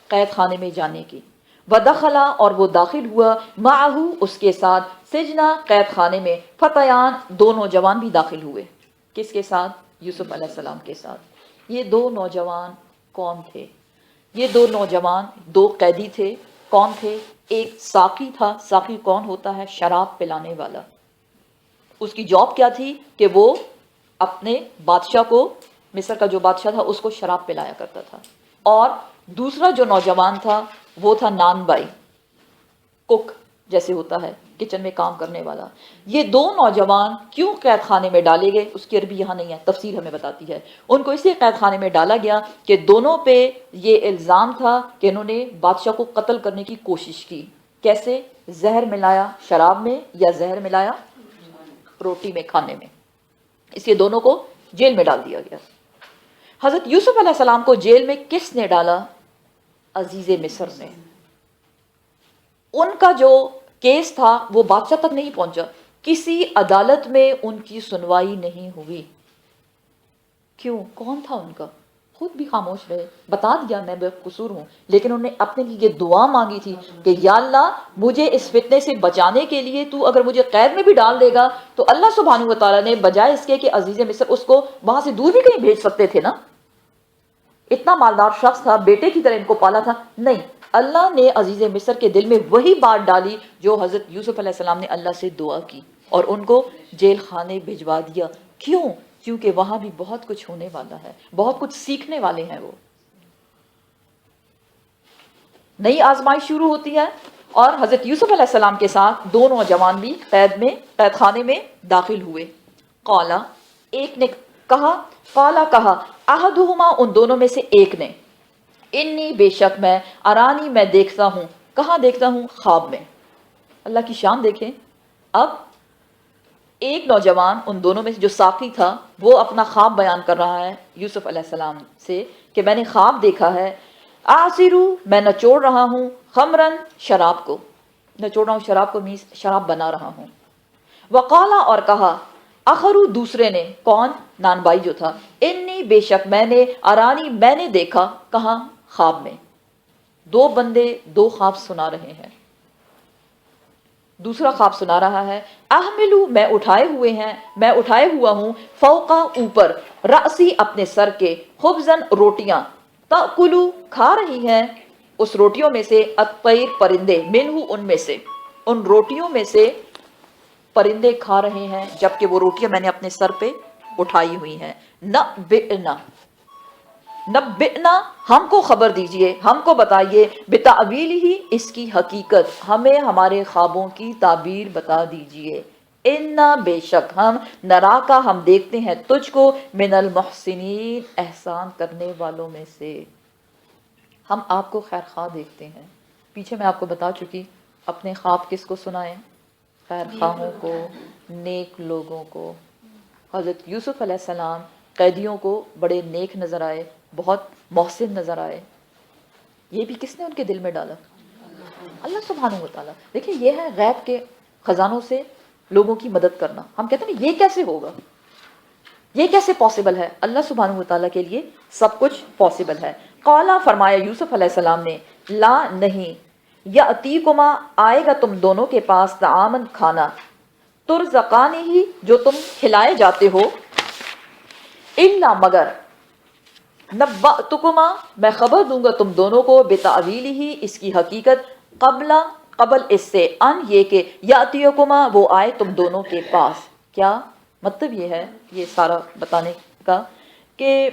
قید خانے میں جانے کی۔ وَدَخَلَ، اور وہ داخل ہوا، مَعَهُ، اس کے ساتھ، سجنہ، قید خانے میں، فتیان، دو نوجوان بھی داخل ہوئے۔ کس کے ساتھ؟ یوسف علیہ السلام کے ساتھ۔ یہ دو نوجوان کون تھے؟ یہ دو نوجوان دو قیدی تھے۔ کون تھے؟ ایک ساقی تھا۔ ساقی کون ہوتا ہے؟ شراب پلانے والا۔ اس کی جاب کیا تھی کہ وہ اپنے بادشاہ کو، مصر کا جو بادشاہ تھا، اس کو شراب پلایا کرتا تھا۔ اور دوسرا جو نوجوان تھا وہ تھا نان بائی، کک جیسے ہوتا ہے، کچن میں کام کرنے والا۔ یہ دو نوجوان کیوں قید خانے میں ڈالے گئے، اس کی عربی یہاں نہیں ہے، تفسیر ہمیں بتاتی ہے۔ ان کو اس لیے قید خانے میں ڈالا گیا کہ دونوں پہ یہ الزام تھا کہ انہوں نے بادشاہ کو قتل کرنے کی کوشش کی۔ کیسے؟ زہر ملایا شراب میں، یا زہر ملایا روٹی میں، کھانے میں۔ اس لیے دونوں کو جیل میں ڈال دیا گیا۔ حضرت یوسف علیہ السلام کو جیل میں کس نے ڈالا؟ عزیز مصر نے۔ ان کا جو کیس تھا وہ بادشاہ تک نہیں پہنچا، کسی عدالت میں ان کی سنوائی نہیں ہوئی۔ کیوں؟ کون تھا ان کا؟ خود بھی خاموش رہے، بتا دیا میں بے قصور ہوں، لیکن انہوں نے اپنے لیے یہ دعا مانگی تھی کہ یا اللہ مجھے اس فتنے سے بچانے کے لیے تو اگر مجھے قید میں بھی ڈال دے گا تو اللہ سبحانہ و تعالیٰ نے بجائے اس کے کہ عزیز مصر اس کو وہاں سے دور بھی کہیں بھیج سکتے تھے نا، اتنا مالدار شخص تھا، بیٹے کی طرح ان کو پالا تھا، نہیں، اللہ نے عزیز مصر کے دل میں وہی بات ڈالی جو حضرت یوسف علیہ السلام نے اللہ سے دعا کی، اور ان کو جیل خانے بھجوا دیا۔ کیوں؟ کیونکہ وہاں بھی بہت کچھ ہونے والا ہے، بہت کچھ سیکھنے والے ہیں وہ۔ نئی آزمائش شروع ہوتی ہے، اور حضرت یوسف علیہ السلام کے ساتھ دو نوجوان بھی قید خانے میں داخل ہوئے۔ قالا، ایک نے کہا، کہا، احدہما، ان دونوں میں سے ایک نے، انی، بے شک میں، ارانی، میں دیکھتا ہوں، کہاں دیکھتا ہوں؟ خواب میں۔ اللہ کی شان دیکھیں، اب ایک نوجوان ان دونوں میں سے جو ساقی تھا وہ اپنا خواب بیان کر رہا ہے یوسف علیہ السلام سے کہ میں نے خواب دیکھا ہے، آسرو، میں نچوڑ رہا ہوں، خمرن، شراب کو، نچوڑ رہا ہوں شراب کو، مینس شراب بنا رہا ہوں۔ وقالا، اور کہا، اخرو، دوسرے نے، کون؟ نان بائی جو تھا، انی، بے شک میں نے، ارانی، میں نے دیکھا، کہاں؟ خواب میں۔ دو بندے دو خواب سنا رہے ہیں۔ دوسرا خواب سنا رہا ہے، احملو، میں اٹھائے ہوا ہوں، فوقا، اوپر، رأسی، اپنے سر کے، خبزن، روٹیاں، تأکلو، کھا رہی ہیں اس روٹیوں میں سے، الطیر، پرندے، منہو، ان میں سے، ان روٹیوں میں سے، پرندے کھا رہے ہیں جبکہ وہ روٹیاں میں نے اپنے سر پہ اٹھائی ہوئی ہیں. نبئنا، نبئنا ہم کو خبر دیجئے، ہم کو بتائیے، بتأویل ہی اس کی حقیقت، ہمیں ہمارے خوابوں کی تعبیر بتا دیجئے. انا بے شک ہم، نرا کا ہم دیکھتے ہیں تجھ کو، من المحسنین احسان کرنے والوں میں سے. ہم آپ کو خیر خواہ دیکھتے ہیں. پیچھے میں آپ کو بتا چکی اپنے خواب کس کو سنائیں؟ خیر خواہوں کو، نیک لوگوں کو. حضرت یوسف علیہ السلام قیدیوں کو بڑے نیک نظر آئے، بہت محسن نظر آئے. یہ بھی کس نے ان کے دل میں ڈالا؟ اللہ سبحانہ و تعالیٰ. دیکھیں یہ ہے غیب کے خزانوں سے لوگوں کی مدد کرنا. ہم کہتے ہیں نا یہ کیسے ہوگا، یہ کیسے پاسبل ہے؟ اللہ سبحانہ و تعالیٰ کے لیے سب کچھ پاسبل ہے. قالا فرمایا یوسف علیہ السلام نے، لا نہیں، یاتیکما آئے گا تم دونوں کے پاس، طعامن کھانا، ترزقانی ہی جو تم کھلائے جاتے ہو، الا مگر، نبأتکما میں خبر دوں گا تم دونوں کو، بتأویلہ ہی اس کی حقیقت، قبل اس سے، ان یہ کہ یاتیکما وہ آئے تم دونوں کے پاس. کیا مطلب یہ ہے یہ سارا بتانے کا کہ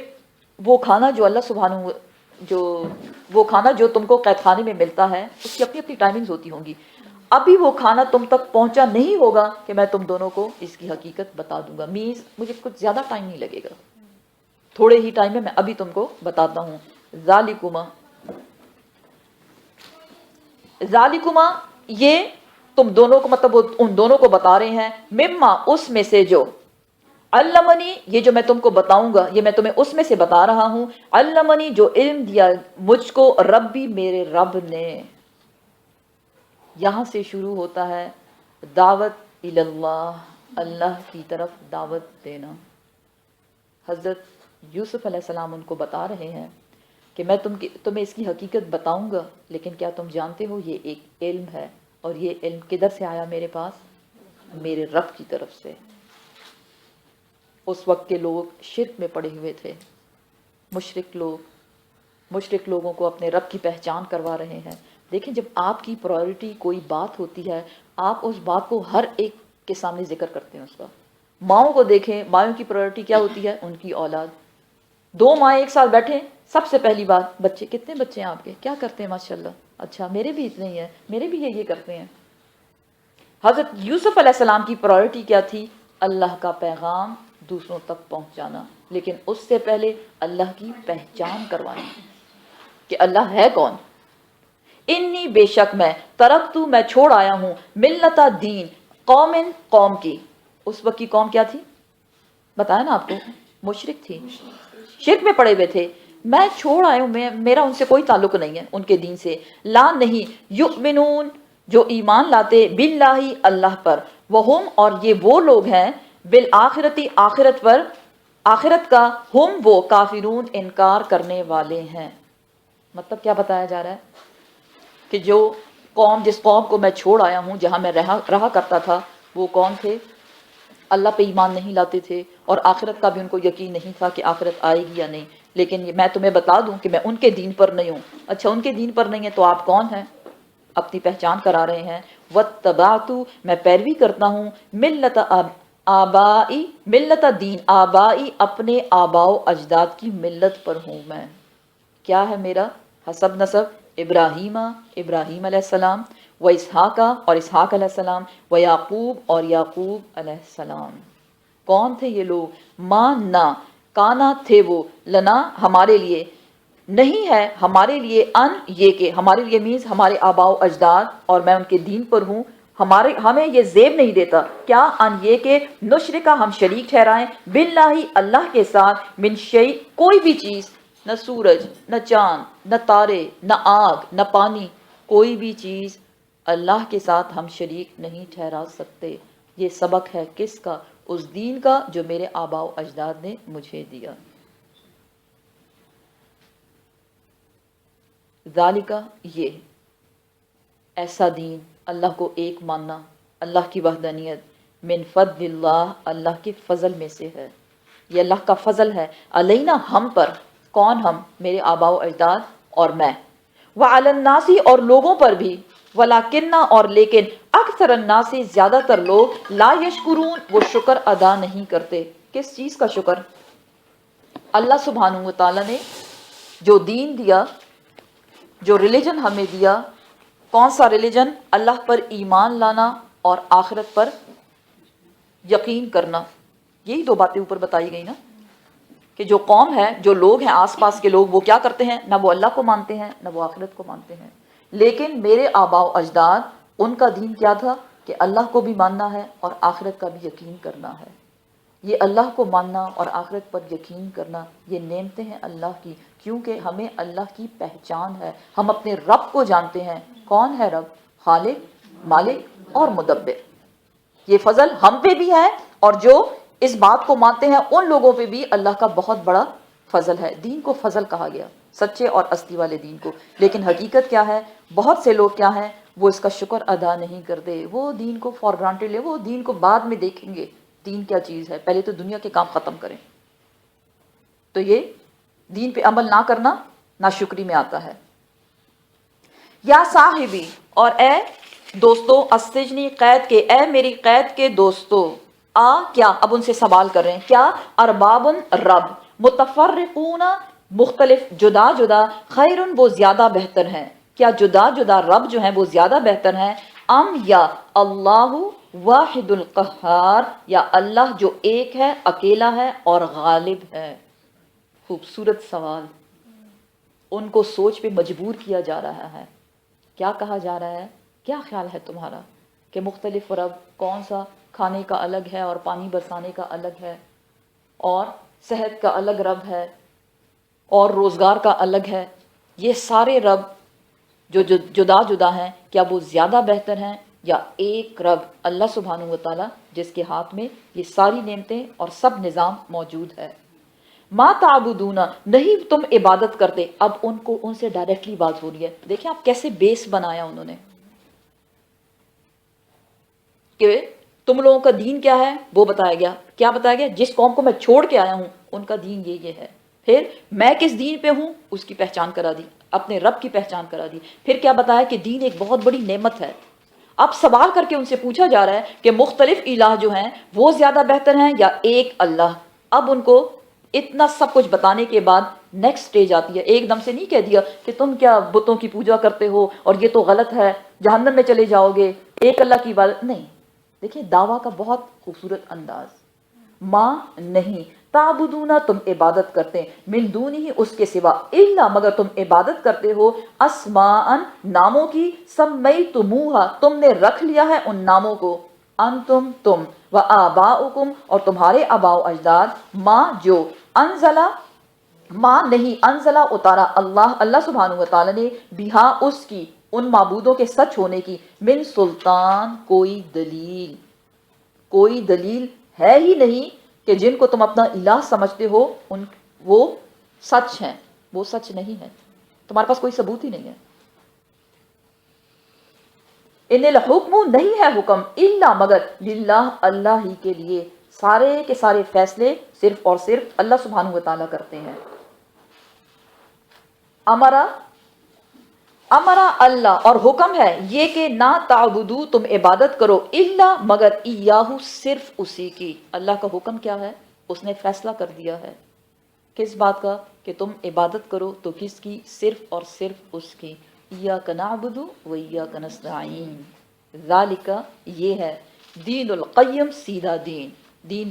وہ کھانا جو اللہ سبحانہ وہ کھانا جو تم کو قید خانے میں ملتا ہے اس کی اپنی اپنی ٹائمنگز ہوتی ہوں گی. ابھی وہ کھانا تم تک پہنچا نہیں ہوگا کہ میں تم دونوں کو اس کی حقیقت بتا دوں گا. مینز مجھے کچھ زیادہ ٹائم نہیں لگے گا، تھوڑے ہی ٹائم میں میں ابھی تم کو بتاتا ہوں. ذالکما یہ تم دونوں کو، مطلب وہ ان دونوں کو بتا رہے ہیں، مما اس میں سے جو، علمنی یہ جو میں تم کو بتاؤں گا یہ میں تمہیں اس میں سے بتا رہا ہوں، علمنی جو علم دیا مجھ کو، ربی میرے رب نے. یہاں سے شروع ہوتا ہے دعوت اللہ، اللہ کی طرف دعوت دینا. حضرت یوسف علیہ السلام ان کو بتا رہے ہیں کہ میں تمہیں اس کی حقیقت بتاؤں گا، لیکن کیا تم جانتے ہو یہ ایک علم ہے، اور یہ علم کدھر سے آیا میرے پاس؟ میرے رب کی طرف سے. اس وقت کے لوگ شرک میں پڑے ہوئے تھے، مشرک لوگوں کو اپنے رب کی پہچان کروا رہے ہیں. دیکھیں جب آپ کی پرائورٹی کوئی بات ہوتی ہے، آپ اس بات کو ہر ایک کے سامنے ذکر کرتے ہیں اس کا. ماؤں کو دیکھیں، ماؤں کی پرائورٹی کیا ہوتی ہے؟ ان کی اولاد. دو مائیں ایک ساتھ بیٹھیں، سب سے پہلی بات بچے، کتنے بچے ہیں آپ کے، کیا کرتے ہیں؟ ماشاءاللہ، اچھا میرے بھی اتنے ہی ہیں، میرے بھی یہ کرتے ہیں. حضرت یوسف علیہ السلام کی پرائورٹی کیا تھی؟ اللہ کا پیغام دوسروں تک پہنچانا، لیکن اس سے پہلے اللہ کی پہچان کروانی کہ اللہ ہے کون. انی بے شک میں، ترکتو میں چھوڑ آیا ہوں، ملتا دین، قوم کی. اس وقت کی قوم کیا تھی؟ بتایا نا آپ کو، مشرک تھی، شرک میں پڑے ہوئے تھے. میں چھوڑ آیا ہوں، میرا ان سے کوئی تعلق نہیں ہے، ان کے دین سے. لا نہیں، یؤمنون جو ایمان لاتے، باللہ اللہ پر، وہم اور یہ وہ لوگ ہیں، بالآخرتی آخرت پر، آخرت کا، ہم وہ کافرون انکار کرنے والے ہیں. مطلب کیا بتایا جا رہا ہے کہ جو قوم، جس قوم کو میں چھوڑ آیا ہوں، جہاں میں رہا کرتا تھا، وہ کون تھے؟ اللہ پہ ایمان نہیں لاتے تھے، اور آخرت کا بھی ان کو یقین نہیں تھا کہ آخرت آئے گی یا نہیں. لیکن میں تمہیں بتا دوں کہ میں ان کے دین پر نہیں ہوں. اچھا ان کے دین پر نہیں ہے تو آپ کون ہیں؟ اپنی پہچان کرا رہے ہیں. واتبعت میں پیروی کرتا ہوں، ملت آبائی، ملت دین آبائی اپنے آباء و اجداد کی ملت پر ہوں میں. کیا ہے میرا حسب نسب؟ ابراہیم علیہ السلام، و اسحاق اور اسحاق علیہ السلام، و یعقوب اور یعقوب علیہ السلام. کون تھے یہ لوگ؟ ماں نہ، کانا تھے وہ، لنا ہمارے لیے، نہیں ہے ہمارے لیے، ان یہ کہ، ہمارے لیے مینز ہمارے آباء و اجداد اور میں ان کے دین پر ہوں، ہمیں یہ زیب نہیں دیتا. کیا؟ ان یہ کہ، نشرکا ہم شریک ٹھہرائیں، باللہ اللہ کے ساتھ، من شیء کوئی بھی چیز، نہ سورج، نہ چاند، نہ تارے، نہ آگ، نہ پانی، کوئی بھی چیز اللہ کے ساتھ ہم شریک نہیں ٹھہرا سکتے. یہ سبق ہے کس کا؟ اس دین کا جو میرے آباء و اجداد نے مجھے دیا. ذالکہ یہ، ایسا دین، اللہ کو ایک ماننا، اللہ کی وحدانیت، من فضل اللہ اللہ کے فضل میں سے ہے. یہ اللہ کا فضل ہے، علینا ہم پر. کون ہم؟ میرے آباء و اجداد اور میں. وعلی الناس اور لوگوں پر بھی، ولیکن اور لیکن اکثر الناس زیادہ تر لوگ لا یشکرون وہ شکر ادا نہیں کرتے. کس چیز کا شکر؟ اللہ سبحانہ و تعالیٰ نے جو دین دیا، جو ریلیجن ہمیں دیا. کون سا ریلیجن؟ اللہ پر ایمان لانا اور آخرت پر یقین کرنا. یہی دو باتیں اوپر بتائی گئی نا، کہ جو قوم ہے، جو لوگ ہیں آس پاس کے لوگ، وہ کیا کرتے ہیں؟ نہ وہ اللہ کو مانتے ہیں نہ وہ آخرت کو مانتے ہیں. لیکن میرے آباء و اجداد، ان کا دین کیا تھا؟ کہ اللہ کو بھی ماننا ہے اور آخرت کا بھی یقین کرنا ہے. یہ اللہ کو ماننا اور آخرت پر یقین کرنا، یہ نعمتیں ہیں اللہ کی، کیونکہ ہمیں اللہ کی پہچان ہے. ہم اپنے رب کو جانتے ہیں. کون ہے رب؟ خالق، مالک اور مدبر. یہ فضل ہم پہ بھی ہے، اور جو اس بات کو مانتے ہیں ان لوگوں پہ بھی اللہ کا بہت بڑا فضل ہے. دین کو فضل کہا گیا، سچے اور اصلی والے دین کو. لیکن حقیقت کیا ہے؟ بہت سے لوگ کیا ہیں؟ وہ اس کا شکر ادا نہیں کرتے. وہ دین کو فار گرانٹیڈ لے، وہ دین کو بعد میں دیکھیں گے دین کیا چیز ہے، پہلے تو دنیا کے کام ختم کریں. تو یہ دین پہ عمل نہ کرنا ناشکری میں آتا ہے. یا صاحبی، اور اے دوستو، السجنی قید کے، اے میری قید کے دوستو. کیا؟ اب ان سے سوال کر رہے ہیں. کیا؟ اربابن رب، متفرقون مختلف، جدا جدا، خیرن وہ زیادہ بہتر ہیں. کیا جدا جدا رب جو ہیں وہ زیادہ بہتر ہیں؟ ام یا اللہ واحد القہار، یا اللہ جو ایک ہے، اکیلا ہے اور غالب ہے. خوبصورت سوال، ان کو سوچ پہ مجبور کیا جا رہا ہے. کیا کہا جا رہا ہے؟ کیا خیال ہے تمہارا کہ مختلف رب کون سا؟ کھانے کا الگ ہے اور پانی برسانے کا الگ ہے، اور صحت کا الگ رب ہے، اور روزگار کا الگ ہے. یہ سارے رب جو جدا جدا ہیں، کیا وہ زیادہ بہتر ہیں یا ایک رب اللہ سبحانہ و تعالیٰ جس کے ہاتھ میں یہ ساری نعمتیں اور سب نظام موجود ہے؟ ما تعبدون، نہیں تم عبادت کرتے. اب ان سے ڈائریکٹلی بات ہو رہی ہے. دیکھیں آپ کیسے بیس بنایا انہوں نے، کہ تم لوگوں کا دین کیا ہے وہ بتایا گیا. کیا بتایا گیا؟ جس قوم کو میں چھوڑ کے آیا ہوں ان کا دین یہ ہے. پھر میں کس دین پہ ہوں اس کی پہچان کرا دی، اپنے رب کی پہچان کرا دی. پھر کیا بتایا؟ کہ دین ایک بہت بڑی نعمت ہے. اب سوال کر کے ان سے پوچھا جا رہا ہے کہ مختلف الہ جو ہیں وہ زیادہ بہتر ہیں یا ایک اللہ. اب ان کو اتنا سب کچھ بتانے کے بعد نیکسٹ سٹیج آتی ہے. ایک دم سے نہیں کہہ دیا کہ تم کیا بتوں کی پوجا کرتے ہو اور یہ تو غلط ہے، جہنم میں چلے جاؤ گے، ایک اللہ کی عبادت نہیں. دیکھیں دعویٰ کا بہت خوبصورت انداز. ماں نہیں، تعبدون تم عبادت کرتے، من دونہ اس کے سوا، الا مگر تم عبادت کرتے ہو، اسماء ناموں کی، سمیتموہا تم نے رکھ لیا ہے ان ناموں کو، انتم تم، و آباؤکم اور تمہارے آباء و اجداد، ماں جو، انزلہ ماں نہیں، انزلہ اتارا اللہ سبحانہ و تعالیٰ نے، بہا اس کی، ان معبودوں کے سچ ہونے کی، من سلطان کوئی دلیل ہے ہی نہیں کہ جن کو تم اپنا الہ سمجھتے ہو وہ سچ ہیں. وہ سچ نہیں ہے، تمہارے پاس کوئی ثبوت ہی نہیں ہے. ان الحکم نہیں ہے حکم، الا مگر، للہ اللہ ہی کے لیے. سارے کے سارے فیصلے صرف اور صرف اللہ سبحانہ و تعالیٰ کرتے ہیں. امرا اللہ، اور حکم ہے یہ کہ نہ تعبدو تم عبادت کرو، الا مگر، ایاہو صرف اسی کی. اللہ کا حکم کیا ہے؟ اس نے فیصلہ کر دیا ہے کس بات کا؟ کہ تم عبادت کرو تو کس کی؟ صرف اور صرف اس کی. ایاک نعبد و ایاک نستعین، ذالک یہ ہے، دین القیم سیدھا دین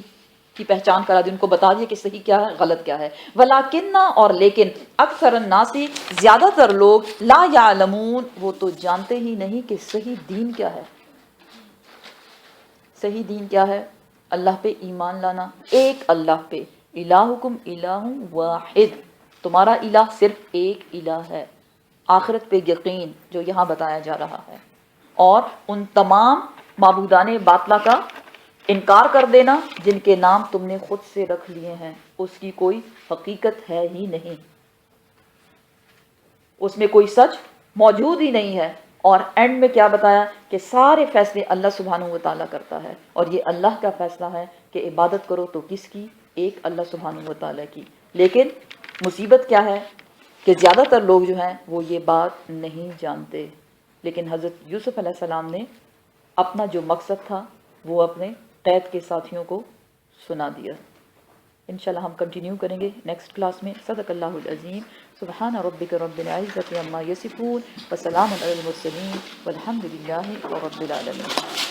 کی پہچان کرا دی، ان کو بتا دیا کہ صحیح کیا ہے غلط کیا ہے. ولیکن اور لیکن، اکثر الناس زیادہ تر لوگ، لا یعلمون وہ تو جانتے ہی نہیں کہ صحیح دین کیا ہے. صحیح دین کیا ہے؟ اللہ پہ ایمان لانا، ایک اللہ پہ. الہکم الہ واحد، تمہارا الہ صرف ایک الہ ہے. آخرت پہ یقین جو یہاں بتایا جا رہا ہے، اور ان تمام معبودان باطلہ کا انکار کر دینا جن کے نام تم نے خود سے رکھ لیے ہیں. اس کی کوئی حقیقت ہے ہی نہیں، اس میں کوئی سچ موجود ہی نہیں ہے. اور اینڈ میں کیا بتایا؟ کہ سارے فیصلے اللہ سبحانہ و تعالیٰ کرتا ہے، اور یہ اللہ کا فیصلہ ہے کہ عبادت کرو تو کس کی؟ ایک اللہ سبحانہ و تعالیٰ کی. لیکن مصیبت کیا ہے؟ کہ زیادہ تر لوگ جو ہیں وہ یہ بات نہیں جانتے. لیکن حضرت یوسف علیہ السلام نے اپنا جو مقصد تھا وہ اپنے قید کے ساتھیوں کو سنا دیا. انشاءاللہ ہم کنٹینیو کریں گے نیکسٹ کلاس میں. صدق اللہ العظیم. سبحان ربک رب العزت عما یصفون وسلام علی المرسلین والحمد للہ رب العالمین.